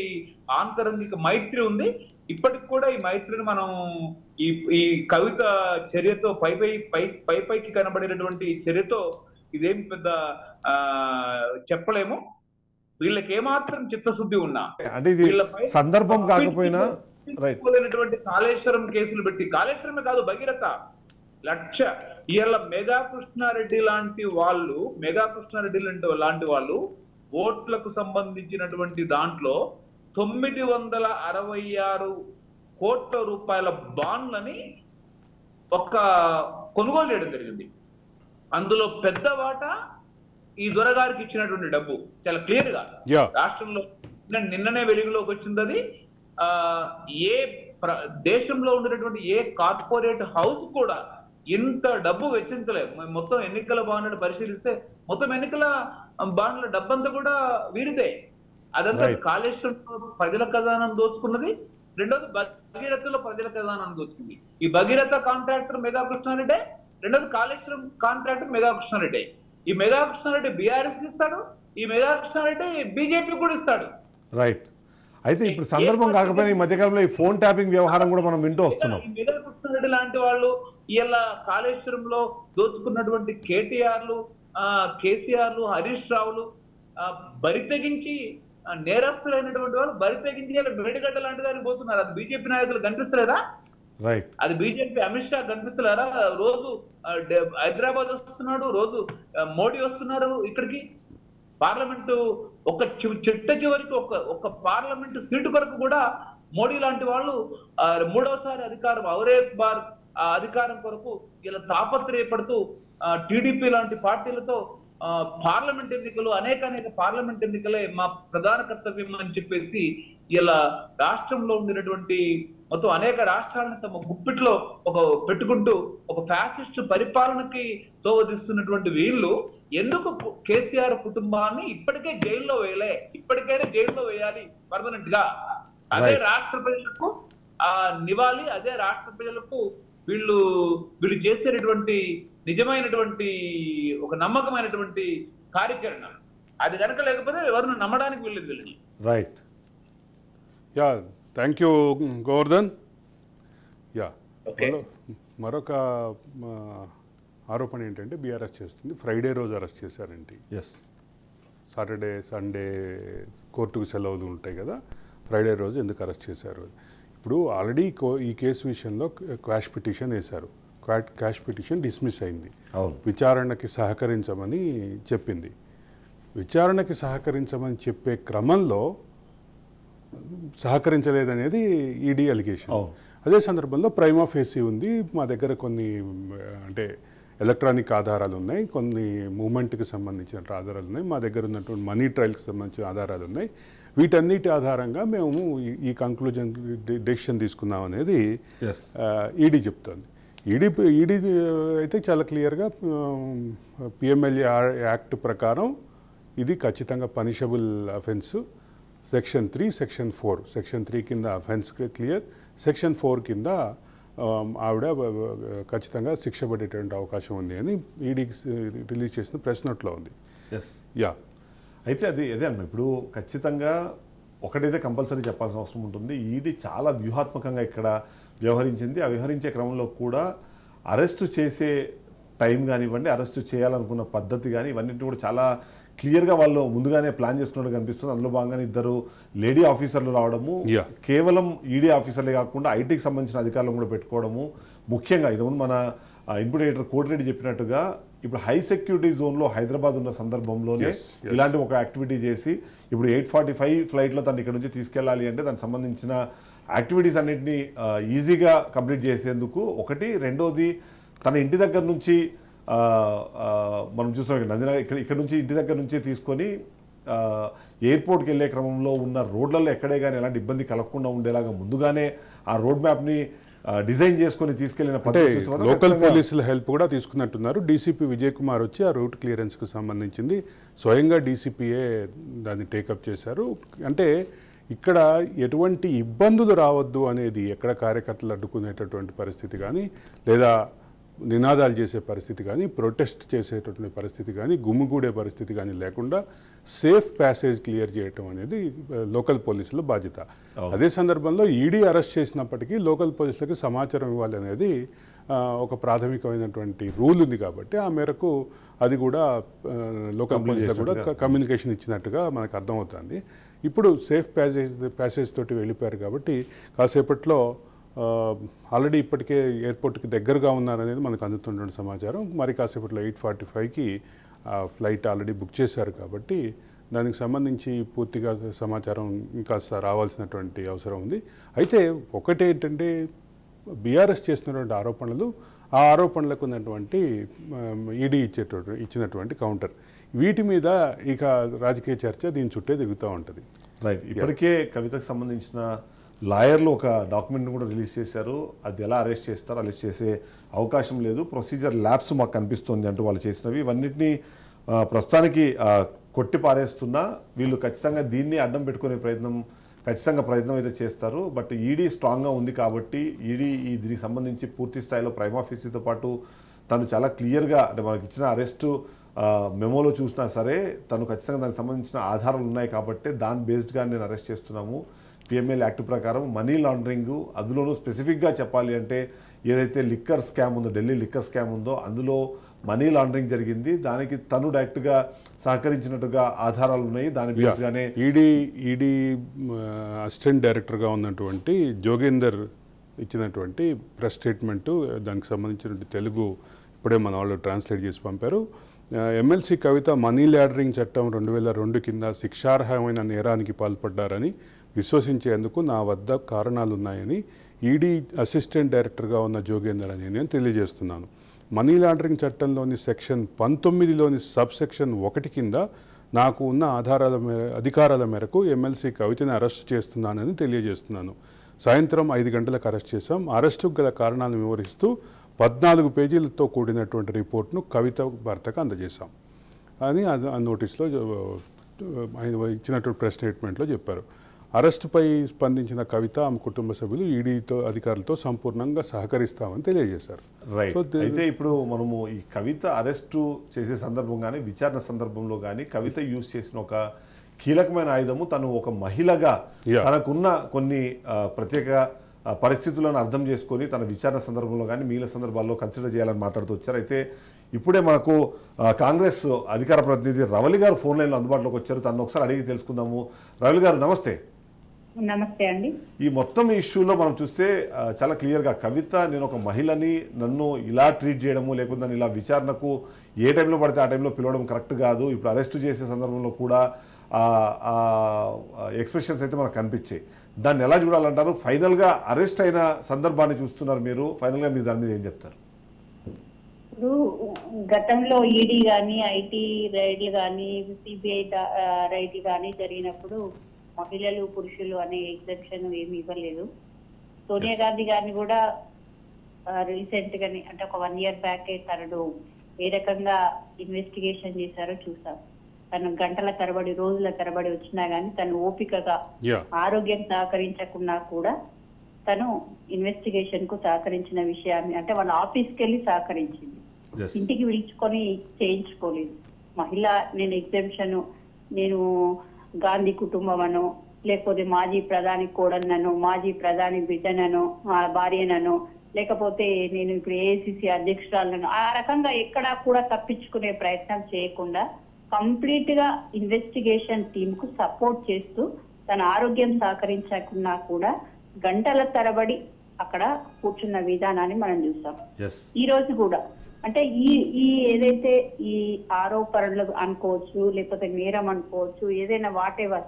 ఆంతరంగిక మైత్రి ఉంది. ఇప్పటికి కూడా ఈ మైత్రిని మనం ఈ కవిత చర్యతో పైకి కనబడినటువంటి చర్యతో ఇదేం పెద్ద చెప్పలేము. వీళ్ళకి ఏమాత్రం చిత్తశుద్ధి ఉన్నా, అంటే ఇది సందర్భం కాకపోయినా కాళేశ్వరం కేసులు పెట్టి, కాళేశ్వరమే కాదు భగీరథ ఇవాళ మెగా కృష్ణారెడ్డి లాంటి వాళ్ళు ఓట్లకు సంబంధించినటువంటి దాంట్లో 966 కోట్ల రూపాయల బాండ్లని కొనుగోలు చేయడం జరిగింది. అందులో పెద్ద వాటా ఈ దొరగారికి ఇచ్చినటువంటి డబ్బు చాలా క్లియర్ గా రాష్ట్రంలో నిన్ననే వెలుగులోకి వచ్చింది. అది దేశంలో ఉండేటటువంటి ఏ కార్పొరేట్ హౌస్ కూడా ఇంత డబ్బు వెచ్చించలేదు. మొత్తం ఎన్నికల బాండ్లను పరిశీలిస్తే మొత్తం ఎన్నికల బాండ్ల డబ్బంతా కూడా వీరిదే. అదంతా కాళేశ్వరం ప్రజల ఖజానాను దోచుకున్నది. రెండోది భగీరథలో ప్రజల ఖజానాను దోచుకుంది. ఈ భగీరథ కాంట్రాక్టర్ మెగా కృష్ణారెడ్డి, రెండోది కాళేశ్వరం కాంట్రాక్టర్ మెగా కృష్ణారెడ్డి. ఈ మెగా కృష్ణారెడ్డి బీఆర్ఎస్ కి ఇస్తాడు, ఈ మెగా కృష్ణారెడ్డి బీజేపీ కూడా ఇస్తాడు. రైట్. అయితే ఇప్పుడు సందర్భం కాకపోయినా ఈ మధ్యకాలంలో ఈ ఫోన్ ట్యాపింగ్ వ్యవహారం కూడా మనం వింటూ వస్తున్నాం. మెగా కృష్ణారెడ్డి లాంటి వాళ్ళు ఇలా కాళేశ్వరంలో దోచుకున్నటువంటి కేటీఆర్లు, కేసీఆర్లు, హరీష్ రావులు బరి తెగించి నేరస్తులైనటువంటి వాళ్ళు బరి తెగించి వేడిగడ్డ లాంటి దానికి పోతున్నారు. అది బీజేపీ నాయకులు కనిపిస్తలేదా? అది బీజేపీ అమిత్ షా కనిపిస్తలేరా? రోజు హైదరాబాద్ వస్తున్నాడు, రోజు మోడీ వస్తున్నారు ఇక్కడికి. పార్లమెంటు ఒక చిట్ట చివరికి ఒక పార్లమెంటు సీటు కొరకు కూడా మోడీ లాంటి వాళ్ళు 3వసారి అధికారం ఔరేబార్ అధికారం కొరకు ఇలా తాపత్రయపడుతూ టీడీపీ లాంటి పార్టీలతో పార్లమెంట్ ఎన్నికలు అనేక పార్లమెంట్ ఎన్నికలే మా ప్రధాన కర్తవ్యం అని చెప్పేసి ఇలా రాష్ట్రంలో ఉండినటువంటి మొత్తం అనేక రాష్ట్రాలను తమ గుప్పిట్లో పెట్టుకుంటూ ఒక ఫ్యాసిస్ట్ పరిపాలనకి తోవదిస్తున్నటువంటి వీళ్ళు ఎందుకు కేసీఆర్ కుటుంబాన్ని ఇప్పటికైనా జైల్లో వేయాలి పర్మనెంట్ గా? అదే రాష్ట్ర ప్రజలకు నివాళి, అదే రాష్ట్ర ప్రజలకు వీళ్ళు చేసేటటువంటి నిజమైనటువంటి ఒక నమ్మకమైనటువంటి కార్యాచరణ. అది కనుక లేకపోతే ఎవరిని నమ్మడానికి వీళ్ళది వీళ్ళని. Right. Yeah, thank you Govardhan. Yeah, మరొక ఆరోపణ ఏంటంటే బీఆర్ఎస్ చేస్తుంది, ఫ్రైడే రోజు అరెస్ట్ చేశారంటే. ఎస్. సాటర్డే సండే కోర్టుకు సెలవులు ఉంటాయి కదా, ఫ్రైడే రోజు ఎందుకు అరెస్ట్ చేశారు? ఇప్పుడు ఆల్రెడీ ఈ కేసు విషయంలో క్వాష్ పిటిషన్ వేశారు. క్వాష్ పిటిషన్ డిస్మిస్ అయింది. విచారణకి సహకరించమని చెప్పింది. విచారణకి సహకరించమని చెప్పే క్రమంలో సహకరించలేదనేది ఈడీ అలిగేషన్. అదే సందర్భంలో ప్రైమా ఫేసీ ఉంది, మా దగ్గర కొన్ని అంటే ఎలక్ట్రానిక్ ఆధారాలు ఉన్నాయి, కొన్ని మూమెంట్కి సంబంధించిన ఆధారాలు ఉన్నాయి, మా దగ్గర ఉన్నటువంటి మనీ ట్రయల్కి సంబంధించిన ఆధారాలు ఉన్నాయి, వీటన్నిటి ఆధారంగా మేము ఈ కంక్లూజన్ డెసిషన్ తీసుకున్నాం అనేది ఈడీ చెప్తోంది. ఈడీ అయితే చాలా క్లియర్గా పిఎంఎల్ఏ యాక్ట్ ప్రకారం ఇది ఖచ్చితంగా punishable offence. Section 3, section 4. Section 3 కింద అఫెన్స్ క్లియర్, సెక్షన్ 4 కింద ఆవిడ ఖచ్చితంగా శిక్ష పడేటువంటి అవకాశం ఉంది అని ఈడీకి రిలీజ్ చేసిన ప్రెస్ నోట్లో ఉంది. అయితే అదే అన్న ఇప్పుడు ఖచ్చితంగా ఒకటైతే కంపల్సరీ చెప్పాల్సిన అవసరం ఉంటుంది. ఈడీ చాలా వ్యూహాత్మకంగా ఇక్కడ వ్యవహరించింది. ఆ వ్యవహరించే క్రమంలో కూడా అరెస్టు చేసే టైం కానివ్వండి, అరెస్టు చేయాలనుకున్న పద్ధతి కానీ ఇవన్నింటినీ కూడా చాలా క్లియర్గా వాళ్ళు ముందుగానే ప్లాన్ చేసుకున్నట్టు కనిపిస్తుంది. అందులో భాగంగానే 2 లేడీ ఆఫీసర్లు రావడము, కేవలం ఈడీ ఆఫీసర్లే కాకుండా ఐటీకి సంబంధించిన అధికారులను కూడా పెట్టుకోవడము. ముఖ్యంగా ఇంతకుముందు మన ఇన్పుట్ ఎడిటర్ కోటిరెడ్డి చెప్పినట్టుగా ఇప్పుడు హై సెక్యూరిటీ జోన్లో హైదరాబాద్ ఉన్న సందర్భంలోనే ఇలాంటి ఒక యాక్టివిటీ చేసి ఇప్పుడు 8:45 ఫ్లైట్లో తను ఇక్కడ నుంచి తీసుకెళ్ళాలి అంటే దానికి సంబంధించిన యాక్టివిటీస్ అన్నింటినీ ఈజీగా కంప్లీట్ చేసేందుకు ఒకటి. రెండోది తన ఇంటి దగ్గర నుంచి మనం చూస్తున్నాం నందినగర్ ఇక్కడ నుంచి ఇంటి దగ్గర నుంచే తీసుకొని ఎయిర్పోర్ట్కి వెళ్ళే క్రమంలో ఉన్న రోడ్లలో ఎక్కడే కానీ ఎలాంటి ఇబ్బంది కలగకుండా ఉండేలాగా ముందుగానే ఆ రోడ్ మ్యాప్ని డిజైన్ చేసుకొని తీసుకెళ్లిన లోకల్ పోలీసుల హెల్ప్ కూడా తీసుకున్నట్టున్నారు. డీసీపీ విజయ్ కుమార్ వచ్చి ఆ రూట్ క్లియరెన్స్కి సంబంధించింది స్వయంగా డీసీపీయే దాన్ని టేకప్ చేశారు. అంటే ఇక్కడ ఎటువంటి ఇబ్బందులు రావద్దు అనేది, ఎక్కడ కార్యకర్తలు అడ్డుకునేటటువంటి పరిస్థితి కానీ, లేదా నినాదాలు చేసే పరిస్థితి కానీ, ప్రొటెస్ట్ చేసేటటువంటి పరిస్థితి కానీ, గుమ్మిగూడే పరిస్థితి కానీ లేకుండా సేఫ్ ప్యాసేజ్ క్లియర్ చేయటం అనేది లోకల్ పోలీసుల బాధ్యత. అదే సందర్భంలో ఈడీ అరెస్ట్ చేసినప్పటికీ లోకల్ పోలీసులకు సమాచారం ఇవ్వాలి అనేది ఒక ప్రాథమికమైనటువంటి రూల్ ఉంది కాబట్టి ఆ మేరకు అది కూడా లోకల్ పోలీసులకు కూడా కమ్యూనికేషన్ ఇచ్చినట్టుగా మనకు అర్థమవుతుంది. ఇప్పుడు సేఫ్ ప్యాసేజ్ తోటి వెళ్ళిపోయారు కాబట్టి కాసేపట్లో ఆల్రెడీ ఇప్పటికే ఎయిర్పోర్ట్కి దగ్గరగా ఉన్నారనేది మనకు అందుతున్నటువంటి సమాచారం. మరి కాసేపట్లో 8:45కి ఫ్లైట్ ఆల్రెడీ బుక్ చేశారు కాబట్టి దానికి సంబంధించి పూర్తిగా సమాచారం ఇంకా రావాల్సినటువంటి అవసరం ఉంది. అయితే ఒకటి ఏంటంటే బీఆర్ఎస్ చేస్తున్నటువంటి ఆరోపణలు, ఆ ఆరోపణలకు ఉన్నటువంటి ఈడీ ఇచ్చినటువంటి కౌంటర్, వీటి మీద ఇక రాజకీయ చర్చ దీని చుట్టే తిరుగుతూ ఉంటుంది. రైట్. ఇప్పటికే కవితకు సంబంధించిన లాయర్లు ఒక డాక్యుమెంట్ని కూడా రిలీజ్ చేశారు. అది ఎలా అరెస్ట్ చేస్తారో అరెస్ట్ చేసే అవకాశం లేదు, ప్రొసీజర్ ల్యాబ్స్ మాకు కనిపిస్తుంది అంటూ వాళ్ళు చేసినవి. ఇవన్నిటినీ ప్రస్తుతానికి కొట్టి పారేస్తున్నా వీళ్ళు ఖచ్చితంగా దీన్ని అడ్డం పెట్టుకునే ప్రయత్నం అయితే చేస్తారు. బట్ ఈడీ స్ట్రాంగ్గా ఉంది కాబట్టి ఈడీ దీనికి సంబంధించి పూర్తి స్థాయిలో ప్రైమ్ ఆఫీసర్తో పాటు తను చాలా క్లియర్గా అంటే మనకి ఇచ్చిన అరెస్టు మెమోలో చూసినా సరే తను ఖచ్చితంగా దానికి సంబంధించిన ఆధారాలు ఉన్నాయి కాబట్టి దాని బేస్డ్గా నేను అరెస్ట్ చేస్తున్నాము. పిఎంఎల్ యాక్ట్ ప్రకారం మనీ లాండరింగ్, అందులోనూ స్పెసిఫిక్గా చెప్పాలి అంటే ఏదైతే లిక్కర్ స్కామ్ ఉందో, ఢిల్లీ లిక్కర్ స్కామ్ ఉందో అందులో మనీ లాండరింగ్ జరిగింది, దానికి తను డైరెక్ట్గా సహకరించినట్టుగా ఆధారాలు ఉన్నాయి. దాని బేస్డ్గానే ఈడీ అసిస్టెంట్ డైరెక్టర్గా ఉన్నటువంటి జోగేందర్ ఇచ్చినటువంటి ప్రెస్ స్టేట్మెంటు, దానికి సంబంధించిన తెలుగు ఇప్పుడే మన వాళ్ళు ట్రాన్స్లేట్ చేసి పంపారు. ఎమ్మెల్సీ కవిత మనీ లాండరింగ్ చట్టం 2002 కింద శిక్షార్హమైన నేరానికి పాల్పడ్డారని విశ్వసించేందుకు నా వద్ద కారణాలున్నాయని ఈడీ అసిస్టెంట్ డైరెక్టర్గా ఉన్న జోగేందర్ అని నేను తెలియజేస్తున్నాను. మనీ లాండరింగ్ చట్టంలోని సెక్షన్ 19లోని సబ్ సెక్షన్ 1 కింద నాకు ఉన్న అధికారాల మేరకు ఎమ్మెల్సీ కవితని అరెస్ట్ చేస్తున్నానని తెలియజేస్తున్నాను. సాయంత్రం 5 గంటలకు అరెస్ట్ చేశాం. అరెస్టుకు గల కారణాలను వివరిస్తూ 14 పేజీలతో కూడినటువంటి రిపోర్ట్ను కవిత భర్తకు అందజేశాం అని ఆ నోటీస్లో ఇచ్చినటువంటి ప్రెస్ స్టేట్మెంట్లో చెప్పారు. అరెస్టుపై స్పందించిన కవిత ఆమె కుటుంబ సభ్యులు ఈడీతో అధికారులతో సంపూర్ణంగా సహకరిస్తామని తెలియజేశారు. రైట్. అయితే ఇప్పుడు మనము ఈ కవిత అరెస్టు చేసే సందర్భం కానీ విచారణ సందర్భంలో కానీ కవిత యూజ్ చేసిన ఒక కీలకమైన ఆయుధము తను ఒక మహిళగా తనకున్న కొన్ని ప్రత్యేక పరిస్థితులను అర్థం చేసుకొని తన విచారణ సందర్భంలో కానీ మిగిలిన సందర్భాల్లో కన్సిడర్ చేయాలని మాట్లాడుతూ వచ్చారు. అయితే ఇప్పుడే మనకు కాంగ్రెస్ అధికార ప్రతినిధి రవలి గారు ఫోన్ లైన్లో అందుబాటులోకి వచ్చారు. తను ఒకసారి అడిగి తెలుసుకుందాము. రవలి గారు నమస్తే. నమస్తే అండి. ఈ మొత్తం ఇష్యూలో మనం చూస్తే చాలా క్లియర్గా కవిత నేను ఒక మహిళని, నన్ను ఇలా ట్రీట్ చేయడము లేకపోతే నన్ను ఇలా విచారణకు ఏ టైంలో పడితే ఆ టైంలో పిలవడం కరెక్ట్ కాదు. ఇప్పుడు అరెస్ట్ చేసే సందర్భంలో కూడా ఎక్స్ప్రెషన్స్ అయితే మనకు కనిపించాయి. దాన్ని ఎలా చూడాలంటారు? ఫైనల్గా అరెస్ట్ అయిన సందర్భాన్ని చూస్తున్నారు మీరు, ఫైనల్గా మీరు దాని మీద ఏం చెప్తారు? ఇప్పుడు గతంలో ఈడీ కానీ ఐటీ రైడ్లు కానీ సిబిఐ రైడ్లు కానీ జరిగినప్పుడు మహిళలు పురుషులు అనే ఎగ్జెప్షన్ ఏమి ఇవ్వలేదు. సోనియా గాంధీ గారిని కూడా రీసెంట్ గాని అంటే ఒక 1 year బ్యాక్ తనను ఏ రకంగా ఇన్వెస్టిగేషన్ చేశారో చూసాం. తను గంటల తరబడి రోజుల తరబడి వచ్చినా గానీ తను ఓపికగా ఆరోగ్యం సహకరించకున్నా కూడా తను ఇన్వెస్టిగేషన్ కు సహకరించిన విషయాన్ని అంటే వాళ్ళ ఆఫీస్కి వెళ్ళి సహకరించింది. ఇంటికి పిలుచుకొని చేయించుకోలేదు. మహిళ నేను ఎగ్జామ్షన్ నేను గాంధీ కుటుంబమనో లేకపోతే మాజీ ప్రధాని కోడన్ననో మాజీ ప్రధాని బిడ్డననో భార్యననో లేకపోతే నేను ఇప్పుడు ఏఐసిసి అధ్యక్షురాలను ఆ రకంగా ఎక్కడా కూడా తప్పించుకునే ప్రయత్నం చేయకుండా కంప్లీట్ గా ఇన్వెస్టిగేషన్ టీమ్ కు సపోర్ట్ చేస్తూ తన ఆరోగ్యం సహకరించకున్నా కూడా గంటల తరబడి అక్కడ కూర్చున్న విధానాన్ని మనం చూసాం. ఈ రోజు కూడా అంటే ఈ ఏదైతే ఈ ఆరోపణలు అనుకోవచ్చు లేకపోతే నేరం అనుకోవచ్చు ఏదైనా వాటెవర్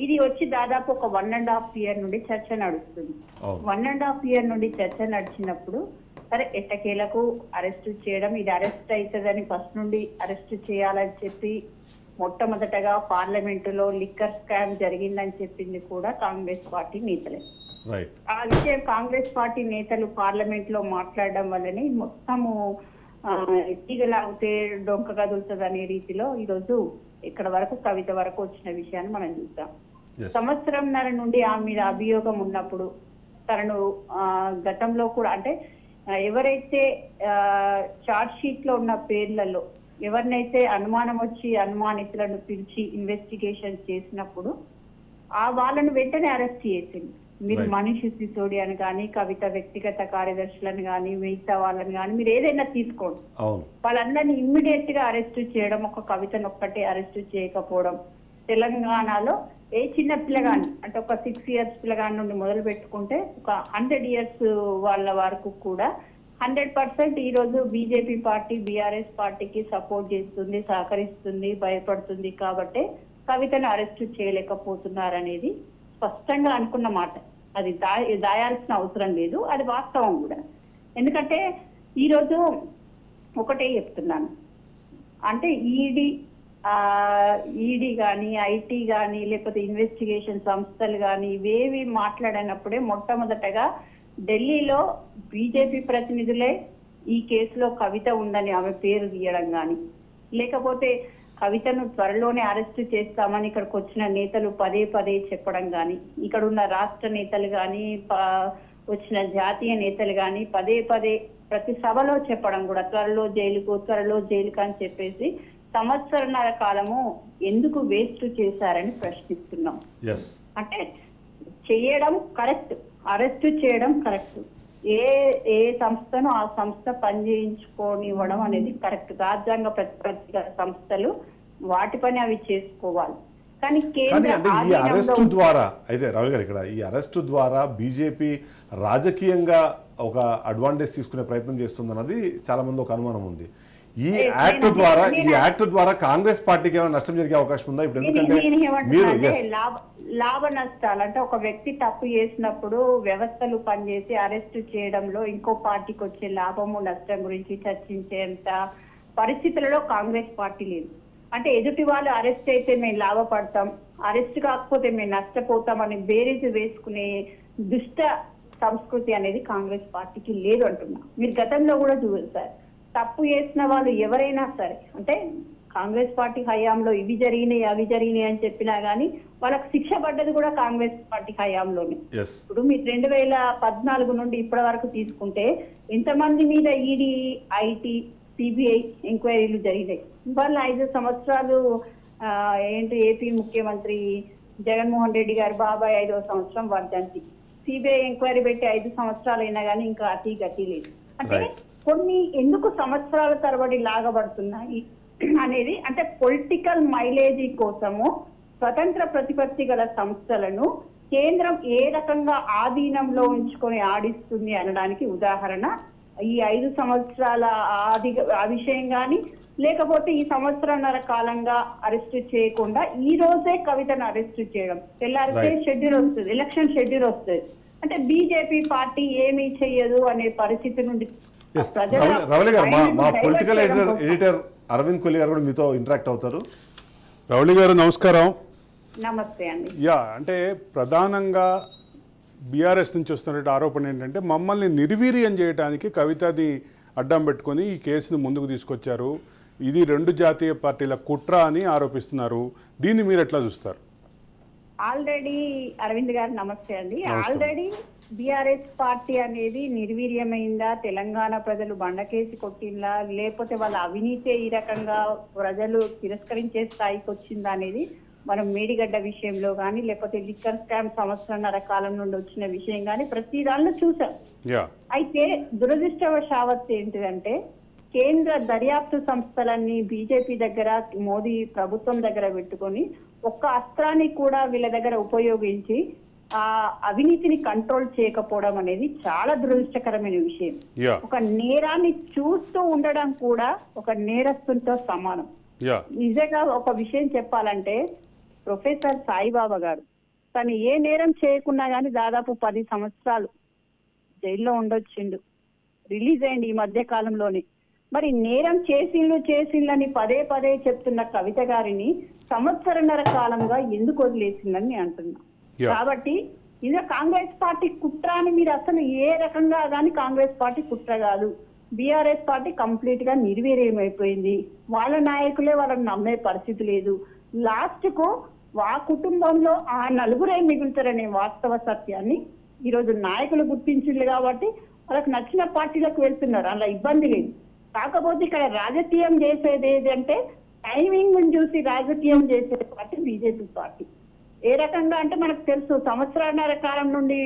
ఇది వచ్చి దాదాపు ఒక 1.5 year నుండి చర్చ నడుస్తుంది. 1.5 year నుండి చర్చ నడిచినప్పుడు సరే ఎట్టకేలకు అరెస్ట్ చేయడం ఇది అరెస్ట్ అవుతుందని ఫస్ట్ నుండి అరెస్ట్ చేయాలని చెప్పి మొట్టమొదటగా పార్లమెంటులో లిక్కర్ స్కామ్ జరిగిందని చెప్పింది కూడా కాంగ్రెస్ పార్టీ నేతలే. ఆ విషయం కాంగ్రెస్ పార్టీ నేతలు పార్లమెంట్ లో మాట్లాడడం వల్లనే మొత్తము తీగలాగితే డొంక కదులుతుంది అనే రీతిలో ఈ రోజు ఇక్కడ వరకు కవిత వరకు వచ్చిన విషయాన్ని మనం చూసాం. 1.5 సంవత్సరం నుండి ఆమె మీద అభియోగం ఉన్నప్పుడు తనను గతంలో కూడా అంటే ఎవరైతే చార్జ్ షీట్ లో ఉన్న పేర్లలో ఎవరినైతే అనుమానం వచ్చి అనుమానితులను పిలిచి ఇన్వెస్టిగేషన్ చేసినప్పుడు ఆ వాళ్ళను వెంటనే అరెస్ట్ చేసింది. మీరు మనీష్ సిసోడియాని కానీ కవిత వ్యక్తిగత కార్యదర్శులను కానీ మిగతా వాళ్ళని కానీ మీరు ఏదైనా తీసుకోండి వాళ్ళందరినీ ఇమ్మీడియట్ గా అరెస్ట్ చేయడం ఒక కవితను ఒక్కటే అరెస్ట్ చేయకపోవడం తెలంగాణలో ఏ చిన్న పిల్లగాని అంటే ఒక 6 years పిల్లగాని నుండి మొదలు పెట్టుకుంటే ఒక 100 years వాళ్ళ వరకు కూడా 100% ఈ రోజు బీజేపీ పార్టీ బీఆర్ఎస్ పార్టీకి సపోర్ట్ చేస్తుంది సహకరిస్తుంది భయపడుతుంది కాబట్టి కవితను అరెస్ట్ చేయలేకపోతున్నారనేది స్పష్టంగా అనుకున్న మాట. అది దాయాల్సిన అవసరం లేదు, అది వాస్తవం కూడా. ఎందుకంటే ఈరోజు ఒకటే చెప్తున్నాను అంటే ఈడీ కానీ ఐటీ కానీ లేకపోతే ఇన్వెస్టిగేషన్ సంస్థలు కానీ ఇవేవి మాట్లాడినప్పుడే మొట్టమొదటగా ఢిల్లీలో బీజేపీ ప్రతినిధులే ఈ కేసులో కవిత ఉందని ఆమె పేరు తీయడం కానీ లేకపోతే కవితను త్వరలోనే అరెస్ట్ చేస్తామని ఇక్కడికి వచ్చిన నేతలు పదే చెప్పడం కానీ ఇక్కడ ఉన్న రాష్ట్ర నేతలు కానీ వచ్చిన జాతీయ నేతలు కానీ పదే ప్రతి సభలో చెప్పడం కూడా త్వరలో జైలుకు అని చెప్పేసి 1.5 సంవత్సరాల కాలము ఎందుకు వేస్ట్ చేశారని ప్రశ్నిస్తున్నాం. అంటే చేయడం కరెక్ట్, అరెస్ట్ చేయడం కరెక్ట్, ఏ సంస్థను ఆ సంస్థ పనిచేయించుకోనివ్వడం అనేది కరెక్ట్. రాజ్యాంగ ప్రతిపత్తిక సంస్థలు వాటి పని అవి చేసుకోవాలి. కానీ ఈ అరెస్టు ద్వారా అయితే రాహుల్ గారు ఇక్కడ ఈ అరెస్టు ద్వారా బీజేపీ రాజకీయంగా ఒక అడ్వాంటేజ్ తీసుకునే ప్రయత్నం చేస్తుందన్నది చాలా మంది ఒక అనుమానం ఉంది. ఈ యాక్ట్ ద్వారా కాంగ్రెస్ పార్టీకి ఏమైనా నష్టం జరిగే అవకాశం ఉందా? ఇప్పుడు ఎందుకంటే లాభ నష్టాలు అంటే ఒక వ్యక్తి తప్పు చేసినప్పుడు వ్యవస్థలు పనిచేసి అరెస్ట్ చేయడంలో ఇంకో పార్టీకి వచ్చే లాభము నష్టం గురించి చర్చించేంత పరిస్థితులలో కాంగ్రెస్ పార్టీ లేదు. అంటే ఎదుటి వాళ్ళు అరెస్ట్ అయితే మేము లాభపడతాం, అరెస్ట్ కాకపోతే మేము నష్టపోతాం అని బేరీజు వేసుకునే దుష్ట సంస్కృతి అనేది కాంగ్రెస్ పార్టీకి లేదు అంటున్నా. మీరు గతంలో కూడా చూసారు, తప్పు చేసిన వాళ్ళు ఎవరైనా సరే అంటే కాంగ్రెస్ పార్టీ హయాంలో ఇవి జరిగినాయి అవి జరిగినాయి అని చెప్పినా గానీ వాళ్ళకి శిక్ష పడ్డది కూడా కాంగ్రెస్ పార్టీ హయాంలోనే. ఇప్పుడు మీరు 2014 నుండి ఇప్పటి వరకు తీసుకుంటే ఎంతమంది మీద ఈడీ ఐటీ సిబిఐ ఎంక్వైరీలు జరిగినాయి. వాళ్ళ 5 సంవత్సరాలు ఏపీ ముఖ్యమంత్రి జగన్మోహన్ రెడ్డి గారు బాబాయ్ 5వ సంవత్సరం వర్ధంతి. సిబిఐ ఎంక్వైరీ పెట్టి 5 సంవత్సరాలు అయినా కానీ ఇంకా అతి గతి లేదు. అంటే కొన్ని ఎందుకు సంవత్సరాల తరబడి లాగబడుతున్నాయి అనేది అంటే పొలిటికల్ మైలేజీ కోసము స్వతంత్ర ప్రతిపత్తి గల సంస్థలను కేంద్రం ఏ రకంగా ఆధీనంలో ఉంచుకొని ఆడిస్తుంది అనడానికి ఉదాహరణ ఈ 5 సంవత్సరాల ఆ విషయం కానీ, లేకపోతే ఈ సంవత్సరాన్నర కాలంగా అరెస్ట్ చేయకుండా ఈ రోజే కవితను అరెస్ట్ చేయడం, తెల్లారితే షెడ్యూల్ వస్తుంది, ఎలక్షన్ షెడ్యూల్ వస్తుంది. అంటే బీజేపీ పార్టీ ఏమీ చెయ్యదు అనే పరిస్థితి నుండి రవళి గారు, మా పొలిటికల్ ఎడిటర్ అరవింద్ కొహ్లీ గారు కూడా మీతో ఇంటరాక్ట్ అవుతారు. రవళి గారు నమస్కారం. నమస్తే అండి. అంటే ప్రధానంగా బీఆర్ఎస్ నుంచి వస్తున్న ఆరోపణ ఏంటంటే మమ్మల్ని నిర్వీర్యం చేయడానికి కవితని అడ్డం పెట్టుకొని ఈ కేసును ముందుకు తీసుకొచ్చారు, ఇది 2 జాతీయ పార్టీల కుట్ర అని ఆరోపిస్తున్నారు. దీన్ని మీరు ఎట్లా చూస్తారు? ఆల్రెడీ అరవింద్ గారు నమస్తే అండి. ఆల్రెడీ బీఆర్ఎస్ పార్టీ అనేది నిర్వీర్యమైందా, తెలంగాణ ప్రజలు బండకేసి కొట్టిందా, లేకపోతే వాళ్ళ అవినీతి ఈ రకంగా ప్రజలు తిరస్కరించే స్థాయికి వచ్చిందా అనేది మనం మేడిగడ్డ విషయంలో కానీ, లేకపోతే లిక్కర్ స్కామ్ సంవత్సరాన్నర కాలం నుండి వచ్చిన విషయం కానీ ప్రతి దానిలో చూసాం. అయితే దురదృష్టవశావత్తు ఏంటిదంటే కేంద్ర దర్యాప్తు సంస్థలన్నీ బీజేపీ దగ్గర, మోదీ ప్రభుత్వం దగ్గర పెట్టుకొని ఒక్క అస్త్రాన్ని కూడా వీళ్ళ దగ్గర ఉపయోగించి ఆ అవినీతిని కంట్రోల్ చేయకపోవడం అనేది చాలా దురదృష్టకరమైన విషయం. ఒక నేరాన్ని చూస్తూ ఉండడం కూడా ఒక నేరస్తునితో సమానం. నిజంగా ఒక విషయం చెప్పాలంటే ప్రొఫెసర్ సాయిబాబా గారు తను ఏ నేరం చేయకున్నా గానీ దాదాపు 10 సంవత్సరాలు జైల్లో ఉండొచ్చిండు, రిలీజ్ అయ్యింది ఈ మధ్య కాలంలోనే. మరి నేరం చేసిందని పదే పదే చెప్తున్న కవిత గారిని సంవత్సరన్నర కాలంగా ఎందుకు వదిలేసిందని అంటున్నా. కాబట్టి ఇది కాంగ్రెస్ పార్టీ కుట్ర అని మీరు అసలు ఏ రకంగా కానీ కాంగ్రెస్ పార్టీ కుట్ర కాదు. బీఆర్ఎస్ పార్టీ కంప్లీట్ గా నిర్వీర్యమైపోయింది. వాళ్ళ నాయకులే వాళ్ళని నమ్మే పరిస్థితి లేదు. లాస్ట్ కు ఆ కుటుంబంలో ఆ 4 మిగులుతారనే వాస్తవ సత్యాన్ని ఈరోజు నాయకులు గుర్తించింది కాబట్టి వాళ్ళకి నచ్చిన పార్టీలకు వెళ్తున్నారు, అలా ఇబ్బంది లేదు. కాకపోతే ఇక్కడ రాజకీయం చేసేది ఏదంటే టైమింగ్ చూసి రాజకీయం చేసే పార్టీ బీజేపీ పార్టీ. ఏ రకంగా అంటే మనకు తెలుసు, సంవత్సరాన్నర కాలం నుండి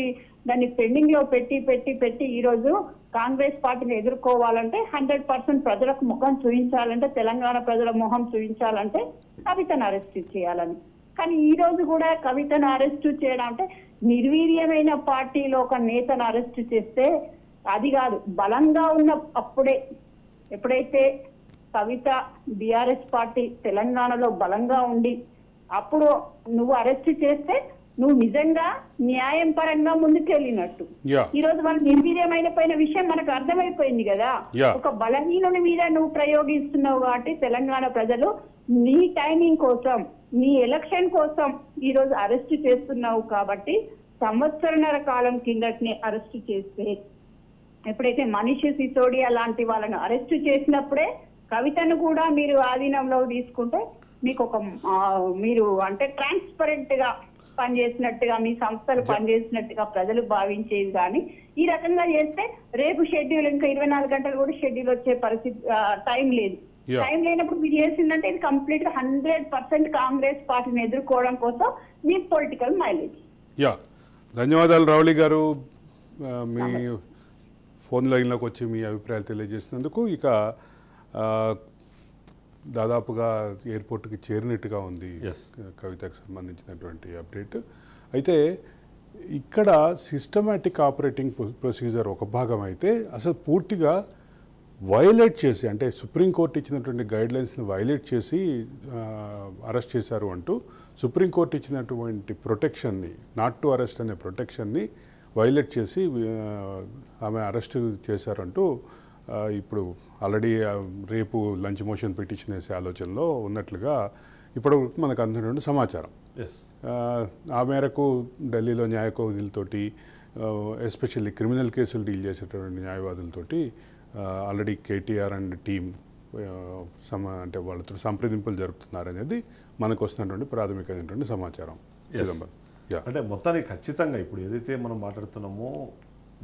దాన్ని పెండింగ్ లో పెట్టి ఈ రోజు కాంగ్రెస్ పార్టీని ఎదుర్కోవాలంటే 100% ప్రజలకు ముఖం చూపించాలంటే, తెలంగాణ ప్రజల ముఖం చూపించాలంటే కవితను అరెస్ట్ చేయాలని. కానీ ఈ రోజు కూడా కవితను అరెస్ట్ చేయడం అంటే నిర్వీర్యమైన పార్టీలో ఒక నేతను అరెస్ట్ చేస్తే అది కాదు. బలంగా ఉన్న అప్పుడే ఎప్పుడైతే కవిత బీఆర్ఎస్ పార్టీ తెలంగాణలో బలంగా ఉండి అప్పుడు నువ్వు అరెస్ట్ చేస్తే నువ్వు నిజంగా న్యాయం పరంగా ముందుకెళ్ళినట్టు. ఈ రోజు వాళ్ళు నిర్వీర్యమైన విషయం మనకు అర్థమైపోయింది కదా. ఒక బలహీనుని మీద నువ్వు ప్రయోగిస్తున్నావు కాబట్టి తెలంగాణ ప్రజలు నీ టైమింగ్ కోసం, నీ ఎలక్షన్ కోసం ఈ రోజు అరెస్ట్ చేస్తున్నావు. కాబట్టి సంవత్సరన్నర కాలం కిందటిని అరెస్ట్ చేస్తే, ఎప్పుడైతే మనీష్ సిసోడియా లాంటి వాళ్ళను అరెస్ట్ చేసినప్పుడే కవితను కూడా మీరు ఆధీనంలో తీసుకుంటే మీకు ఒక మీరు అంటే ట్రాన్స్పరెంట్ గా పనిచేసినట్టుగా, మీ సంస్థలు పనిచేసినట్టుగా ప్రజలు భావించేది. కానీ ఈ రకంగా చేస్తే రేపు షెడ్యూల్ ఇంకా 24 గంటలు కూడా షెడ్యూల్ వచ్చే పరిస్థితి టైం లేదు. టైం లేనప్పుడు మీరు చేసిందంటే ఇది కంప్లీట్ గా 100% కాంగ్రెస్ పార్టీని ఎదుర్కోవడం కోసం మీ పొలిటికల్ మైలేజ్. ధన్యవాదాలు రవళి గారు, మీ ఫోన్ లైన్లోకి వచ్చి మీ అభిప్రాయాలు తెలియజేసినందుకు. ఇక దాదాపుగా ఎయిర్పోర్ట్కి చేరినట్టుగా ఉంది కవితకు సంబంధించినటువంటి అప్డేట్. అయితే ఇక్కడ సిస్టమాటిక్ ఆపరేటింగ్ ప్రొసీజర్ ఒక భాగం అయితే అసలు పూర్తిగా వైలేట్ చేసి, అంటే సుప్రీంకోర్టు ఇచ్చినటువంటి గైడ్లైన్స్ని వైలేట్ చేసి అరెస్ట్ చేశారు అంటూ సుప్రీంకోర్టు ఇచ్చినటువంటి ప్రొటెక్షన్ని, నాట్ టు అరెస్ట్ అనే ప్రొటెక్షన్ని వైలేట్ చేసి ఆమె అరెస్ట్ చేశారంటూ ఇప్పుడు ఆల్రెడీ రేపు లంచ్ మోషన్ పిటిషన్ వేసే ఆలోచనలో ఉన్నట్లుగా ఇప్పుడు మనకు అందుతున్న సమాచారం. ఆ మేరకు ఢిల్లీలో న్యాయ కోవిదులతోటి, ఎస్పెషల్లీ క్రిమినల్ కేసులు డీల్ చేసేటటువంటి న్యాయవాదులతోటి ఆల్రెడీ కేటీఆర్ అండ్ టీమ్ అంటే వాళ్ళతో సంప్రదింపులు జరుపుతున్నారనేది మనకు వస్తున్నటువంటి ప్రాథమికమైనటువంటి సమాచారం. అంటే మొత్తానికి ఖచ్చితంగా ఇప్పుడు ఏదైతే మనం మాట్లాడుతున్నామో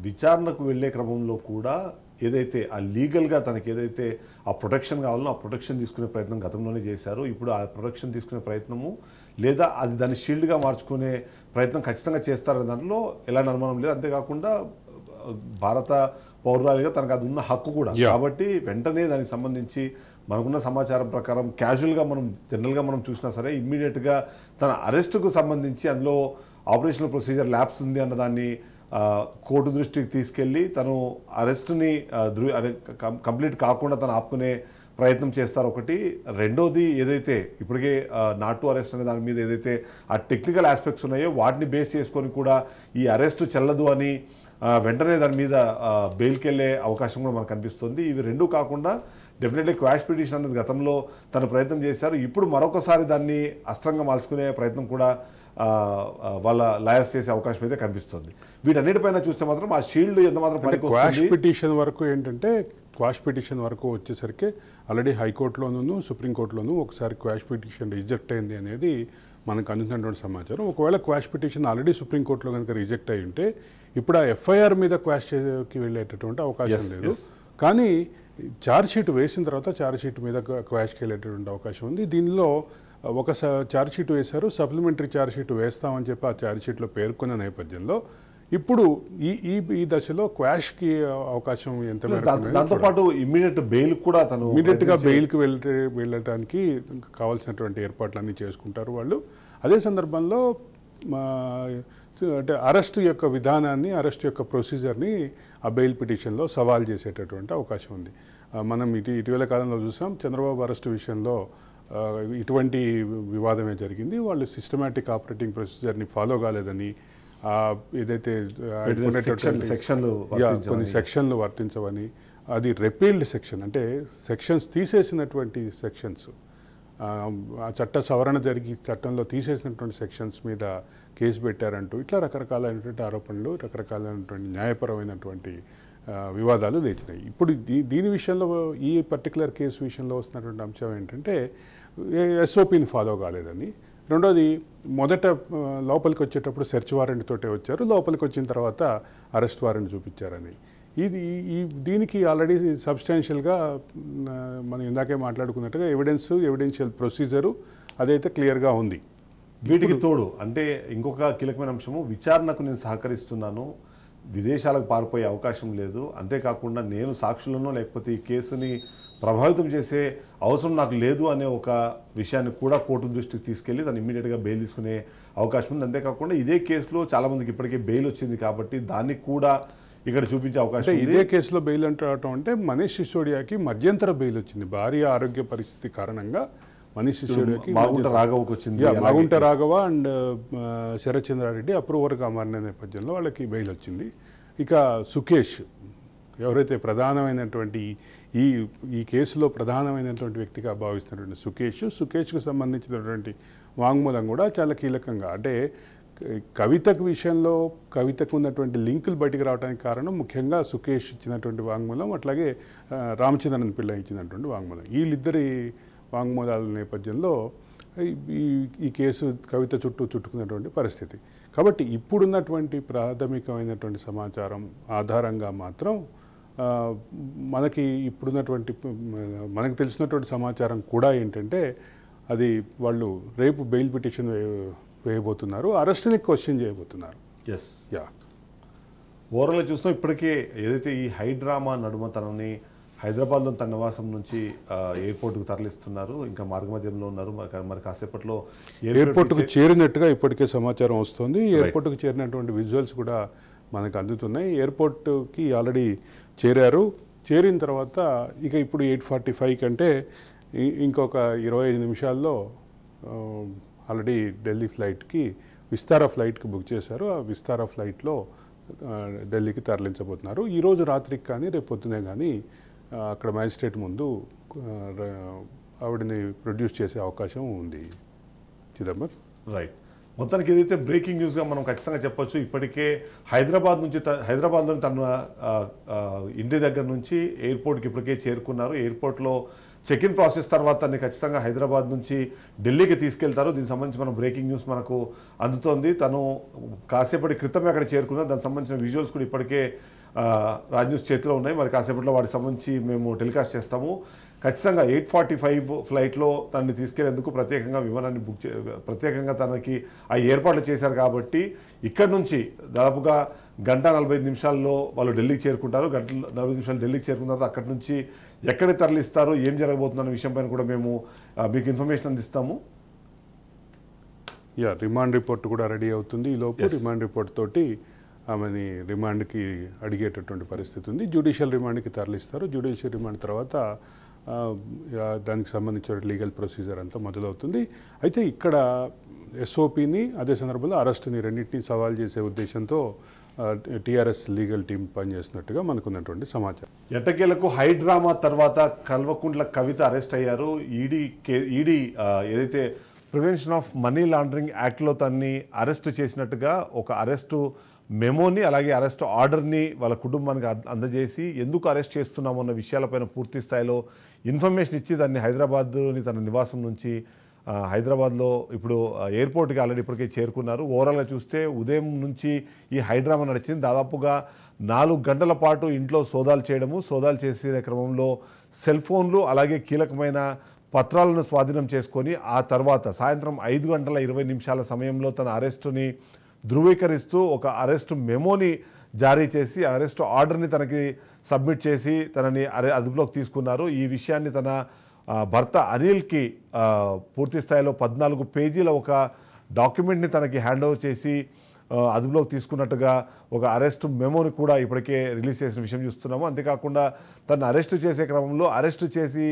విచారణకు వెళ్ళే క్రమంలో కూడా ఏదైతే ఆ లీగల్గా తనకి ఏదైతే ఆ ప్రొటెక్షన్ కావాలో ఆ ప్రొటెక్షన్ తీసుకునే ప్రయత్నం గతంలోనే చేశారు. ఇప్పుడు ఆ ప్రొటెక్షన్ తీసుకునే ప్రయత్నము లేదా అది దాన్ని షీల్డ్గా మార్చుకునే ప్రయత్నం ఖచ్చితంగా చేస్తారనే దాంట్లో ఎలాంటి అనుమానం లేదు. అంతేకాకుండా భారత పౌరురాలిగా తనకు అది ఉన్న హక్కు కూడా. కాబట్టి వెంటనే దానికి సంబంధించి మనకున్న సమాచారం ప్రకారం క్యాజువల్గా మనం జనరల్గా మనం చూసినా సరే ఇమ్మీడియట్గా తన అరెస్టుకు సంబంధించి అందులో ఆపరేషనల్ ప్రొసీజర్ ల్యాబ్స్ ఉంది అన్న దాన్ని కోర్టు దృష్టికి తీసుకెళ్ళి తను అరెస్టుని కంప్లీట్ కాకుండా తను ఆపుకునే ప్రయత్నం చేస్తారు ఒకటి. రెండోది ఏదైతే ఇప్పటికే నాట్ టు అరెస్ట్ అనే దాని మీద ఏదైతే ఆ టెక్నికల్ ఆస్పెక్ట్స్ ఉన్నాయో వాటిని బేస్ చేసుకొని కూడా ఈ అరెస్టు చెల్లదు అని వెంటనే దాని మీద బెయిల్కి వెళ్ళే అవకాశం కూడా మనకు కనిపిస్తుంది. ఇవి రెండూ కాకుండా డెఫినెట్లీ క్వాష్ పిటిషన్ అనేది గతంలో తను ప్రయత్నం చేశారు. ఇప్పుడు మరొకసారి దాన్ని అస్త్రంగా మార్చుకునే ప్రయత్నం కూడా వాళ్ళ లాయర్స్ చేసే అవకాశం అయితే కనిపిస్తుంది. వీటన్నిటిపైన చూస్తే మాత్రం ఆ షీల్డ్ ఎంత మాత్రం క్వాష్ పిటిషన్ వరకు ఏంటంటే క్వాష్ పిటిషన్ వరకు వచ్చేసరికి ఆల్రెడీ హైకోర్టులోనూ సుప్రీంకోర్టులోనూ ఒకసారి క్వాష్ పిటిషన్ రిజెక్ట్ అయింది అనేది మనకు అందుతున్నటువంటి సమాచారం. ఒకవేళ క్వాష్ పిటిషన్ ఆల్రెడీ సుప్రీంకోర్టులో కనుక రిజెక్ట్ అయి ఉంటే ఇప్పుడు ఆ ఎఫ్ఐఆర్ మీద క్వాష్కి వెళ్ళేటటువంటి అవకాశం లేదు. కానీ ఛార్జ్షీట్ వేసిన తర్వాత ఛార్జ్షీట్ మీద క్వాష్కి వెళ్ళేటటువంటి అవకాశం ఉంది. దీనిలో ఒక ఛార్జ్షీట్ వేశారు, సప్లిమెంటరీ ఛార్జ్షీట్ వేస్తామని చెప్పి ఆ ఛార్జ్షీట్లో పేర్కొన్న నేపథ్యంలో ఇప్పుడు ఈ దశలో క్వాష్కి అవకాశం ఎంత దాంతోపాటు ఇమ్మీడియట్ బెయిల్ కూడా తను ఇమీడియట్గా బెయిల్కి వెళ్ళడానికి కావాల్సినటువంటి ఏర్పాట్లన్నీ చేసుకుంటారు వాళ్ళు. అదే సందర్భంలో అంటే అరెస్ట్ యొక్క విధానాన్ని అరెస్ట్ యొక్క ప్రొసీజర్ని ఆ బెయిల్ పిటిషన్లో సవాల్ చేసేటటువంటి అవకాశం ఉంది. మనం ఇటీవల కాలంలో చూసాం చంద్రబాబు అరెస్ట్ విషయంలో ఇటువంటి వివాదమే జరిగింది. వాళ్ళు సిస్టమాటిక్ ఆపరేటింగ్ ప్రొసీజర్ని ఫాలో కాలేదని ఏదైతే కొన్ని సెక్షన్లు వర్తించవని అది రిపీల్డ్ సెక్షన్ అంటే సెక్షన్స్ తీసేసినటువంటి సెక్షన్స్ ఆ చట్ట సవరణ జరిగి చట్టంలో తీసేసినటువంటి సెక్షన్స్ మీద కేసు పెట్టారంటూ ఇట్లా రకరకాలైనటువంటి ఆరోపణలు రకరకాలైనటువంటి న్యాయపరమైనటువంటి వివాదాలు లేచినాయి. ఇప్పుడు దీని విషయంలో ఈ పర్టికులర్ కేసు విషయంలో వస్తున్నటువంటి అంశం ఏంటంటే ఎస్ఓపిని ఫాలో కాలేదని, రెండోది మొదట లోపలికి వచ్చేటప్పుడు సెర్చ్ వారెంట్ తోటే వచ్చారు, లోపలికి వచ్చిన తర్వాత అరెస్ట్ వారెంట్ చూపించారని. దీనికి ఆల్రెడీ సబ్స్టాన్షియల్గా మనం ఇందాకే మాట్లాడుకున్నట్టుగా ఎవిడెన్షియల్ ప్రొసీజరు అదైతే క్లియర్గా ఉంది. వీటికి తోడు అంటే ఇంకొక కీలకమైన అంశము విచారణకు నేను సహకరిస్తున్నాను, విదేశాలకు పారిపోయే అవకాశం లేదు, అంతేకాకుండా నేను సాక్షులను లేకపోతే ఈ కేసుని ప్రభావితం చేసే అవసరం నాకు లేదు అనే ఒక విషయాన్ని కూడా కోర్టు దృష్టికి తీసుకెళ్లి దాన్ని ఇమ్మీడియట్గా బెయిల్ తీసుకునే అవకాశం ఉంది. అంతేకాకుండా ఇదే కేసులో చాలామందికి ఇప్పటికే బెయిల్ వచ్చింది కాబట్టి దాన్ని కూడా ఇక్కడ చూపించే అవకాశం ఉంది. ఇదే కేసులో బెయిల్ అంటూ అంటే మనీష్ సిసోడియాకి మధ్యంతర బెయిల్ వచ్చింది. భార్య ఆరోగ్య పరిస్థితి కారణంగా మనీష్ సిసోడియాకి మాగుంట రాఘవకు వచ్చింది. మాగుంట రాఘవ అండ్ శరత్ చంద్రారెడ్డి అప్రూవర్గా మారిన నేపథ్యంలో వాళ్ళకి బెయిల్ వచ్చింది. ఇక సుకేష్ ఎవరైతే ప్రధానమైనటువంటి ఈ కేసులో ప్రధానమైనటువంటి వ్యక్తిగా భావిస్తున్నటువంటి సుకేష్కు సంబంధించినటువంటి వాంగ్మూలం కూడా చాలా కీలకంగా అంటే కవితకు ఉన్నటువంటి లింకులు బయటికి రావడానికి కారణం ముఖ్యంగా సుకేష్ ఇచ్చినటువంటి వాంగ్మూలం, అట్లాగే రామచంద్రన్ పిల్ల ఇచ్చినటువంటి వాంగ్మూలం. వీళ్ళిద్దరి వాంగ్మూలాల నేపథ్యంలో ఈ కేసు కవిత చుట్టుకున్నటువంటి పరిస్థితి. కాబట్టి ఇప్పుడున్నటువంటి ప్రాథమికమైనటువంటి సమాచారం ఆధారంగా మాత్రం మనకు తెలిసినటువంటి సమాచారం కూడా ఏంటంటే అది వాళ్ళు రేపు బెయిల్ పిటిషన్ వేయబోతున్నారు, అరెస్ట్ని క్వశ్చన్ చేయబోతున్నారు. ఎస్ ఓవరాల్గా చూస్తాం ఇప్పటికే ఏదైతే ఈ హైడ్రామా నడుమ తనని హైదరాబాద్లో తన నివాసం నుంచి ఎయిర్పోర్ట్కు తరలిస్తున్నారు, ఇంకా మార్గమధ్యంలో ఉన్నారు. మరి కాసేపట్లో ఎయిర్పోర్ట్కు చేరినట్టుగా ఇప్పటికే సమాచారం వస్తుంది. ఎయిర్పోర్ట్కు చేరినటువంటి విజువల్స్ కూడా మనకు అందుతున్నాయి. ఎయిర్పోర్ట్కి ఆల్రెడీ చేరారు. చేరిన తర్వాత ఇక ఇప్పుడు 8:45 కంటే ఇంకొక 25 నిమిషాల్లో ఆల్రెడీ ఢిల్లీ ఫ్లైట్కి విస్తారా ఫ్లైట్కి బుక్ చేశారు. ఆ విస్తారా ఫ్లైట్లో ఢిల్లీకి తరలించబోతున్నారు. ఈరోజు రాత్రికి కానీ రేపు పొద్దునే కానీ అక్కడ మ్యాజిస్ట్రేట్ ముందు ఆవిడని ప్రొడ్యూస్ చేసే అవకాశం ఉంది. చిదంబర్ రైట్. మొత్తానికి ఏదైతే బ్రేకింగ్ న్యూస్గా మనం ఖచ్చితంగా చెప్పొచ్చు. ఇప్పటికే హైదరాబాద్లోని తన ఇంటి దగ్గర నుంచి ఎయిర్పోర్ట్కి ఇప్పటికే చేరుకున్నారు. ఎయిర్పోర్ట్లో చెక్ ఇన్ ప్రాసెస్ తర్వాత తనని ఖచ్చితంగా హైదరాబాద్ నుంచి ఢిల్లీకి తీసుకెళ్తారు. దీనికి సంబంధించి మనం బ్రేకింగ్ న్యూస్ మనకు అందుతోంది. తను కాసేపటి క్రితమే అక్కడ చేరుకున్నారు. దానికి సంబంధించిన విజువల్స్ కూడా ఇప్పటికే రాజ్ న్యూస్ చేతిలో ఉన్నాయి. మరి కాసేపట్లో వాటికి సంబంధించి మేము టెలికాస్ట్ చేస్తాము. ఖచ్చితంగా 8:45 ఫ్లైట్లో తనని తీసుకెళ్లేందుకు ప్రత్యేకంగా విమానాన్ని ప్రత్యేకంగా తనకి ఆ ఏర్పాట్లు చేశారు. కాబట్టి ఇక్కడ నుంచి దాదాపుగా 1:45 నిమిషాల్లో వాళ్ళు ఢిల్లీకి చేరుకుంటారు. 1:40 నిమిషాలు ఢిల్లీకి చేరుకున్న తర్వాత అక్కడి నుంచి ఎక్కడికి తరలిస్తారు, ఏం జరగబోతుందన్న విషయం పైన కూడా మేము మీకు ఇన్ఫర్మేషన్ అందిస్తాము. రిమాండ్ రిపోర్ట్ కూడా రెడీ అవుతుంది. ఈ లోపు రిమాండ్ రిపోర్ట్ తోటి ఆమెని రిమాండ్కి అడిగేటటువంటి పరిస్థితి ఉంది. జ్యుడిషియల్ రిమాండ్కి తరలిస్తారు. జ్యుడిషియల్ రిమాండ్ తర్వాత దానికి సంబంధించిన లీగల్ ప్రొసీజర్ అంతా మొదలవుతుంది. అయితే ఇక్కడ ఎస్ఓపిని అదే సందర్భంలో అరెస్ట్ని రెండింటినీ సవాల్ చేసే ఉద్దేశంతో టీఆర్ఎస్ లీగల్ టీం పనిచేస్తున్నట్టుగా మనకున్నటువంటి సమాచారం. ఎట్టకేలకు హైడ్రామా తర్వాత కల్వకుంట్ల కవిత అరెస్ట్ అయ్యారు. ఈడీ ఏదైతే ప్రివెన్షన్ ఆఫ్ మనీ లాండరింగ్ యాక్ట్లో తన్ని అరెస్ట్ చేసినట్టుగా ఒక అరెస్టు మెమోని అలాగే అరెస్ట్ ఆర్డర్ని వాళ్ళ కుటుంబానికి అందజేసి ఎందుకు అరెస్ట్ చేస్తున్నామన్న విషయాలపైన పూర్తి స్థాయిలో ఇన్ఫర్మేషన్ ఇచ్చి దాన్ని హైదరాబాద్లోని తన నివాసం నుంచి హైదరాబాద్లో ఇప్పుడు ఎయిర్పోర్ట్కి ఆల్రెడీ ఇప్పటికే చేరుకున్నారు. ఓవరాల్గా చూస్తే ఉదయం నుంచి ఈ హైడ్రామా నడిచింది. దాదాపుగా 4 గంటల పాటు ఇంట్లో సోదాలు చేసే క్రమంలో సెల్ ఫోన్లు అలాగే కీలకమైన పత్రాలను స్వాధీనం చేసుకొని ఆ తర్వాత సాయంత్రం 5:20 సమయంలో తన అరెస్టుని ధృవీకరిస్తూ ఒక అరెస్ట్ మెమోని జారీ చేసి అరెస్ట్ ఆర్డర్ని తనకి సబ్మిట్ చేసి తనని అదుపులోకి తీసుకున్నారు. ఈ విషయాన్ని తన భర్త అనిల్కి పూర్తి స్థాయిలో 14 పేజీల ఒక డాక్యుమెంట్ని తనకి హ్యాండ్ ఓవర్ చేసి అదుపులోకి తీసుకున్నట్టుగా ఒక అరెస్ట్ మెమోని కూడా ఇప్పటికే రిలీజ్ చేసిన విషయం చూస్తున్నాము. అంతేకాకుండా తను అరెస్ట్ చేసే క్రమంలో అరెస్ట్ చేసి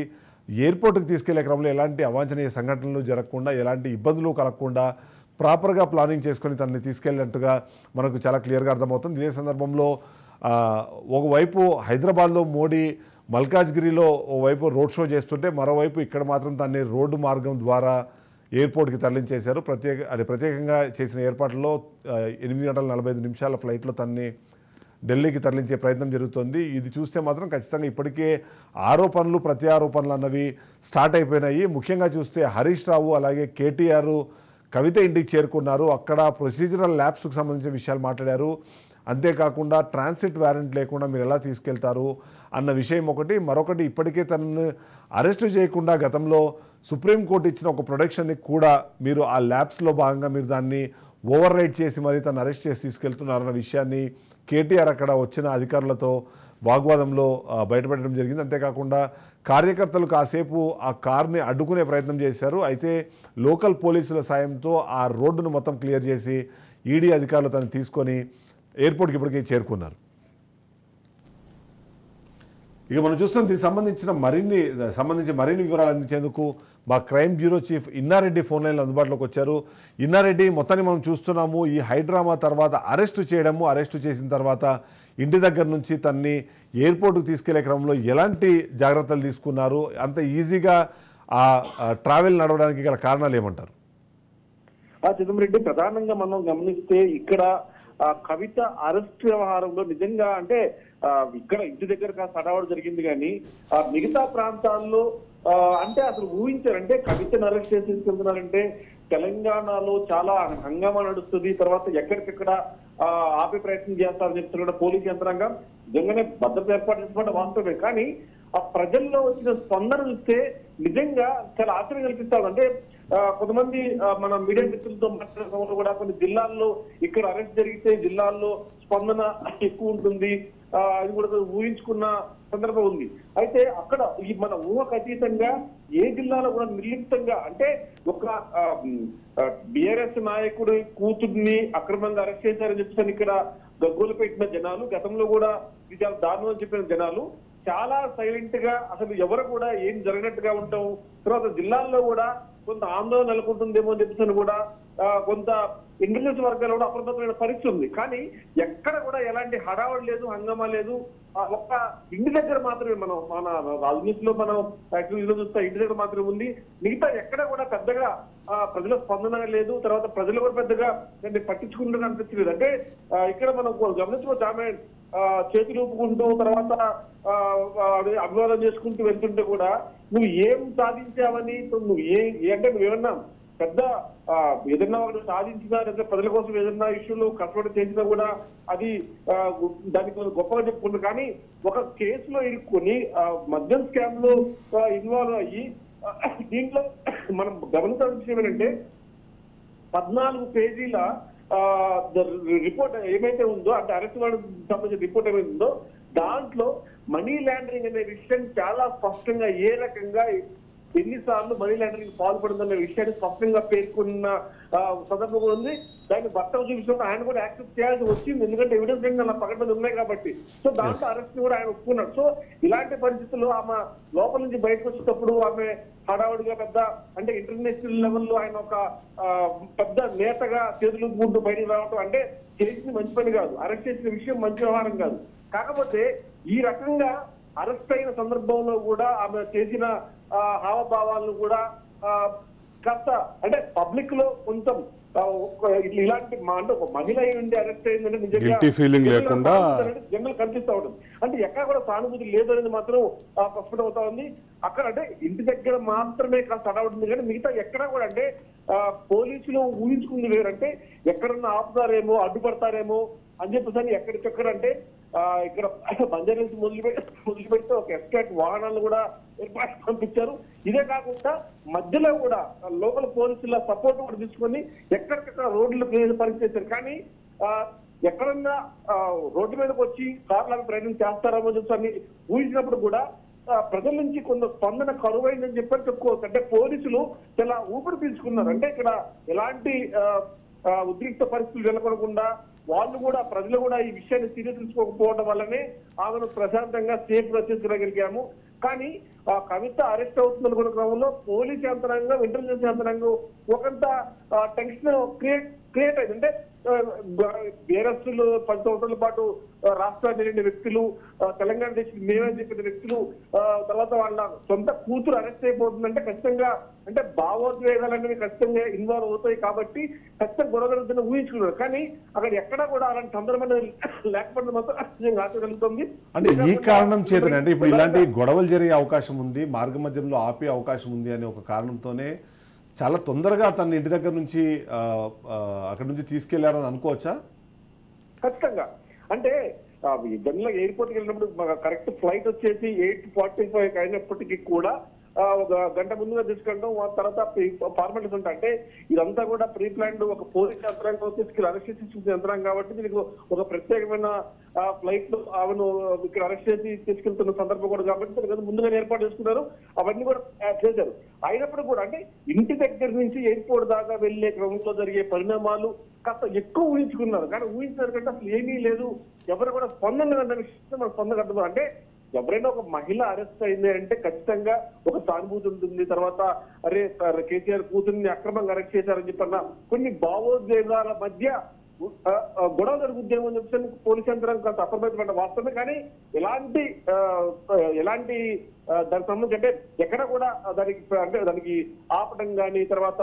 ఎయిర్పోర్ట్కి తీసుకెళ్లే క్రమంలో ఎలాంటి అవాంఛనీయ సంఘటనలు జరగకుండా ఎలాంటి ఇబ్బందులు కలగకుండా ప్రాపర్గా ప్లానింగ్ చేసుకొని తనని తీసుకెళ్ళినట్టుగా మనకు చాలా క్లియర్గా అర్థమవుతుంది. ఇదే సందర్భంలో ఒకవైపు హైదరాబాద్లో మోడీ మల్కాజ్గిరిలో ఓవైపు రోడ్ షో చేస్తుంటే మరోవైపు ఇక్కడ మాత్రం తనని రోడ్డు మార్గం ద్వారా ఎయిర్పోర్ట్కి తరలించేశారు. ప్రత్యేకంగా చేసిన ఏర్పాట్లలో 8:45 ఫ్లైట్లో తనని ఢిల్లీకి తరలించే ప్రయత్నం జరుగుతుంది. ఇది చూస్తే మాత్రం ఖచ్చితంగా ఇప్పటికే ఆరోపణలు ప్రత్యారోపణలు అన్నవి స్టార్ట్ అయిపోయినాయి. ముఖ్యంగా చూస్తే హరీష్ రావు అలాగే కేటీఆర్ కవిత ఇంటికి చేరుకున్నారు. అక్కడ ప్రొసీజరల్ ల్యాబ్స్కి సంబంధించిన విషయాలు మాట్లాడారు. అంతేకాకుండా ట్రాన్సిట్ వారెంట్ లేకుండా మీరు ఎలా తీసుకెళ్తారు అన్న విషయం ఒకటి. మరొకటి ఇప్పటికే తనను అరెస్టు చేయకుండా గతంలో సుప్రీంకోర్టు ఇచ్చిన ఒక ప్రొటెక్షన్ని కూడా మీరు ఆ ల్యాబ్స్లో భాగంగా మీరు దాన్ని ఓవర్ రైడ్ చేసి మరి తను అరెస్ట్ చేసి తీసుకెళ్తున్నారన్న విషయాన్ని కేటీఆర్ అక్కడ వచ్చిన అధికారులతో వాగ్వాదంలో బయటపెట్టడం జరిగింది. అంతేకాకుండా కార్యకర్తలు కాసేపు ఆ కార్ని అడ్డుకునే ప్రయత్నం చేశారు. అయితే లోకల్ పోలీసుల సాయంతో ఆ రోడ్డును మొత్తం క్లియర్ చేసి ఈడీ అధికారులు తను తీసుకొని ఎయిర్పోర్ట్కి ఇప్పటికే చేరుకున్నారు. ఇక మనం చూస్తున్నాం దీనికి సంబంధించి మరిన్ని వివరాలు అందించేందుకు మా crime bureau chief Inna Reddy phone లైన్లో అందుబాటులోకి వచ్చారు. ఇన్నారెడ్డి, మొత్తాన్ని మనం చూస్తున్నాము ఈ హైడ్రామా తర్వాత అరెస్టు చేసిన తర్వాత ఇంటి దగ్గర నుంచి తన్ని ఎయిర్పోర్ట్కి తీసుకెళ్లే క్రమంలో ఎలాంటి జాగ్రత్తలు తీసుకున్నారు, అంత ఈజీగా ఆ ట్రావెల్ నడవడానికి గల కారణాలు ఏమంటారు? చిదంరెడ్డి, ప్రధానంగా మనం గమనిస్తే ఇక్కడ కవిత అరెస్ట్ వ్యవహారంలో నిజంగా అంటే ఇక్కడ ఇంటి దగ్గర కాస్త హడావుడు జరిగింది కానీ మిగతా ప్రాంతాల్లో అంటే అసలు ఊహించారంటే కవితను అరెస్ట్ చేసి తీసుకెళ్తున్నారంటే తెలంగాణలో చాలా హంగామా నడుస్తుంది. తర్వాత ఎక్కడికెక్కడ ఆపే ప్రయత్నం చేస్తారని చెప్తున్న పోలీస్ యంత్రాంగం నిజంగానే భద్రత ఏర్పాటు చేసుకోవడం వాస్తవమే. కానీ ఆ ప్రజల్లో వచ్చిన స్పందన చూస్తే నిజంగా చాలా ఆశ్చర్యం కల్పిస్తారు. అంటే కొంతమంది మన మీడియా మిత్రులతో మాట్లాడడంలో కూడా కొన్ని జిల్లాల్లో ఇక్కడ అరెస్ట్ జరిగితే జిల్లాల్లో స్పందన ఎక్కువ ఉంటుంది, అది కూడా ఊహించుకున్న సందర్భం ఉంది. అయితే అక్కడ ఈ మన ఊహకు అతీతంగా ఏ జిల్లాలో కూడా నిర్లిప్తంగా అంటే ఒక బిఆర్ఎస్ నాయకుడి కూతుర్ని అక్రమంగా అరెస్ట్ చేశారని చెప్పేసి ఇక్కడ గగ్గోలు పెట్టిన జనాలు, గతంలో కూడా ఇది చాలా దారుణం అని చెప్పిన జనాలు చాలా సైలెంట్ గా అసలు ఎవరు కూడా ఏం జరిగినట్టుగా ఉంటాం. తర్వాత జిల్లాల్లో కూడా కొంత ఆందోళన నెలకొంటుందేమో అని చెప్పేసి కూడా కొంత ఇంటెలిజెన్స్ వర్గాలు కూడా అప్రమత్తమైన పరిస్థితి ఉంది. కానీ ఎక్కడ కూడా ఎలాంటి హడావడి లేదు, హంగామా లేదు. ఒక్క ఇంటి దగ్గర మాత్రమే మన రాజనీతిలో మనం చూస్తే ఇంటి దగ్గర మాత్రమే ఉంది. మిగతా ఎక్కడ కూడా పెద్దగా ప్రజల స్పందన లేదు. తర్వాత ప్రజలు కూడా పెద్దగా దాన్ని పట్టించుకుంటున్న అనిపించలేదు. అంటే ఇక్కడ మనం గమనించుకోవచ్చు, ఆమె చేతులు ఊపుకుంటూ తర్వాత అభివాదం చేసుకుంటూ వెళ్తుంటే కూడా నువ్వు ఏం సాధించావని నువ్వు అంటే నువ్వేమన్నా పెద్ద ఏదన్నా ఒకటి సాధించినా లేదా ప్రజల కోసం ఏదన్నా ఇష్యూలో కష్టపడి చేసినా కూడా అది దానికి గొప్పగా చెప్పుకుంటారు. కానీ ఒక కేసులో ఇరుక్కొని మద్యం స్కామ్ లో ఇన్వాల్వ్ అయ్యి దీంట్లో మనం గమనించాల్సిన విషయం ఏంటంటే 14 పేజీల రిపోర్ట్ ఏమైతే ఉందో, అంటే అరెస్ట్ వాడికి సంబంధించిన రిపోర్ట్ ఏమైతే ఉందో దాంట్లో మనీ లాండరింగ్ అనే విషయం చాలా స్పష్టంగా ఏ రకంగా ఎన్నిసార్లు మనీ లాండరింగ్ పాల్పడుతున్న విషయాన్ని స్పష్టంగా పేర్కొన్న సందర్భం కూడా ఉంది. దాన్ని భర్తలు చూపించినప్పుడు ఆయన కూడా యాక్సెప్ట్ చేయాల్సి వచ్చింది, ఎందుకంటే ఎవిడెన్స్ అలా పకడ్బందీ ఉన్నాయి కాబట్టి. సో దాంట్లో అరెస్ట్ కూడా ఆయన ఒప్పుకున్నాడు. సో ఇలాంటి పరిస్థితుల్లో ఆమె లోపల నుంచి బయటకు వచ్చేటప్పుడు ఆమె హడావుడిగా పెద్ద అంటే ఇంటర్నేషనల్ లెవెల్లో ఆయన ఒక పెద్ద నేతగా చేతులు ముందు బయటకు రావడం అంటే చేసింది మంచి పని కాదు, అరెస్ట్ చేసిన విషయం మంచి వ్యవహారం కాదు. కాకపోతే ఈ రకంగా అరెస్ట్ అయిన సందర్భంలో కూడా ఆమె చేసిన హావభావాలను కూడా కాస్త అంటే పబ్లిక్ లో కొంచెం ఇలాంటి అంటే ఒక మహిళ ఉండి అరెస్ట్ అయిందంటే నిజంగా జనరల్ కనిపిస్తా ఉంటుంది. అంటే ఎక్కడ కూడా సానుభూతి లేదు అనేది మాత్రం స్పష్టం అవుతా ఉంది. అక్కడ అంటే ఇంటి దగ్గర మాత్రమే కాస్త అడవుతుంది, కానీ మిగతా ఎక్కడ కూడా అంటే పోలీసులు ఊహించుకుంది వేరంటే ఎక్కడన్నా ఆపుతారేమో అడ్డుపడతారేమో అని చెప్పేసి ఎక్కడికెక్కడ అంటే ఇక్కడ బంజారా నుంచి మొదలుపెడితే ఒక ఎస్కాట్ వాహనాలు కూడా ఏర్పాటు పంపించారు. ఇదే కాకుండా మధ్యలో కూడా లోకల్ పోలీసుల సపోర్ట్ కూడా తీసుకొని ఎక్కడికక్కడ రోడ్లు పనిచేశారు. కానీ ఎక్కడన్నా రోడ్డు మీదకి వచ్చి కార్లకు ప్రయాణం చేస్తారేమో చెప్పి ఊహించినప్పుడు కూడా ప్రజల నుంచి కొంత స్పందన కరువైందని చెప్పని చెప్పుకోవచ్చు. అంటే పోలీసులు చాలా ఊపిరి పీల్చుకున్నారు. అంటే ఇక్కడ ఎలాంటి ఉద్రిక్త పరిస్థితులు నెలకొనకుండా వాళ్ళు కూడా ప్రజలు కూడా ఈ విషయాన్ని సీరియస్ తీసుకోకపోవడం వల్లనే ఆమెను ప్రశాంతంగా సేఫ్ గా తీసుకురాగలిగాము. కానీ కవిత అరెస్ట్ అవుతున్న క్రమంలో పోలీస్ యంత్రాంగం, ఇంటెలిజెన్స్ యంత్రాంగం ఒకంత టెన్షన్ క్రియేట్ అయింది. అంటే బేరస్తులు 10 సంవత్సరాల పాటు రాష్ట్రాన్ని వెళ్ళిన వ్యక్తులు, తెలంగాణ దేశం మేమని చెప్పిన వ్యక్తులు, తర్వాత వాళ్ళ సొంత కూతురు అరెస్ట్ అయిపోతుందంటే ఖచ్చితంగా అంటే భావోద్వేగాలు అనేవి ఖచ్చితంగా ఇన్వాల్వ్ అవుతాయి కాబట్టి ఖచ్చితంగా గొడవ జరుగుతున్న ఊహించుకున్నారు. కానీ అక్కడ ఎక్కడా కూడా అలాంటి సందర్భం లేకపోవడం మాత్రం ఆశగలుగుతుంది. అంటే ఈ కారణం చేతనే అంటే ఇప్పుడు ఇలాంటి గొడవలు జరిగే అవకాశం ఉంది, మార్గ మధ్యంలో ఆపే అవకాశం ఉంది అనే ఒక కారణంతోనే చాలా తొందరగా తన ఇంటి దగ్గర నుంచి అక్కడ నుంచి తీసుకెళ్లారని అనుకోవచ్చా? ఖచ్చితంగా. అంటే జనరల్ ఎయిర్పోర్ట్కి వెళ్ళినప్పుడు కరెక్ట్ ఫ్లైట్ వచ్చేసి 8:45 అయినప్పటికీ కూడా ఒక గంట ముందుగా తీసుకెళ్ళడం, తర్వాత ఫార్మాలిటీస్ ఉంటాయి. అంటే ఇదంతా కూడా ప్రీ ప్లాన్డ్ ఒక పోలీస్ యంత్రాంగం తీసుకెళ్ళి అరెస్ట్ చేసి యంత్రాంగం కాబట్టి దీనికి ఒక ప్రత్యేకమైన ఫ్లైట్ లో ఆమెను ఇక్కడ అరెస్ట్ చేసి తీసుకెళ్తున్న సందర్భం కూడా కాబట్టి ముందుగా ఏర్పాటు చేసుకున్నారు. అవన్నీ కూడా చేశారు. అయినప్పుడు కూడా అంటే ఇంటి దగ్గర నుంచి ఎయిర్పోర్ట్ దాకా వెళ్లే క్రమంలో జరిగే పరిణామాలు కాస్త ఎక్కువ ఊహించుకున్నారు. కానీ ఊహించిన కంటే అసలు ఏమీ లేదు, ఎవరు కూడా స్పందన లేదన్న విషయం మనకు స్పందన అర్థం. అంటే ఎవరైనా ఒక మహిళ అరెస్ట్ అయింది అంటే ఖచ్చితంగా ఒక సానుభూతి ఉంటుంది. తర్వాత అరే కేసీఆర్ కూతుర్ని అక్రమంగా అరెస్ట్ చేశారని చెప్పన్న కొన్ని భావోద్వేగాల మధ్య గొడవ జరుగుద్దేమో అని చెప్పి పోలీస్ యంత్రాంగం కాస్త అప్రమత్తమైన వాస్తవమే. కానీ ఎలాంటి దానికి సంబంధించి అంటే ఎక్కడ కూడా దానికి ఆపడం కానీ, తర్వాత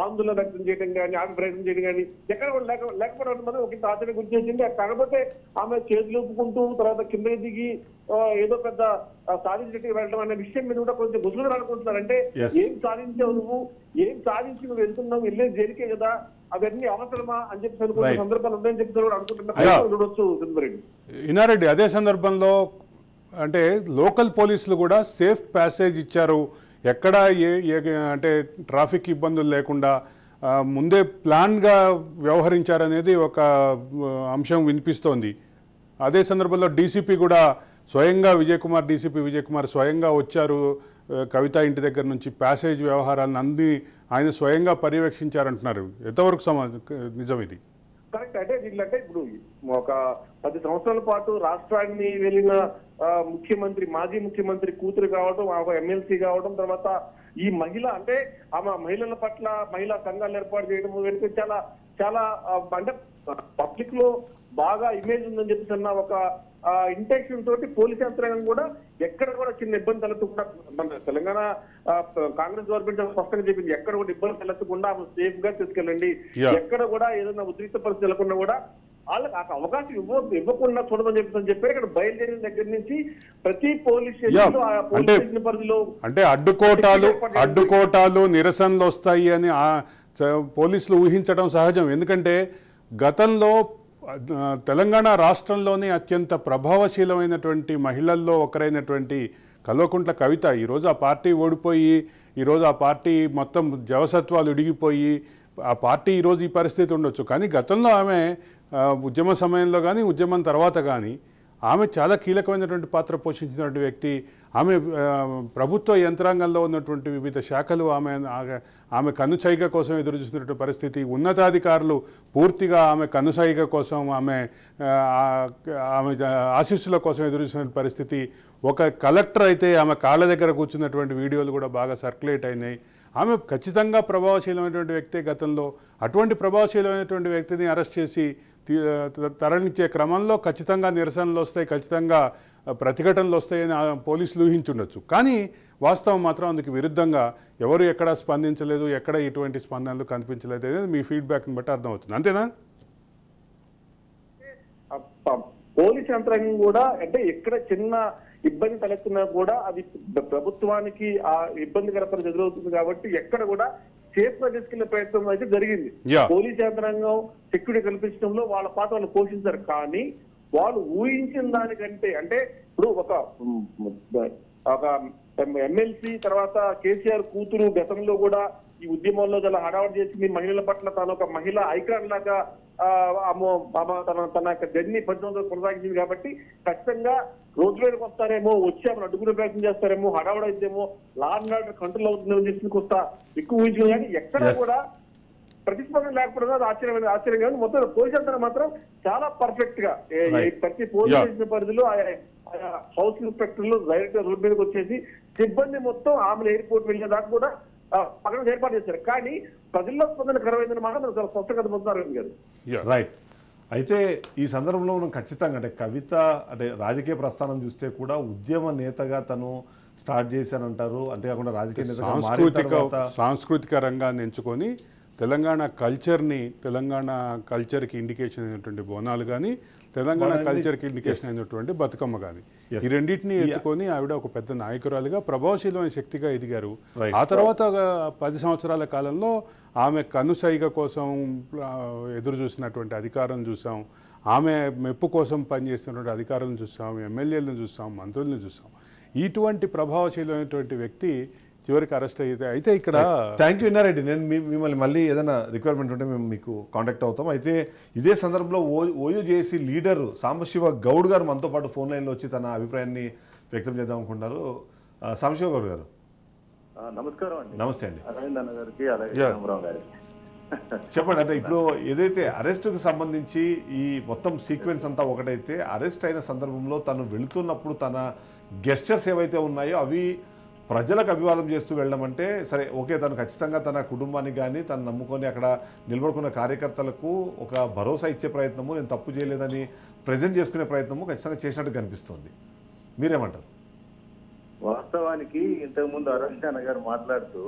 ఆందోళన వ్యక్తం చేయడం కానీ, ఆమె ప్రయత్నం చేయడం కానీ ఎక్కడ కూడా లేకపోవడం మనం ఒక ఆచరణ గుర్తు చేసింది. కాకపోతే ఆమె చేతులు ఊపుకుంటూ తర్వాత కిందకి దిగి ఏదో పెద్ద సాధించినట్టుగా వెళ్ళడం అనే విషయం మీద కూడా కొంచెం గుజులు అనుకుంటున్నారు. అంటే ఏం సాధించావు నువ్వు, ఏం సాధించి నువ్వు వెళ్తున్నావు, వెళ్ళేది జరిగే కదా, అవన్నీ అవసరమా అని చెప్పి అనుకున్న సందర్భాలు ఉన్నాయని చెప్పి కూడా అనుకుంటున్నారు. చూడొచ్చు ఇన్నారెడ్డి. అదే సందర్భంలో అంటే లోకల్ పోలీసులు కూడా సేఫ్ ప్యాసేజ్ ఇచ్చారు, ఎక్కడ అంటే ట్రాఫిక్ ఇబ్బందులు లేకుండా ముందే ప్లాన్గా వ్యవహరించారనేది ఒక అంశం వినిపిస్తోంది. అదే సందర్భంలో డీసీపీ కూడా స్వయంగా డీసీపీ విజయ్ కుమార్ స్వయంగా వచ్చారు కవిత ఇంటి దగ్గర నుంచి, ప్యాసేజ్ వ్యవహారాలను అన్ని ఆయన స్వయంగా పర్యవేక్షించారంటున్నారు. ఎంతవరకు నిజం ఇది? కరెక్ట్. అంటే వీళ్ళంటే ఇప్పుడు ఒక 10 సంవత్సరాల పాటు రాష్ట్రాన్ని వెళ్ళిన ముఖ్యమంత్రి, మాజీ ముఖ్యమంత్రి కూతురు కావడం, ఎమ్మెల్సీ కావడం, తర్వాత ఈ మహిళ అంటే ఆమె మహిళల పట్ల మహిళా సంఘాలు ఏర్పాటు చేయడం వెనుక చాలా చాలా అంటే పబ్లిక్ లో బాగా ఇమేజ్ ఉందని చెప్పేసి అన్న ఒక ఇంటెన్షన్ తోటి పోలీస్ యంత్రాంగం కూడా ఎక్కడ కూడా చిన్న ఇబ్బంది తలెత్తకుండా, మన తెలంగాణ కాంగ్రెస్ గవర్నమెంట్ స్పష్టంగా చెప్పింది, ఎక్కడ కూడా ఇబ్బంది తలెత్తకుండా సేఫ్ గా తీసుకెళ్ళండి, ఎక్కడ కూడా ఏదైనా ఉద్రిక్త పరిస్థితి వెళ్ళకుండా కూడా వాళ్ళకి ఆ అవకాశం ఇవ్వకుండా చూడమని చెప్పారు. ఇక్కడ బయలుదేరిన దగ్గర నుంచి ప్రతి పోలీస్ స్టేషన్ ఆ పోలీస్ స్టేషన్ పరిధిలో అంటే అడ్డుకోటాలు నిరసనలు వస్తాయి అని పోలీసులు ఊహించడం సహజం. ఎందుకంటే గతంలో తెలంగాణ రాష్ట్రంలోనే అత్యంత ప్రభావశీలమైనటువంటి మహిళల్లో ఒకరైనటువంటి కల్వకుంట్ల కవిత ఈరోజు ఆ పార్టీ ఓడిపోయి, ఈరోజు ఆ పార్టీ మొత్తం జవసత్వాలు ఉడిగిపోయి ఆ పార్టీ ఈరోజు ఈ పరిస్థితి ఉండొచ్చు. కానీ గతంలో ఆమె ఉద్యమ సమయంలో కానీ ఉద్యమం తర్వాత కానీ ఆమె చాలా కీలకమైనటువంటి పాత్ర పోషించినటువంటి వ్యక్తి. ఆమె ప్రభుత్వ యంత్రాంగంలో ఉన్నటువంటి వివిధ శాఖలు ఆమె కనుసైగ కోసం ఎదురు చూస్తున్నటువంటి పరిస్థితి. ఉన్నతాధికారులు పూర్తిగా ఆమె కనుసైగ కోసం ఆమె ఆశీస్సుల కోసం ఎదురు చూస్తున్న పరిస్థితి. ఒక కలెక్టర్ అయితే ఆమె కాళ్ళ దగ్గర కూర్చున్నటువంటి వీడియోలు కూడా బాగా సర్క్యులేట్ అయినాయి. ఆమె ఖచ్చితంగా ప్రభావశీలమైనటువంటి వ్యక్తే గతంలో. అటువంటి ప్రభావశీలమైనటువంటి వ్యక్తిని అరెస్ట్ చేసి తరలించే క్రమంలో ఖచ్చితంగా నిరసనలు వస్తాయి, ఖచ్చితంగా ప్రతిఘటనలు వస్తాయని పోలీసులు ఊహించుండొచ్చు. కానీ వాస్తవం మాత్రం అందుకు విరుద్ధంగా ఎవరు ఎక్కడ స్పందించలేదు, ఎక్కడ ఇటువంటి స్పందనలు కనిపించలేదు అనేది మీ ఫీడ్బ్యాక్ని బట్టి అర్థమవుతుంది. అంతేనా? పోలీస్ యంత్రాంగం కూడా అంటే ఎక్కడ చిన్న ఇబ్బంది తలెత్తినా కూడా అది ప్రభుత్వానికి ఆ ఇబ్బందికర పరిస్థితి ఎదురవుతుంది కాబట్టి ఎక్కడ కూడా సేఫ్ గా తీసుకెళ్లే ప్రయత్నం అయితే జరిగింది. పోలీస్ యంత్రాంగం సెక్యూరిటీ కల్పించడంలో వాళ్ళ పాత్ర వాళ్ళు పోషించారు. కానీ వాళ్ళు ఊహించిన దానికంటే అంటే ఇప్పుడు ఒక ఎమ్మెల్సీ తర్వాత కేసీఆర్ కూతురు గతంలో కూడా ఈ ఉద్యమంలో చాలా హడావడి చేసింది. మహిళల పట్ల తాను ఒక మహిళా ఐకాన్ లాగా తన యొక్క జర్నీ 10 కొనసాగించింది. కాబట్టి ఖచ్చితంగా రోడ్డు మీదకి వస్తారేమో, వచ్చి ఆమెను అడ్డుకునే ప్రయత్నం చేస్తారేమో, హడావడి అయితేమో లా అండ్ ఆర్డర్ కంట్రోల్ అవుతుందని చెప్పి కొంత ఎక్కువ ఊహించింది. కానీ ఎక్కడ కూడా ప్రతిస్పందన లేకపోవడం అది ఆశ్చర్యం కాదు. మొత్తం పోలీస్ యంత్రం మాత్రం చాలా పర్ఫెక్ట్ గా ప్రతి పోలీస్ స్టేషన్ పరిధిలో హౌస్ ఇన్స్పెక్టర్లు డైరెక్ట్ రోడ్డు మీదకి వచ్చేసి సిబ్బంది మొత్తం ఆమెను ఎయిర్పోర్ట్ వెళ్ళేదాకా కూడా పక్కన ఏర్పాటు చేశారు. కానీ ప్రజల్లో స్పందన కరవైందని మాట మనకు చాలా స్పష్టంగా అర్థమవుతున్నారు. రైట్. అయితే ఈ సందర్భంలో మనం ఖచ్చితంగా అంటే కవిత అంటే రాజకీయ ప్రస్థానం చూస్తే కూడా ఉద్యమ నేతగా తను స్టార్ట్ చేశానంటారు. అంతేకాకుండా రాజకీయ నేతగా సాంస్కృతిక రంగాన్ని ఎంచుకొని తెలంగాణ కల్చర్కి ఇండికేషన్ అయినటువంటి బోనాలు కానీ, తెలంగాణ కల్చర్కి ఇండికేషన్ అయినటువంటి బతుకమ్మ కానీ, ఈ రెండింటినీ ఎత్తుకొని ఆవిడ ఒక పెద్ద నాయకురాలుగా ప్రభావశీలమైన శక్తిగా ఎదిగారు. ఆ తర్వాత 10 సంవత్సరాల కాలంలో ఆమె కనుసైగ కోసం ఎదురు చూసినటువంటి అధికారం చూసాం, ఆమె మెప్పు కోసం పనిచేస్తున్నటువంటి అధికారులను చూసాం, ఎమ్మెల్యేలను చూసాం, మంత్రులను చూసాం. ఇటువంటి ప్రభావశీలమైనటువంటి వ్యక్తి చివరికి అరెస్ట్ అయితే ఇక్కడ థ్యాంక్ యూ ఇన్నారెడ్డి. నేను మిమ్మల్ని మళ్ళీ ఏదైనా రిక్వైర్మెంట్ ఉంటే మేము మీకు కాంటాక్ట్ అవుతాం. అయితే ఇదే సందర్భంలో ఓయూజేసీ లీడర్ సాంబశివ గౌడ్ గారు మనతో పాటు ఫోన్ లైన్లో వచ్చి తన అభిప్రాయాన్ని వ్యక్తం చేద్దాం అనుకుంటున్నారు. సాంబశివ గౌడ్ గారు నమస్కారం అండి. నమస్తే అండి. అరవింద్ అన్న గారికి అలాగే రామరావు గారికి చెప్పండి. అంటే ఇప్పుడు ఏదైతే అరెస్టుకు సంబంధించి ఈ మొత్తం సీక్వెన్స్ అంతా ఒకటైతే అరెస్ట్ అయిన సందర్భంలో తను వెళుతున్నప్పుడు తన గెస్చర్స్ ఏవైతే ఉన్నాయో అవి ప్రజలకు అభివాదం చేస్తూ వెళ్ళడం అంటే సరే ఓకే, తను ఖచ్చితంగా తన కుటుంబానికి కానీ తను నమ్ముకొని అక్కడ నిలబడుకున్న కార్యకర్తలకు ఒక భరోసా ఇచ్చే ప్రయత్నము, నేను తప్పు చేయలేదని ప్రజెంట్ చేసుకునే ప్రయత్నము ఖచ్చితంగా చేసినట్టు కనిపిస్తుంది. మీరేమంటారు? వాస్తవానికి ఇంతకుముందు అరవింద్ అన్న గారు మాట్లాడుతూ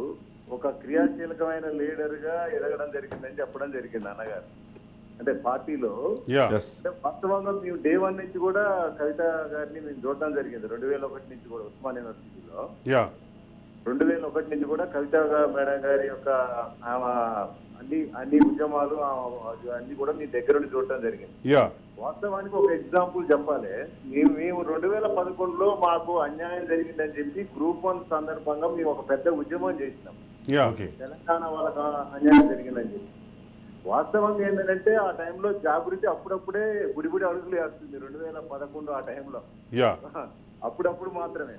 ఒక క్రియాశీలకమైన లీడర్ గా ఎదగడం జరిగిందని చెప్పడం జరిగింది అన్నగారు. అంటే పార్టీలో అంటే వాస్తవంగా మేము డే 1 నుంచి కూడా కవిత గారిని మేము చూడడం జరిగింది. 2001 నుంచి కూడా ఉస్మాన్ యూనివర్సిటీలో 2001 నుంచి కూడా కవిత మేడం గారి యొక్క అన్ని ఉద్యమాలు అన్ని కూడా మీ దగ్గర నుండి చూడటం జరిగింది. వాస్తవానికి ఒక ఎగ్జాంపుల్ చెప్పాలి. మేము 2011లో మాకు అన్యాయం జరిగిందని చెప్పి Group 1 సందర్భంగా మేము ఒక పెద్ద ఉద్యమం చేసినాం. తెలంగాణ వాళ్ళకి అన్యాయం జరిగిందని చెప్పి. వాస్తవంగా ఏంటంటే ఆ టైంలో జాగృతి అప్పుడప్పుడే గుడిబుడి అడుగులు వేస్తుంది. 2011 ఆ టైంలో అప్పుడప్పుడు మాత్రమే.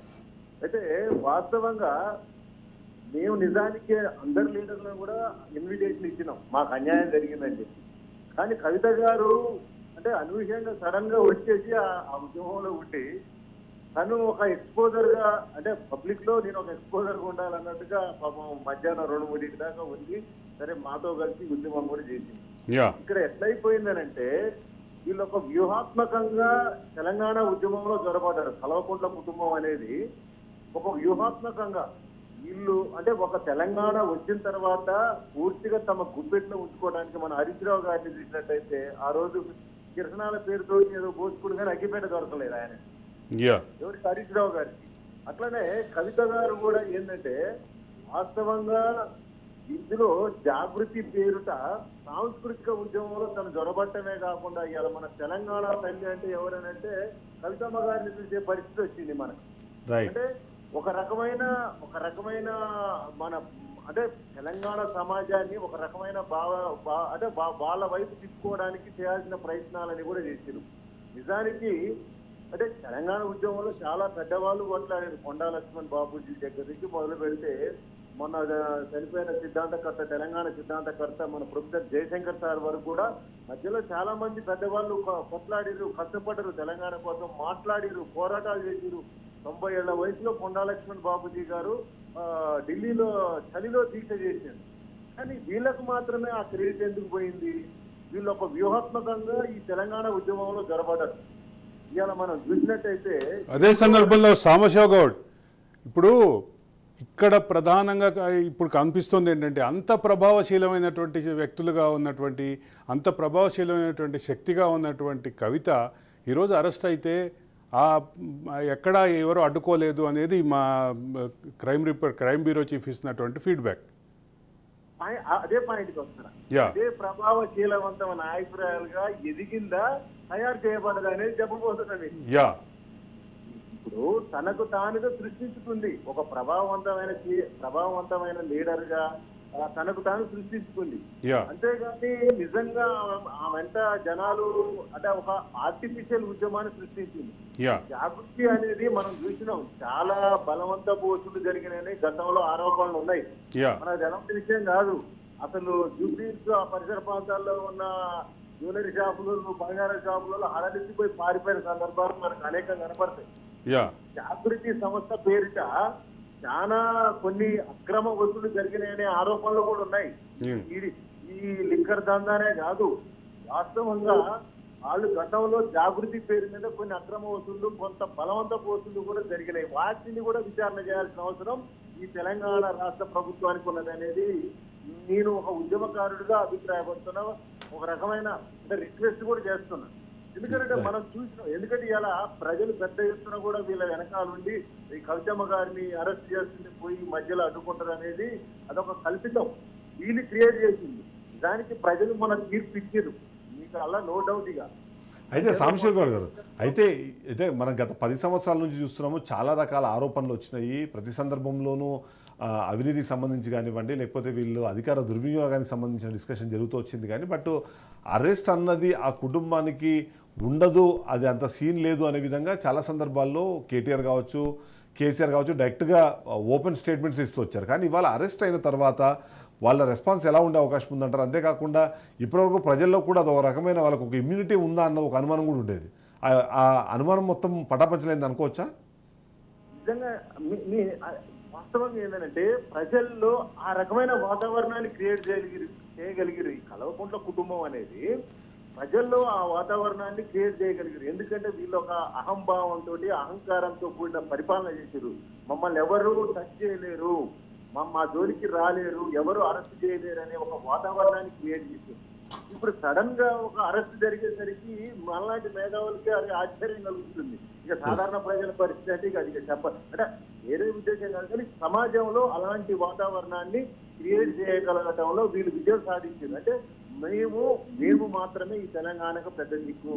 అయితే వాస్తవంగా మేము నిజానికి అందరి లీడర్లను కూడా ఇన్విటేషన్ ఇచ్చినాం మాకు అన్యాయం జరిగిందని చెప్పి. కానీ కవిత గారు అంటే అనూహ్యంగా సడన్ గా వచ్చేసి ఆ ఉద్యమంలో ఉండి తను ఒక ఎక్స్పోజర్ గా అంటే పబ్లిక్ లో నేను ఒక ఎక్స్పోజర్ గా ఉండాలన్నట్టుగా పాపం మధ్యాహ్నం 2-3 దాకా ఉంది. సరే మాతో కలిసి ఉద్యమం కూడా చేసింది. ఇక్కడ ఎట్లయిపోయిందనంటే వీళ్ళు ఒక వ్యూహాత్మకంగా తెలంగాణ ఉద్యమంలో జొరబడ్డారు. కల్వకుంట్ల కుటుంబం అనేది ఒక వ్యూహాత్మకంగా వీళ్ళు అంటే ఒక తెలంగాణ వచ్చిన తర్వాత పూర్తిగా తమ గుప్పెట్లో ఉంచుకోవడానికి మన హరీష్ రావు గారిని చూసినట్టయితే ఆ రోజు కిరసనాల పేరుతో ఏదో పోసుకుని కానీ అగ్గిపేట దొరకలేదు ఆయన ఎవరికి హరీష్ రావు గారికి. అట్లనే కవిత గారు కూడా ఏంటంటే వాస్తవంగా ఇందులో జాగృతి పేరుట సాంస్కృతిక ఉద్యమంలో తను జొరబట్టమే కాకుండా ఇవాళ మన తెలంగాణ తల్లి అంటే ఎవరనంటే కవితమ్మ గారిని చూసే పరిస్థితి వచ్చింది మనకు. అంటే ఒక రకమైన మన అంటే తెలంగాణ సమాజాన్ని ఒక రకమైన అంటే వాళ్ళ వైపు తిప్పుకోవడానికి చేయాల్సిన ప్రయత్నాలని కూడా చేశారు. నిజానికి అంటే తెలంగాణ ఉద్యమంలో చాలా పెద్దవాళ్ళు కొట్లాడారు. కొండా లక్ష్మణ్ బాబూజీ దగ్గర నుంచి మొదలు పెడితే మొన్న చనిపోయిన సిద్ధాంతకర్త, తెలంగాణ సిద్ధాంతకర్త మన ప్రొఫెసర్ జయశంకర్ సార్ వరకు కూడా మధ్యలో చాలా మంది పెద్దవాళ్ళు కొట్లాడిరు, కష్టపడరు, తెలంగాణ కోసం మాట్లాడిరు, పోరాటాలు చేసిరు. 90 ఏళ్ల వయసులో కొండా లక్ష్మణ్ బాబూజీ గారు ఢిల్లీలో చలిలో దీక్ష చేశారు. కానీ వీళ్ళకు మాత్రమే ఆ క్రెడిట్ ఎందుకు పోయింది? వీళ్ళు ఒక వ్యూహాత్మకంగా ఈ తెలంగాణ ఉద్యమంలో జరబడ్డారు. ఇవాళ మనం చూసినట్టయితే అదే సందర్భంలో సాంబశివ గౌడ్ ఇప్పుడు ఇక్కడ ప్రధానంగా ఇప్పుడు కనిపిస్తుంది ఏంటంటే అంత ప్రభావశీలమైనటువంటి వ్యక్తులుగా ఉన్నటువంటి, అంత ప్రభావశీలమైనటువంటి శక్తిగా ఉన్నటువంటి కవిత ఈరోజు అరెస్ట్ అయితే ఎక్కడా ఎవరు అడ్డుకోలేదు అనేది మా క్రైమ్ బ్యూరో చీఫ్ ఇస్తున్నటువంటి ఫీడ్బ్యాక్. అదే పాయింట్కి వస్తున్నా. అదే ప్రభావశీలవంతమైన నాయకురాలుగా ఎదిగిందా, తయారు చేయబడదా అనేది చెప్పబోతున్నది. ఇప్పుడు తనకు తానుగా సృష్టించుకుంది ఒక ప్రభావవంతమైన లీడర్ గా తనకు తాను సృష్టించుకుంది. అంతేగాని నిజంగా ఆ వెంట జనాలు అంటే ఒక ఆర్టిఫిషియల్ ఉద్యమాన్ని సృష్టించింది. జాగృతి అనేది మనం చూసినాం, చాలా బలవంతపు వసూలు జరిగినాయని గతంలో ఆరోపణలు ఉన్నాయి. మనకు ఎలాంటి విషయం కాదు. అసలు జూబ్లీస్ ఆ పరిసర ప్రాంతాల్లో ఉన్న జ్యువెలరీ షాపులు, బంగారం షాపులలో హడలిసిపోయి పారిపోయిన సందర్భాలు మనకు అనేకంగా కనపడతాయి. జాగృతి సంస్థ పేరిట చాలా కొన్ని అక్రమ వసూలు జరిగినాయనే ఆరోపణలు కూడా ఉన్నాయి. ఈ లిక్కర్ దందానే కాదు, వాస్తవంగా వాళ్ళు గతంలో జాగృతి పేరు మీద కొన్ని అక్రమ వసూళ్లు, కొంత బలవంతపు వసూళ్లు కూడా జరిగినాయి. వాటిని కూడా విచారణ చేయాల్సిన అవసరం ఈ తెలంగాణ రాష్ట్ర ప్రభుత్వానికి ఉన్నది అనేది నేను ఒక ఉద్యమకారుడిగా అభిప్రాయపడుతున్నా. ఒక రకమైన రిక్వెస్ట్ కూడా చేస్తున్నా. ఎందుకంటే మనం చూసినాం, ఎందుకంటే ఇలా ప్రజలు పెద్ద ఎత్తున కూడా వీళ్ళ వెనకాలండి ఈ కవితమ్మ గారిని అరెస్ట్ చేస్తుంది, పోయి మధ్యలో అడ్డుకుంటారు అనేది అదొక కల్పితం వీళ్ళు క్రియేట్ చేసింది. దానికి ప్రజలు మన తీర్పు ఇచ్చారు, మీకు అలా నో డౌట్. ఇక అయితే సాంబశివ గౌడ్ గారు, అయితే మనం గత 10 సంవత్సరాల నుంచి చూస్తున్నాము, చాలా రకాల ఆరోపణలు వచ్చినాయి. ప్రతి సందర్భంలోనూ అవినీతికి సంబంధించి కానివ్వండి, లేకపోతే వీళ్ళు అధికార దుర్వినియోగానికి సంబంధించిన డిస్కషన్ జరుగుతూ వచ్చింది. కానీ బట్ అరెస్ట్ అన్నది ఆ కుటుంబానికి ఉండదు, అది అంత సీన్ లేదు అనే విధంగా చాలా సందర్భాల్లో కేటీఆర్ కావచ్చు, కేసీఆర్ కావచ్చు డైరెక్ట్గా ఓపెన్ స్టేట్మెంట్స్ ఇస్తూ వచ్చారు. కానీ ఇవాళ అరెస్ట్ అయిన తర్వాత వాళ్ళ రెస్పాన్స్ ఎలా ఉండే అవకాశం ఉందంటారు? అంతేకాకుండా ఇప్పటివరకు ప్రజల్లో కూడా అది ఒక రకమైన వాళ్ళకు ఒక ఇమ్యూనిటీ ఉందా అన్న ఒక అనుమానం కూడా ఉండేది. ఆ అనుమానం మొత్తం పటాపంచలేంది అనుకోవచ్చా? నిజంగా వాస్తవంగా ఏంటంటే ప్రజల్లో ఆ రకమైన వాతావరణాన్ని క్రియేట్ చేయగలిగిరు. ఈ కల్వకుంట్ల కుటుంబం అనేది ప్రజల్లో ఆ వాతావరణాన్ని క్రియేట్ చేయగలిగారు. ఎందుకంటే వీళ్ళు ఒక అహంభావంతో, అహంకారంతో కూడిన పరిపాలన చేశారు. మమ్మల్ని ఎవరు టచ్ చేయలేరు, మా జోలికి రాలేరు, ఎవరు అరెస్ట్ చేయలేరు అనే ఒక వాతావరణాన్ని క్రియేట్ చేశారు. ఇప్పుడు సడన్ గా ఒక అరెస్ట్ జరిగేసరికి మనలాంటి మేధావులకి అది ఆశ్చర్యం కలుగుతుంది. ఇక సాధారణ ప్రజల పరిస్థితి అంటే ఇక అది చెప్పాలి అంటే వేరే ఉద్దేశం కాదు, కానీ సమాజంలో అలాంటి వాతావరణాన్ని క్రియేట్ చేయగలగటంలో వీళ్ళు విజయం సాధించారు. అంటే మేము మాత్రమే ఈ తెలంగాణకు పెద్ద దిక్కు,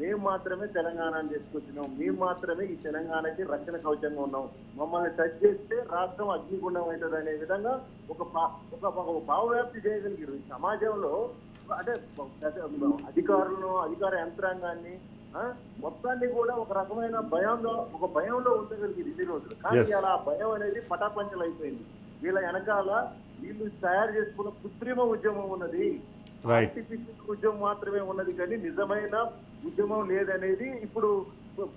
మేము మాత్రమే తెలంగాణను తీసుకొచ్చినాం, మేము మాత్రమే ఈ తెలంగాణకి రక్షణ కవచంగా ఉన్నాం, మమ్మల్ని టచ్ చేస్తే రాష్ట్రం అగ్నిగుండం అవుతుంది అనే విధంగా ఒక భావవ్యాప్తి చేయగలిగారు. ఈ సమాజంలో అంటే అధికార యంత్రాంగాన్ని మొత్తాన్ని కూడా ఒక రకమైన భయంలో ఉండగలిగింది ఇన్ని రోజులు. కానీ అలా భయం అనేది పటాపంచలు అయిపోయింది. వీళ్ళ వెనకాల వీళ్ళు తయారు చేసుకున్న కృత్రిమ ఉద్యమం ఉన్నది, ఆర్టిఫిషియల్ ఉద్యమం మాత్రమే ఉన్నది, కానీ నిజమైన ఉద్యమం లేదనేది ఇప్పుడు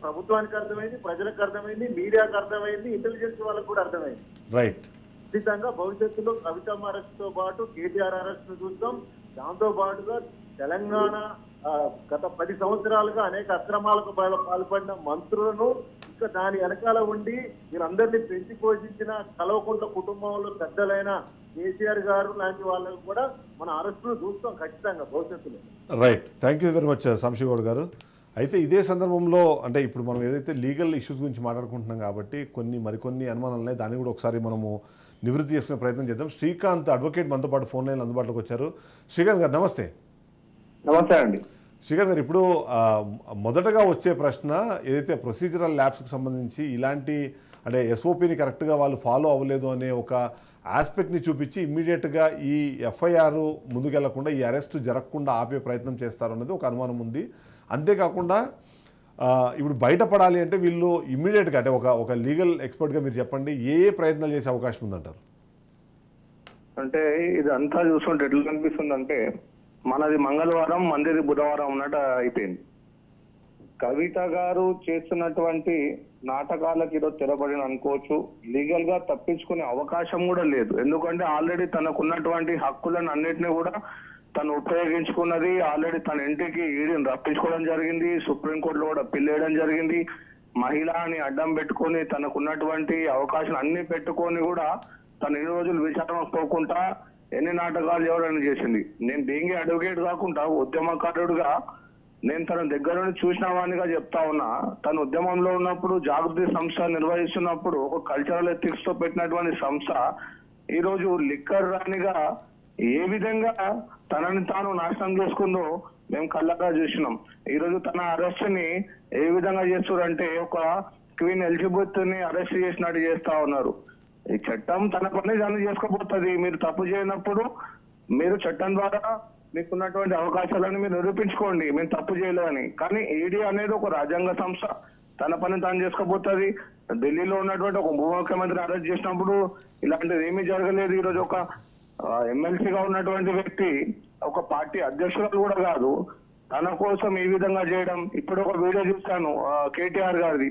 ప్రభుత్వానికి అర్థమైంది, ప్రజలకు అర్థమైంది, మీడియాకు అర్థమైంది, ఇంటెలిజెన్స్ వాళ్ళకు కూడా అర్థమైంది. ఖచ్చితంగా భవిష్యత్తులో కవితమ్మ అరెస్ట్ తో పాటు కేటీఆర్ అరెస్ట్ ను చూస్తాం. దాంతో పాటుగా తెలంగాణ గత 10 సంవత్సరాలుగా అనేక అక్రమాలకు పాల్పడిన మంత్రులను ఇంకా దాని వెనకాల ఉండి వీరందరినీ పెంచి పోషించిన కల్వకుంట్ల కుటుంబంలో పెద్దలైన కేసీఆర్ గారు లాంటి వాళ్ళకు కూడా మన అరెస్టులు చూస్తాం ఖచ్చితంగా భవిష్యత్తులో. Right, thank you very much Samshi Goud గారు. అయితే ఇదే సందర్భంలో అంటే ఇప్పుడు మనం ఏదైతే లీగల్ ఇష్యూస్ గురించి మాట్లాడుకుంటున్నాం కాబట్టి మరికొన్ని అనుమానాలు ఉన్నాయి, దాన్ని కూడా ఒకసారి మనము నివృత్తి చేసుకునే ప్రయత్నం చేద్దాం. శ్రీకాంత్ అడ్వకేట్ మనతో పాటు ఫోన్ లైన్ అందుబాటులోకి వచ్చారు. శ్రీకాంత్ గారు నమస్తే. నమస్తే అండి. శ్రీకాంత్ గారు, ఇప్పుడు మొదటగా వచ్చే ప్రశ్న ఏదైతే ప్రొసీజరల్ ల్యాబ్స్కి సంబంధించి ఇలాంటి అంటే ఎస్ఓపిని కరెక్ట్గా వాళ్ళు ఫాలో అవ్వలేదు అనే ఒక ఆస్పెక్ట్ని చూపించి ఇమ్మీడియట్గా ఈ ఎఫ్ఐఆర్ ముందుకెళ్లకుండా ఈ అరెస్ట్ జరగకుండా ఆపే ప్రయత్నం చేస్తారు అన్నది ఒక అనుమానం ఉంది. అంతేకాకుండా ఇప్పుడు బయటపడాలి అంటే వీళ్ళు ఇమ్మీడియట్గా అంటే ఒక లీగల్ ఎక్స్పర్ట్గా మీరు చెప్పండి, ఏ ప్రయత్నాలు చేసే అవకాశం ఉందంటారు? అంటే ఇది అంతా చూస్తుంటే ఎట్లా కనిపిస్తుంది అంటే మనది మంగళవారం, మందిది బుధవారం అన్నట్టు అయిపోయింది. కవిత గారు చేస్తున్నటువంటి నాటకాలకు ఈరోజు తెరబడిన అనుకోవచ్చు. లీగల్ గా తప్పించుకునే అవకాశం కూడా లేదు. ఎందుకంటే ఆల్రెడీ తనకున్నటువంటి హక్కులను అన్నిటినీ కూడా తను ఉపయోగించుకున్నది. ఆల్రెడీ తన ఇంటికి ఈడీని రప్పించుకోవడం జరిగింది, సుప్రీంకోర్టులో కూడా అప్పీల్ చేయడం జరిగింది. మహిళని అడ్డం పెట్టుకొని తనకున్నటువంటి అవకాశం అన్ని పెట్టుకొని కూడా తను ఎన్ని రోజులు విచారణ పోకుండా ఎన్ని నాటకాలు ఎవరైనా చేసింది. నేను బీయింగ్ అడ్వకేట్ కాకుండా ఉద్యమకారుడుగా నేను తన దగ్గర నుండి చూసిన వాడినిగా చెప్తా ఉన్నా. తను ఉద్యమంలో ఉన్నప్పుడు జాగృతి సంస్థ నిర్వహిస్తున్నప్పుడు ఒక కల్చరల్ ఎథిక్స్ తో పెట్టినటువంటి సంస్థ ఈ రోజు లిక్కర్ రాణిగా ఏ విధంగా తనని తాను నాశనం చేసుకుందో మేము కళ్ళగా చూసినాం. ఈ రోజు తన అరెస్ట్ ని ఏ విధంగా చేస్తున్నారంటే ఒక క్వీన్ ఎలిజబెత్ ని అరెస్ట్ చేసినట్టు చేస్తా ఉన్నారు. ఈ చట్టం తన పని తను చేసుకోబోతుంది. మీరు తప్పు చేయనప్పుడు మీరు చట్టం ద్వారా మీకున్నటువంటి అవకాశాలను మీరు నిరూపించుకోండి, మేము తప్పు చేయలేదని. కానీ ఈడీ అనేది ఒక రాజ్యాంగ సంస్థ, తన పని తాను చేసుకోబోతుంది. ఢిల్లీలో ఉన్నటువంటి ఒక ఉప ముఖ్యమంత్రి అరెస్ట్ చేసినప్పుడు ఇలాంటిది ఏమీ జరగలేదు. ఈరోజు ఒక ఎమ్మెల్సీగా ఉన్నటువంటి వ్యక్తి ఒక పార్టీ అధ్యక్షురాలు కూడా కాదు, తన కోసం ఈ విధంగా చేయడం. ఇప్పుడు ఒక వీడియో చూస్తాను కేటీఆర్ గారిది,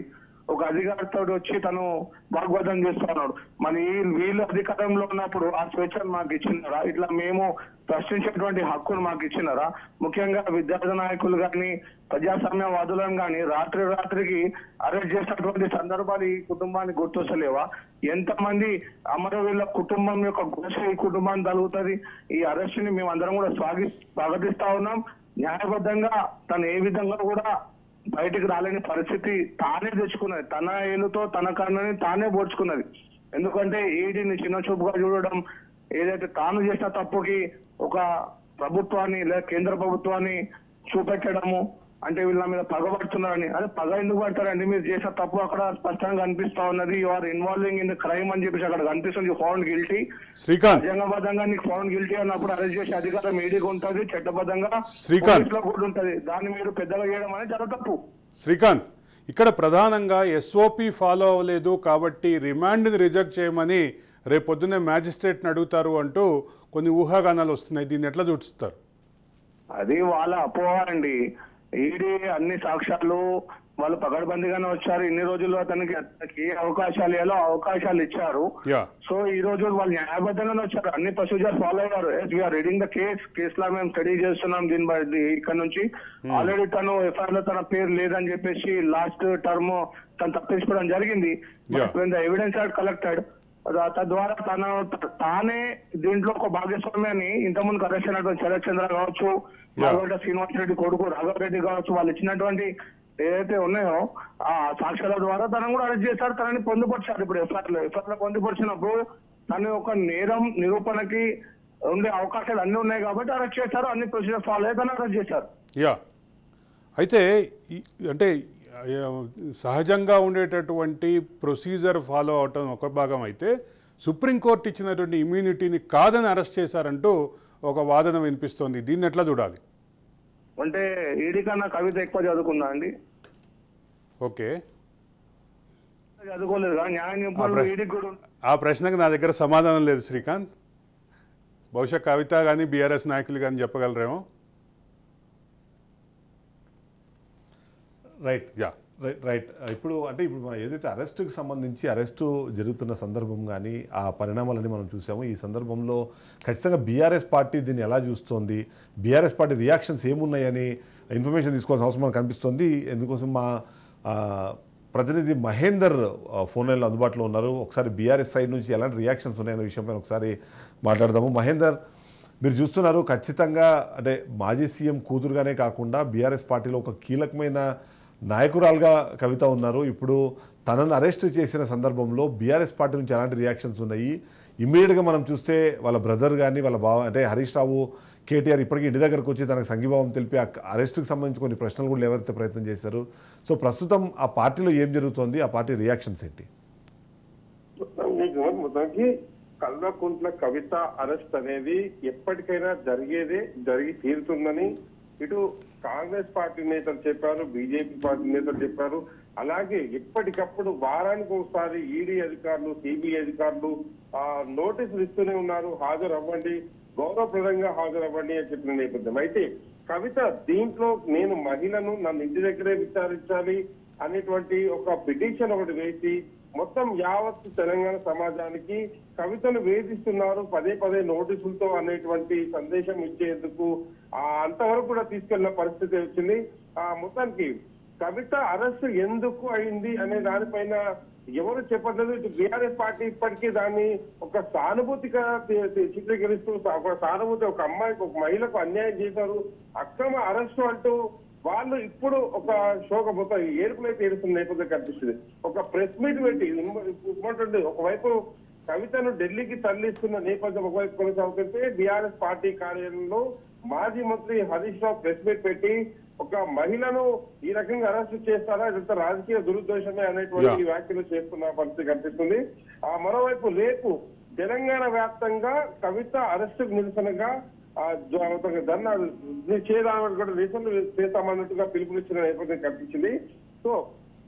ఒక అధికారితో వచ్చి తను వాగ్వాదం చేస్తా ఉన్నాడు. మరి వీళ్ళు అధికారంలో ఉన్నప్పుడు ఆ స్వేచ్ఛను మాకు ఇచ్చినారా? ఇట్లా మేము ప్రశ్నించేటువంటి హక్కును మాకు ఇచ్చినారా? ముఖ్యంగా విద్యార్థి నాయకులు కానీ ప్రజాస్వామ్యవాదులను కానీ రాత్రికి అరెస్ట్ చేసినటువంటి సందర్భాలు ఈ కుటుంబానికి గుర్తొస్తలేవా? ఎంతమంది అమరవీళ్ళ కుటుంబం యొక్క ఘోష ఈ కుటుంబాన్ని తగులుతుంది. ఈ అరెస్ట్ ని మేము అందరం కూడా స్వాగతిస్తా ఉన్నాం. న్యాయబద్ధంగా తను ఏ విధంగా కూడా బయటికి రాలేని పరిస్థితి తానే తెచ్చుకున్నది. తన ఏలుతో తన కన్నని తానే పోడ్చుకున్నది. ఎందుకంటే ఈడీని చిన్న చూపుగా చూడడం, ఏదైతే తాను చేసిన తప్పుకి ఒక ప్రభుత్వాన్ని లేదా కేంద్ర ప్రభుత్వాన్ని చూపెట్టడము, అంటే వీళ్ళ మీద పగబడుతున్నారని. అదే పగ ఎందుకు పడతారండి? మీరు చేసిన తప్పు అక్కడ స్పష్టంగా కనిపిస్తా ఉన్నది. You are involving in the crime అని చెప్పేసి అక్కడ కనిపిస్తుంది. Found guilty. రాజ్యాంగబద్ధంగా నీకు ఫౌండ్ గిల్టీ అన్నప్పుడు అరెస్ట్ చేసే అధికారం ఈడీకి ఉంటుంది, చట్టబద్ధంగా పోలీసులో కూడా ఉంటుంది. దాన్ని మీరు పెద్దగా చేయడం అనేది చాలా తప్పు. శ్రీకాంత్, ఇక్కడ ప్రధానంగా ఎస్ఓపి ఫాలో అవ్వలేదు కాబట్టి రిమాండ్ని రిజెక్ట్ చేయమని రేపొద్దునే మ్యాజిస్ట్రేట్ని అడుగుతారు అంటూ కొన్ని ఊహాగానాలు వస్తున్నాయి. దీన్ని ఎట్లా చూస్తారు? అది వాళ్ళ అపోహ అండి. ఈడీ అన్ని సాక్ష్యాలు వాళ్ళు పగడబందీగానే వచ్చారు. ఇన్ని రోజుల్లో అతనికి ఏ అవకాశాలు ఇవ్వాలో అవకాశాలు ఇచ్చారు. సో ఈ రోజు వాళ్ళు న్యాయబద్ధంగానే వచ్చారు, అన్ని ప్రొసీజర్ ఫాలో అయ్యారు. We are reading the case law మేము స్టడీ చేస్తున్నాం. దీని ఇక్కడ నుంచి ఆల్రెడీ తను ఎఫ్ఐఆర్ లో తన పేరు లేదని చెప్పేసి లాస్ట్ టర్మ్ తను తప్పించుకోవడం జరిగింది. ఎవిడెన్స్ ఆర్ కలెక్టెడ్, తద్వారా తానే దీంట్లో ఒక భాగస్వామ్యాన్ని ఇంతకుముందు అరెస్ట్ అయినటువంటి శరత్ చంద్ర కావచ్చు, మాగంట శ్రీనివాస్ రెడ్డి కొడుకు రాఘవ్ రెడ్డి కావచ్చు, వాళ్ళు ఇచ్చినటువంటి ఏదైతే ఉన్నాయో ఆ సాక్ష్యాల ద్వారా తనను కూడా అరెస్ట్ చేశారు, తనని పొందుపరిచారు. ఇప్పుడు ఎఫ్ఐఆర్ లో పొందుపరిచినప్పుడు తను ఒక నేరం నిరూపణకి ఉండే అవకాశాలు అన్ని ఉన్నాయి కాబట్టి అరెస్ట్ చేశారు. అన్ని ప్రొసీజర్ ఫాలో అయ్యి తను అరెస్ట్ చేశారు. అయితే అంటే సహజంగా ఉండేటటువంటి ప్రొసీజర్ ఫాలో అవటం ఒక భాగం అయితే సుప్రీంకోర్టు ఇచ్చినటువంటి ఇమ్యూనిటీని కాదని అరెస్ట్ చేశారంటూ ఒక వాదన వినిపిస్తోంది. దీన్ని ఎట్లా చూడాలి? అంటే ఈడీ కన్నా కవిత ఎక్కువ చదువుకుందా అండి? ఓకే, చదువుకోలేదు. ఆ ప్రశ్నకు నా దగ్గర సమాధానం లేదు శ్రీకాంత్. బహుశా కవిత కానీ బీఆర్ఎస్ నాయకులు కానీ చెప్పగలరేమో. రైట్. ఇప్పుడు మనం ఏదైతే అరెస్టుకి సంబంధించి అరెస్టు జరుగుతున్న సందర్భం కానీ ఆ పరిణామాలని మనం చూసాము. ఈ సందర్భంలో ఖచ్చితంగా బీఆర్ఎస్ పార్టీ దీన్ని ఎలా చూస్తోంది, బీఆర్ఎస్ పార్టీ రియాక్షన్స్ ఏమున్నాయని ఇన్ఫర్మేషన్ తీసుకోవాల్సిన అవసరం మనకు కనిపిస్తుంది. ఎందుకోసం మా ప్రతినిధి మహేందర్ ఫోన్ లైన్లో అందుబాటులో ఉన్నారు. ఒకసారి బీఆర్ఎస్ సైడ్ నుంచి ఎలాంటి రియాక్షన్స్ ఉన్నాయనే విషయంపై ఒకసారి మాట్లాడదాము. మహేందర్, మీరు చూస్తున్నారు ఖచ్చితంగా అంటే మాజీ సీఎం కూతురుగానే కాకుండా బీఆర్ఎస్ పార్టీలో ఒక కీలకమైన నాయకురాలుగా కవిత ఉన్నారు. ఇప్పుడు తనను అరెస్ట్ చేసిన సందర్భంలో బీఆర్ఎస్ పార్టీ నుంచి ఎలాంటి రియాక్షన్స్ ఉన్నాయి? ఇమ్మీడియట్గా మనం చూస్తే వాళ్ళ బ్రదర్ కానీ వాళ్ళ బావ అంటే హరీష్ రావు, కేటీఆర్ ఇప్పటికీ ఇంటి దగ్గరకు వచ్చి తనకు సంఘీభావం తెలిపి అరెస్టుకు సంబంధించి కొన్ని ప్రశ్నలు కూడా ఎవరైతే ప్రయత్నం చేశారు. సో ప్రస్తుతం ఆ పార్టీలో ఏం జరుగుతోంది, ఆ పార్టీ రియాక్షన్స్ ఏంటి? మొత్తానికి కల్వకుంట్ల కవిత అరెస్ట్ అనేది ఎప్పటికైనా జరిగి తీరుతుందని ఇటు కాంగ్రెస్ పార్టీ నేతలు చెప్పారు, బీజేపీ పార్టీ నేతలు చెప్పారు. అలాగే ఎప్పటికప్పుడు వారానికి ఒకసారి ఈడీ అధికారులు, సిబిఐ అధికారులు నోటీసులు ఇస్తూనే ఉన్నారు, హాజరవ్వండి, గౌరవప్రదంగా హాజరవ్వండి అని చెప్పిన నేపథ్యం. అయితే కవిత దీంట్లో నేను మహిళను నన్ను ఇంటి దగ్గరే విచారించాలి అనేటువంటి ఒక పిటిషన్ ఒకటి వేసి మొత్తం యావత్ తెలంగాణ సమాజానికి కవితను వేధిస్తున్నారు పదే నోటీసులతో అనేటువంటి సందేశం ఇచ్చేందుకు అంతవరకు కూడా తీసుకెళ్లిన పరిస్థితి వచ్చింది. మొత్తానికి కవిత అరెస్ట్ ఎందుకు అయింది అనే దానిపైన ఎవరు చెప్పట్లేదు. ఇటు బీఆర్ఎస్ పార్టీ ఇప్పటికీ దాన్ని ఒక సానుభూతిగా చిత్రీకరిస్తూ ఒక సానుభూతి, ఒక అమ్మాయికి, ఒక మహిళకు అన్యాయం చేశారు, అక్రమ అరెస్టు అంటూ వాళ్ళు ఇప్పుడు ఒక షోక మొత్తం ఏడుపులైతే ఏడుస్తున్న నేపథ్యం కనిపిస్తుంది. ఒక ప్రెస్ మీట్ పెట్టి ఇవ్వమంటుంది. ఒకవైపు కవితను ఢిల్లీకి తరలిస్తున్న నేపథ్యం ఒకవైపు కొనసాగుతుంటే బీఆర్ఎస్ పార్టీ కార్యాలయంలో మాజీ మంత్రి హరీష్ రావు ప్రెస్ మీట్ పెట్టి ఒక మహిళను ఈ రకంగా అరెస్ట్ చేస్తారా, ఇదంతా రాజకీయ దురుద్దేశమే అనేటువంటి వ్యాఖ్యలు చేస్తున్న పరిస్థితి కనిపిస్తుంది. మరోవైపు రేపు తెలంగాణ వ్యాప్తంగా కవిత అరెస్టుకు నిరసనగా ధర్నా చేస్తామన్నట్టుగా పిలుపునిచ్చిన నేపథ్యం కనిపించింది. సో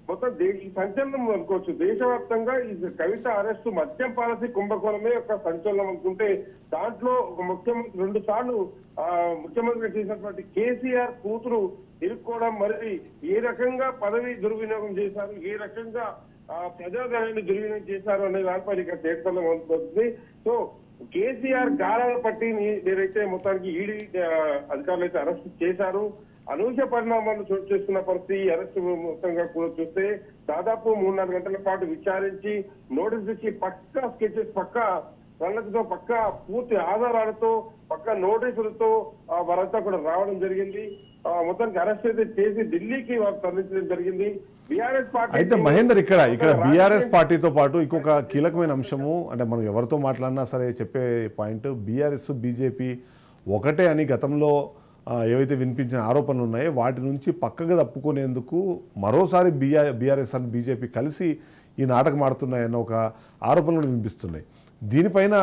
మొత్తం సంచలనం అనుకోవచ్చు. దేశవ్యాప్తంగా ఈ కవిత అరెస్టు మద్యం పాలసీ కుంభకోణమే ఒక సంచలనం అనుకుంటే దాంట్లో ఒక ముఖ్యమంత్రి 2 సార్లు ముఖ్యమంత్రి చేసినటువంటి కేసీఆర్ కూతురు ఇరుక్కోవడం, మరి ఏ రకంగా పదవి దుర్వినియోగం చేశారు, ఏ రకంగా ప్రజాధనాన్ని దుర్వినియోగం చేశారు అనే దానిపై ఇక్కడ తేటతలం అవుతుంది. సో కేసీఆర్ గారాల పట్టిని నేనైతే మొత్తానికి ఈడీ అధికారులు అయితే అరెస్ట్ చేశారు. అనూహ్య పరిణామాలు చోటు చేసుకున్న పరిస్థితి. అరెస్ట్ మొత్తంగా కూడా చూస్తే దాదాపు 3-4 గంటల పాటు విచారించి నోటీస్ ఇచ్చి పక్కా స్కెచెస్, పక్కా కళ్ళతో, పక్కా పూర్తి ఆధారాలతో, పక్కా నోటీసులతో వారంతా కూడా రావడం జరిగింది. మొత్తానికి అరెస్ట్ అయితే చేసి ఢిల్లీకి వారు తరలించడం జరిగింది. బీఆర్ఎస్ పార్టీ అయితే మహేందర్ ఇక్కడ బీఆర్ఎస్ పార్టీతో పాటు ఇంకొక కీలకమైన అంశము, అంటే మనం ఎవరితో మాట్లాడినా సరే చెప్పే పాయింట్, బీఆర్ఎస్ బీజేపీ ఒకటే అని గతంలో ఏవైతే వినిపించిన ఆరోపణలు ఉన్నాయో వాటి నుంచి పక్కగా తప్పుకునేందుకు మరోసారి బీఆర్ఎస్ అండ్ బీజేపీ కలిసి ఈ నాటకం ఆడుతున్నాయన్న ఒక ఆరోపణలు వినిపిస్తున్నాయి. దీనిపైన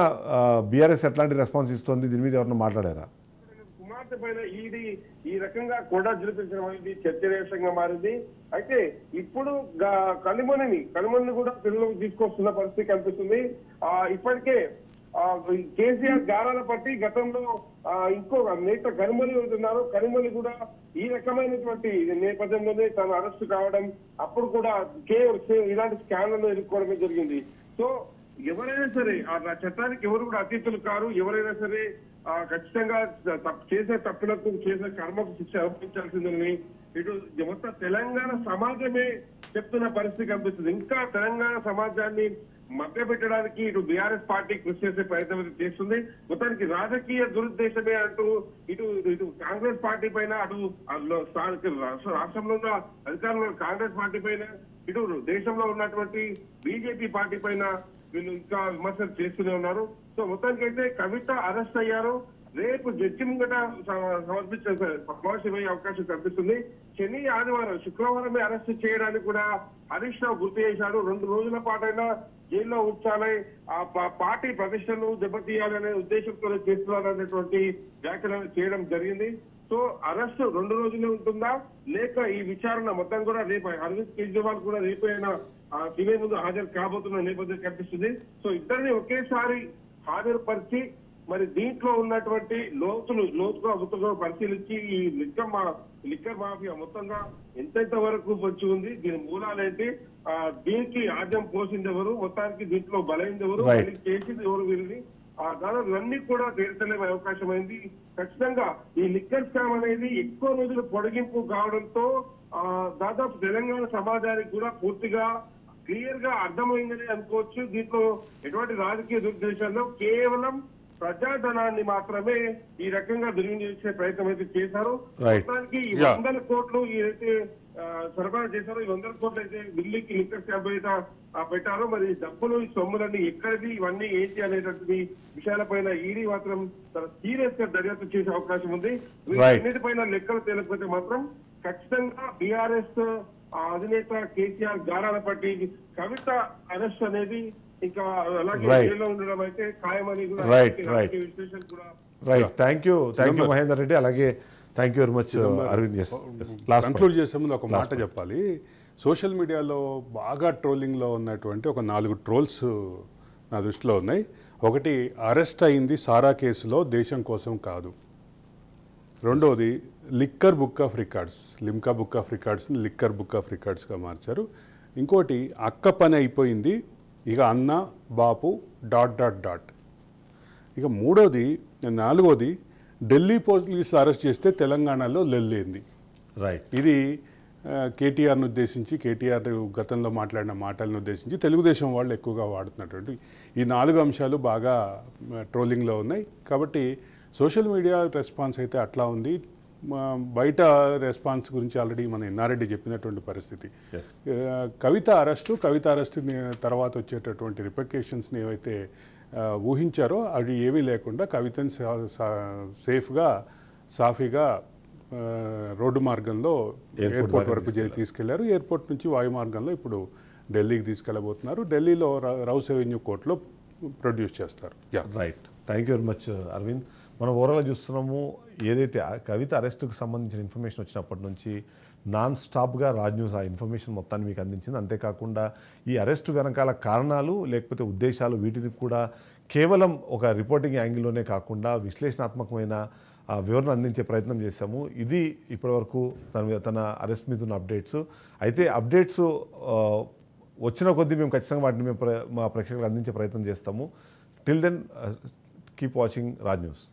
బీఆర్ఎస్ ఎట్లాంటి రెస్పాన్స్ ఇస్తుంది? దీని మీద ఎవరన్నా మాట్లాడారా? కుమార్తె పైన ఈడీ ఈ రకంగా కూడా జులిపించడం అనేది చర్చనీయాంశంగా మారింది. అయితే ఇప్పుడు కనిమొని కూడా తెలుగులోకి తీసుకొస్తున్న పరిస్థితి కనిపిస్తుంది. ఇప్పటికే కేసీఆర్ గారాల పట్టి గతంలో ఇంకో నేత కనిమొని ఉంటున్నారు. కనిమొని కూడా ఈ రకమైనటువంటి నేపథ్యంలోనే తను అరెస్టు కావడం, అప్పుడు కూడా ఇలాంటి స్కామ్లను ఎదుర్కోవడమే జరిగింది. సో ఎవరైనా సరే ఆ చట్టానికి ఎవరు కూడా అతీతులు కారు. ఎవరైనా సరే ఖచ్చితంగా చేసే తప్పులకు, చేసే కర్మకు శిక్ష అనుభవించాల్సిందని ఇటు మొత్తం తెలంగాణ సమాజమే చెప్తున్న పరిస్థితి కనిపిస్తుంది. ఇంకా తెలంగాణ సమాజాన్ని మభ్యపెట్టడానికి ఇటు బీఆర్ఎస్ పార్టీ కృషి చేసే ప్రయత్నం చేస్తుంది. మొత్తానికి రాజకీయ దురుద్దేశమే అంటూ ఇటు కాంగ్రెస్ పార్టీ పైన, అటు రాష్ట్రంలో ఉన్న అధికారంలో కాంగ్రెస్ పార్టీ పైన, ఇటు దేశంలో ఉన్నటువంటి బీజేపీ పార్టీ పైన వీళ్ళు ఇంకా విమర్శలు చేస్తూనే ఉన్నారు. సో మొత్తానికి అయితే కవిత అరెస్ట్ అయ్యారు. రేపు జడ్జి ముంగట సమర్పించే సమావేశమయ్యే అవకాశం కనిపిస్తుంది. శని, ఆదివారం, శుక్రవారమే అరెస్ట్ చేయడానికి కూడా హరీష్ రావు గుర్తు చేశాడు. 2 రోజుల పాటైనా జైల్లో ఉంచాలి, ఆ పార్టీ ప్రతిష్టను దెబ్బతీయాలనే ఉద్దేశంతో చేస్తున్నారనేటువంటి వ్యాఖ్యలు చేయడం జరిగింది. సో అరెస్ట్ 2 రోజులే ఉంటుందా, లేక ఈ విచారణ మొత్తం కూడా రేపు అరవింద్ కేజ్రీవాల్ కూడా రేపైనా సిబిఐ ముందు హాజరు కాబోతున్న నేపథ్యం కనిపిస్తుంది. సో ఇద్దరిని ఒకేసారి హాజరుపరిచి మరి దీంట్లో ఉన్నటువంటి లోతుగా పరిశీలించి ఈ లిక్కర్ మాఫియా మొత్తంగా ఎంతెంత వరకు వచ్చి ఉంది, దీని మూలాలేంటి, దీనికి ఆద్యం పోసింది ఎవరు, మొత్తానికి దీంట్లో బలైంది ఎవరు, చేసింది ఎవరు, వీరిని దాదాపు ఇవన్నీ కూడా తేల్చలే అవకాశం అయింది. ఖచ్చితంగా ఈ లిక్కర్ స్కామ్ అనేది ఎక్కువ రోజులు పొడిగింపు కావడంతో దాదాపు తెలంగాణ సమాజానికి కూడా పూర్తిగా క్లియర్ గా అర్థమైందని అనుకోవచ్చు. దీంట్లో ఎటువంటి రాజకీయ దురుద్దేశాల్లో కేవలం ప్రజాధనాన్ని మాత్రమే ఈ రకంగా దుర్వినియోగించే ప్రయత్నం అయితే చేశారు. మొత్తానికి ఈ 100 కోట్లు ఏదైతే సరఫరా చేశారో, ఈ 100 కోట్లు అయితే ఢిల్లీకి లిక్కర్ స్కామ్ అయితే పెట్టారో, మరి డబ్బులు ఈ సొమ్ములన్నీ ఎక్కడిది, ఇవన్నీ ఏంటి అనేటువంటి విషయాలపైన ఈడీ మాత్రం చాలా సీరియస్ గా దర్యాప్తు చేసే అవకాశం ఉంది. వీటన్నిటిపైన లెక్కలు తేలకపోతే మాత్రం ఖచ్చితంగా బీఆర్ఎస్ అధినేత కేసీఆర్ గారాల పట్టి కవిత అరెస్ట్ అనేది ఇంకా అలాగే జైల్లో ఉండడం అయితే ఖాయమని కూడా విశ్లేషణ కూడా. Right, thank you Mahender Reddy, అలాగే thank you very much Aravind. Conclude చేసే ముందు ఒక మాట చెప్పాలి. సోషల్ మీడియాలో బాగా ట్రోలింగ్లో ఉన్నటువంటి ఒక 4 ట్రోల్స్ నా దృష్టిలో ఉన్నాయి. ఒకటి, అరెస్ట్ అయింది సారా కేసులో దేశం కోసం కాదు. రెండవది, liquor book of records, Limca book of రికార్డ్స్ని లిక్కర్ బుక్ ఆఫ్ రికార్డ్స్గా మార్చారు. ఇంకోటి, అక్క పని అయిపోయింది, ఇక అన్న బాపు ... ఇక నాలుగోది, ఢిల్లీ పోలీసులు అరెస్ట్ చేస్తే తెలంగాణలో లొల్లేంది. రైట్, ఇది కేటీఆర్ను ఉద్దేశించి, కేటీఆర్ గతంలో మాట్లాడిన మాటలను ఉద్దేశించి తెలుగుదేశం వాళ్ళు ఎక్కువగా వాడుతున్నటువంటి ఈ 4 అంశాలు బాగా ట్రోలింగ్లో ఉన్నాయి. కాబట్టి సోషల్ మీడియా రెస్పాన్స్ అయితే అట్లా ఉంది. బయట రెస్పాన్స్ గురించి ఆల్రెడీ మన ఎన్నారెడ్డి చెప్పినటువంటి పరిస్థితి. కవిత అరెస్టు తర్వాత వచ్చేటటువంటి రిపర్కేషన్స్ని ఏవైతే ఊహించారో అవి ఏమీ లేకుండా కవితను సేఫ్గా సాఫీగా రోడ్డు మార్గంలో ఎయిర్పోర్ట్ వరకు తీసుకెళ్లారు. ఎయిర్పోర్ట్ నుంచి వాయు మార్గంలో ఇప్పుడు ఢిల్లీకి తీసుకెళ్ళబోతున్నారు. ఢిల్లీలో రౌస్ అవెన్యూ కోర్టులో ప్రొడ్యూస్ చేస్తారు. Right, thank you very much Arvind. మనం ఓవరాల్గా చూస్తున్నాము, ఏదైతే కవిత అరెస్టుకు సంబంధించిన ఇన్ఫర్మేషన్ వచ్చినప్పటి నుంచి నాన్ స్టాప్గా రాజ్ న్యూస్ ఆ ఇన్ఫర్మేషన్ మొత్తాన్ని మీకు అందించింది. అంతేకాకుండా ఈ అరెస్టు వెనకాల కారణాలు లేకపోతే ఉద్దేశాలు వీటిని కూడా కేవలం ఒక రిపోర్టింగ్ యాంగిల్లోనే కాకుండా విశ్లేషణాత్మకమైన వివరణ అందించే ప్రయత్నం చేశాము. ఇది ఇప్పటివరకు తన అరెస్ట్ మీద ఉన్న అప్డేట్స్. అయితే అప్డేట్స్ వచ్చిన కొద్దీ మేము ఖచ్చితంగా వాటిని మేము మా ప్రేక్షకులకు అందించే ప్రయత్నం చేస్తాము. Till then keep watching Raj news.